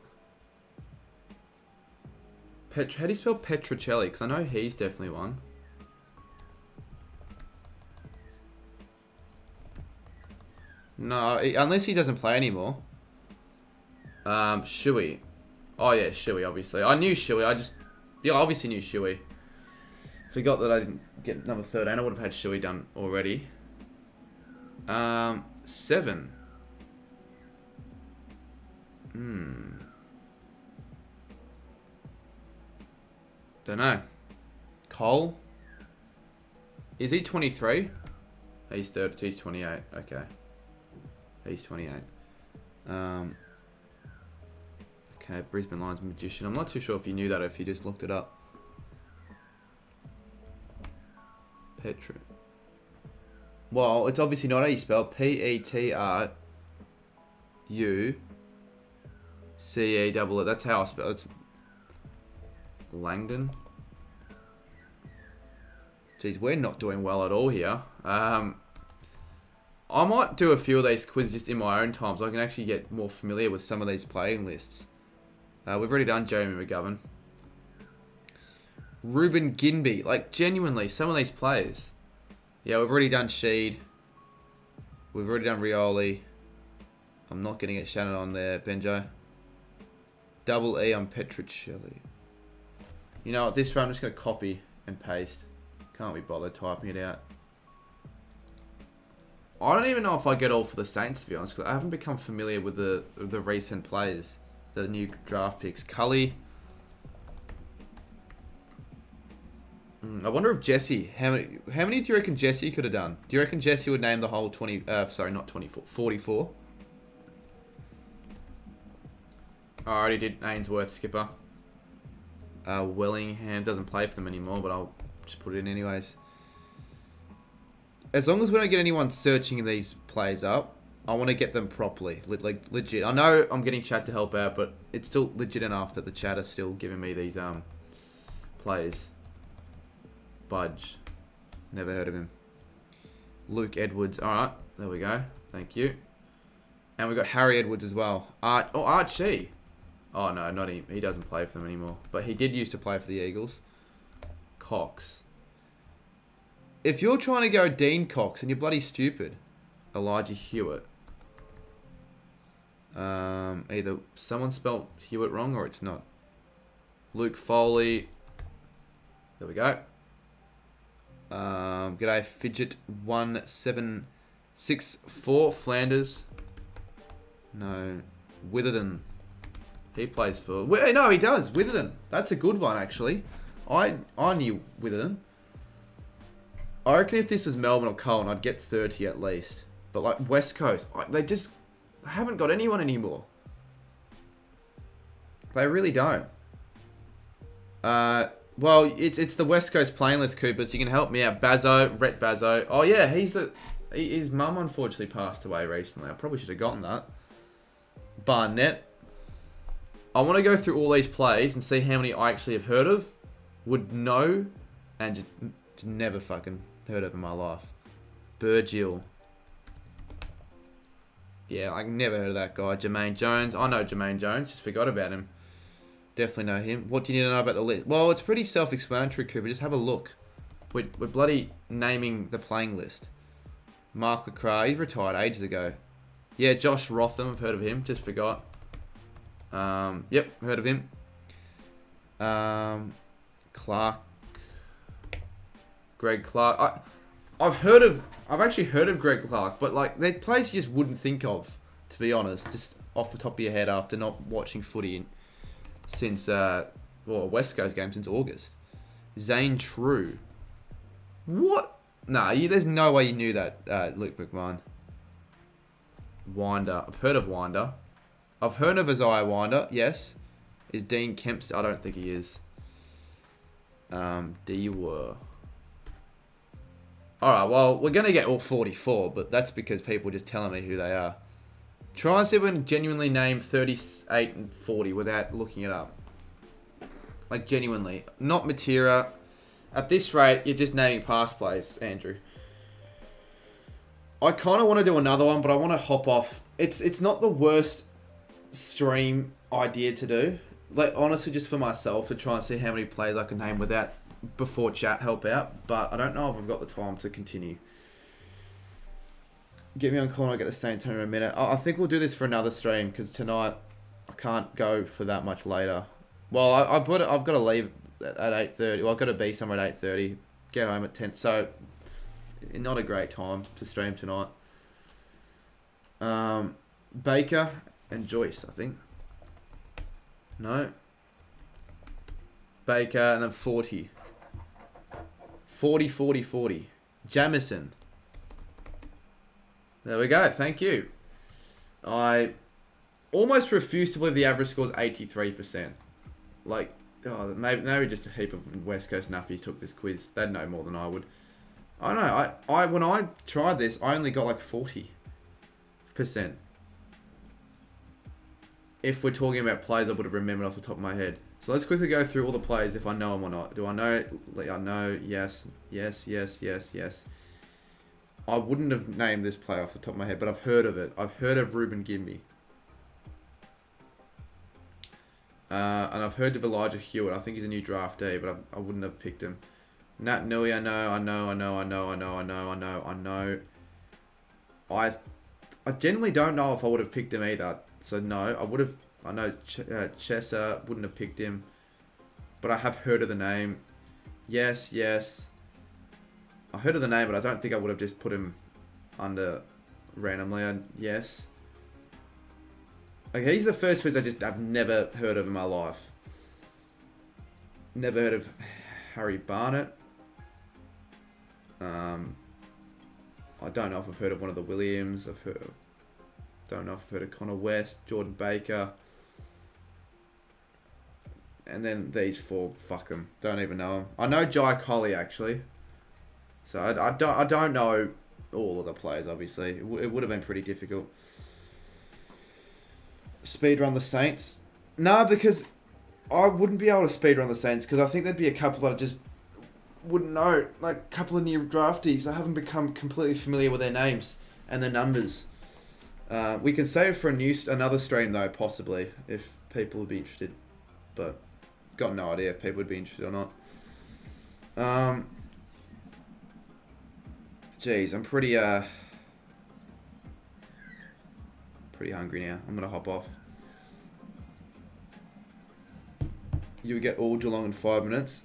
A: How do you spell Petrocelli? Because I know he's definitely one. No, unless he doesn't play anymore. Shuey. Oh yeah, Shuey, obviously. I knew Shuey, I obviously knew Shuey. Forgot that I didn't get number 13. I would have had Shuey done already. 7. Don't know. Cole? Is he 23? He's 30. He's 28. Okay. He's 28. Okay, Brisbane Lions Magician. I'm not too sure if you knew that or if you just looked it up. Petru. Well, it's obviously not how you spell it. Petrucce. That's how I spell it. It's Langdon. Jeez, we're not doing well at all here. I might do a few of these quizzes just in my own time so I can actually get more familiar with some of these playing lists. We've already done Jeremy McGovern. Ruben Ginby. Like, genuinely, some of these players. Yeah, we've already done Sheed. We've already done Rioli. I'm not getting it Shannon on there, Benjo. Double E on Petruccelli. You know what, this one I'm just going to copy and paste. Can't be bothered typing it out. I don't even know if I get all for the Saints, to be honest, because I haven't become familiar with the recent players. The new draft picks. Cully. I wonder if Jesse, how many do you reckon Jesse could have done? Do you reckon Jesse would name the whole 20, sorry, not 24, 44? I already did Ainsworth, skipper. Wellingham doesn't play for them anymore, but I'll just put it in anyways. As long as we don't get anyone searching these plays up, I want to get them properly, like legit. I know I'm getting chat to help out, but it's still legit enough that the chat is still giving me these plays. Budge, never heard of him. Luke Edwards, all right, there we go. Thank you. And we've got Harry Edwards as well. Archie. Oh no, not him. He doesn't play for them anymore, but he did used to play for the Eagles. Cox. If you're trying to go Dean Cox and you're bloody stupid, Elijah Hewitt. Either someone spelled Hewitt wrong or it's not. Luke Foley. There we go. G'day Fidget 1764 Flanders. No, Witherden. He plays for. No, he does. Witherden. That's a good one actually. I knew Witherden. I reckon if this was Melbourne or Cohen, I'd get 30 at least. But like West Coast, they haven't got anyone anymore. They really don't. Well, it's the West Coast playing list, Cooper, so you can help me out. Rhett Bazzo. Oh yeah, his mum unfortunately passed away recently. I probably should have gotten that. Barnett. I want to go through all these plays and see how many I actually have heard of, would know, and just never fucking heard of in my life. Burgill. Yeah, I never heard of that guy. Jermaine Jones. I know Jermaine Jones. Just forgot about him. Definitely know him. What do you need to know about the list? Well, it's pretty self-explanatory, Cooper. Just have a look. We're bloody naming the playing list. Mark LeCras. He's retired ages ago. Yeah, Josh Rotham. I've heard of him. Just forgot. Yep, heard of him. Clark. Greg Clark. I've actually heard of Greg Clark, but like they're players you just wouldn't think of, to be honest, just off the top of your head after not watching footy since a West Coast game since August. Zane True. What? Nah, there's no way you knew that, Luke McMahon. Winder. I've heard of Winder. I've heard of Isaiah Winder, yes. Is Dean Kempster? I don't think he is. D-Were. Alright, well, we're going to get all 44, but that's because people are just telling me who they are. Try and see if we can genuinely name 38 and 40 without looking it up. Like, genuinely. Not Matera. At this rate, you're just naming past plays, Andrew. I kind of want to do another one, but I want to hop off. It's not the worst stream idea to do. Like, honestly, just for myself, to try and see how many plays I can name without, before chat help out. But I don't know if I've got the time to continue. Get me on call and I'll get the Saints home in a minute. I think we'll do this for another stream, because tonight I can't go for that much later. Well, I've got to leave at 8:30. Well, I've got to be somewhere at 8:30. Get home at 10. So, not a great time to stream tonight. Baker and Joyce, I think. No. Baker and then 40. 40, 40, 40. Jamison. There we go. Thank you. I almost refuse to believe the average score is 83%. Like, oh, maybe just a heap of West Coast nuffies took this quiz. They'd know more than I would. I don't know. When I tried this, I only got like 40%. If we're talking about plays I would have remembered off the top of my head. So let's quickly go through all the plays if I know them or not. Do I know? I know. Yes. Yes. Yes. Yes. Yes. I wouldn't have named this play off the top of my head, but I've heard of it. I've heard of Ruben Gimby. And I've heard of Elijah Hewitt. I think he's a new draftee, but I wouldn't have picked him. Nat Nui, I know. I genuinely don't know if I would have picked him either. So no, I would have. I know Chessa wouldn't have picked him, but I have heard of the name. Yes, yes. I heard of the name, but I don't think I would have just put him under randomly. Yes. Okay, he's the first person I've never heard of in my life. Never heard of Harry Barnett. I don't know if I've heard of one of the Williams. Don't know if I've heard of Connor West, Jordan Baker. And then these four, fuck them. Don't even know them. I know Jai Collie, actually. So I don't know all of the players, obviously. It would have been pretty difficult. Speedrun the Saints? No, because I wouldn't be able to speedrun the Saints, because I think there'd be a couple that I just wouldn't know. Like, a couple of new draftees. I haven't become completely familiar with their names and their numbers. We can save for another stream, though, possibly, if people would be interested. But, got no idea if people would be interested or not. Jeez, I'm pretty hungry now. I'm going to hop off. You would get all Geelong in 5 minutes.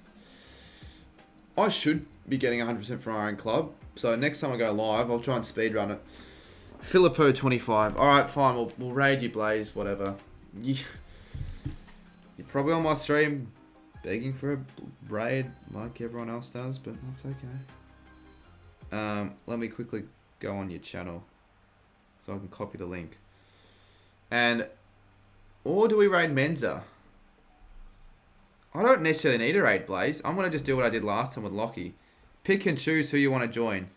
A: I should be getting 100% from our own club. So next time I go live, I'll try and speedrun it. Filippo 25. Alright, fine. We'll raid you, Blaze. Whatever. You're probably on my stream begging for a raid like everyone else does, but that's okay. Let me quickly go on your channel so I can copy the link. Or do we raid Menza? I don't necessarily need a raid, Blaze. I'm going to just do what I did last time with Lockie. Pick and choose who you want to join.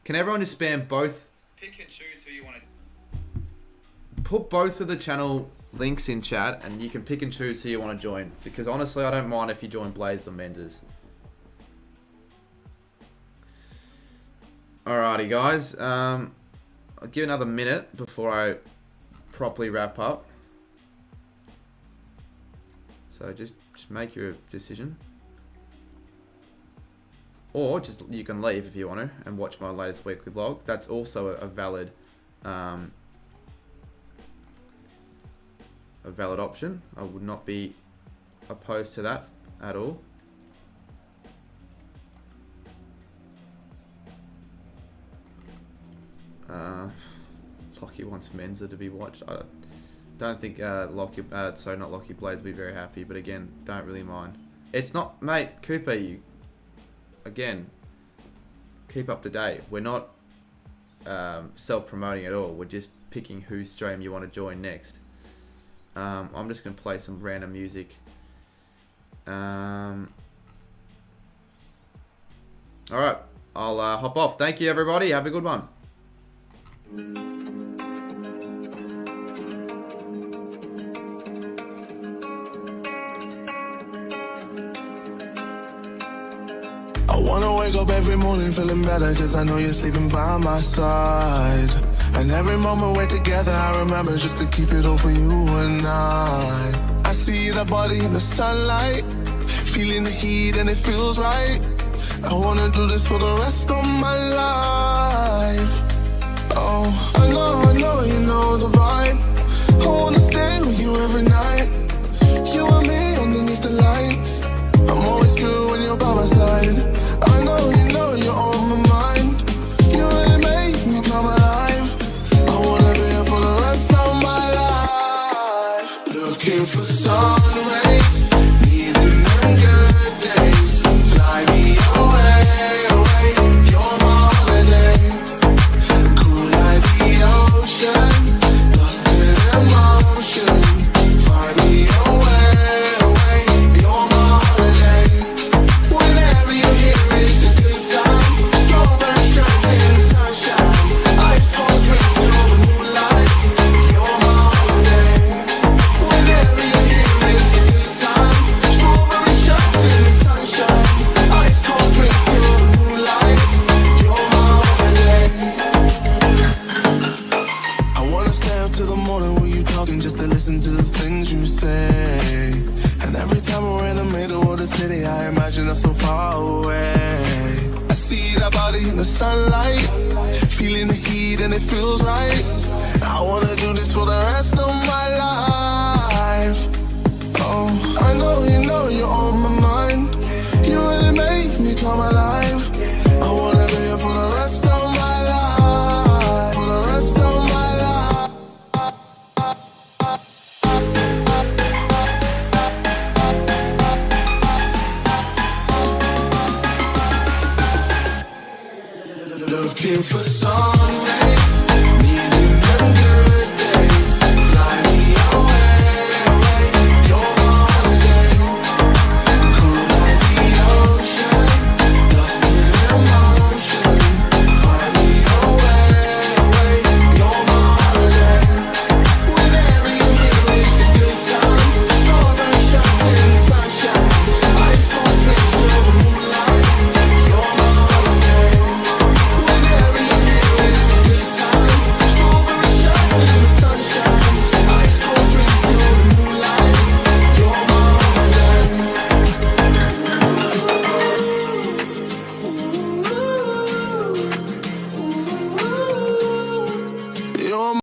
A: Can everyone just spam both? Pick and choose who you want to... Put both of the channel links in chat and you can pick and choose who you want to join. Because honestly, I don't mind if you join Blaze or Menza's. Alrighty, guys. I'll give another minute before I properly wrap up. So just make your decision. Or just you can leave if you want to and watch my latest weekly vlog. That's also a valid option. I would not be opposed to that at all. Lockie wants Mensa to be watched. I don't think Lockie Blades will be very happy, but again, don't really mind. It's not, mate, Cooper, you, again, keep up to date. We're not self-promoting at all. We're just picking whose stream you want to join next. I'm just going to play some random music. Alright, I'll hop off. Thank you, everybody. Have a good one.
E: I wanna wake up every morning feeling better, cause I know you're sleeping by my side. And every moment we're together, I remember just to keep it all for you and I see that body in the sunlight, feeling the heat and it feels right. I wanna do this for the rest of my life. Oh, I know, you know the vibe. I wanna stay with you every night. You and me underneath the lights. I'm always good when you're by my side. I know, you know you're on my mind. You really make me come alive. I wanna be here for the rest of my life. Looking for sun rays, needing them good days. Fly me away, away. You're my holiday. Cool like the ocean, lost in emotion. Fly me away, away. You're my holiday. Whenever you're here, it's a good time. Strawberry shirts in the sunshine, ice cold drinks till the moonlight. You're my holiday. Whenever you're here, it's a good time. Strawberry shirts in the sunshine, ice cold drinks till the moonlight. You're my holiday. I wanna stay up till the morning with you talking, just to listen to the things you say. And every time we're in the middle of the city, I imagine us so far away. I see that body in the sunlight, feeling the heat and it feels right. I wanna do this for the rest of my life. Oh, I know, you know you're on my mind. You really make me come alive. I wanna be here for the rest of my life. For the rest of my life. Looking for some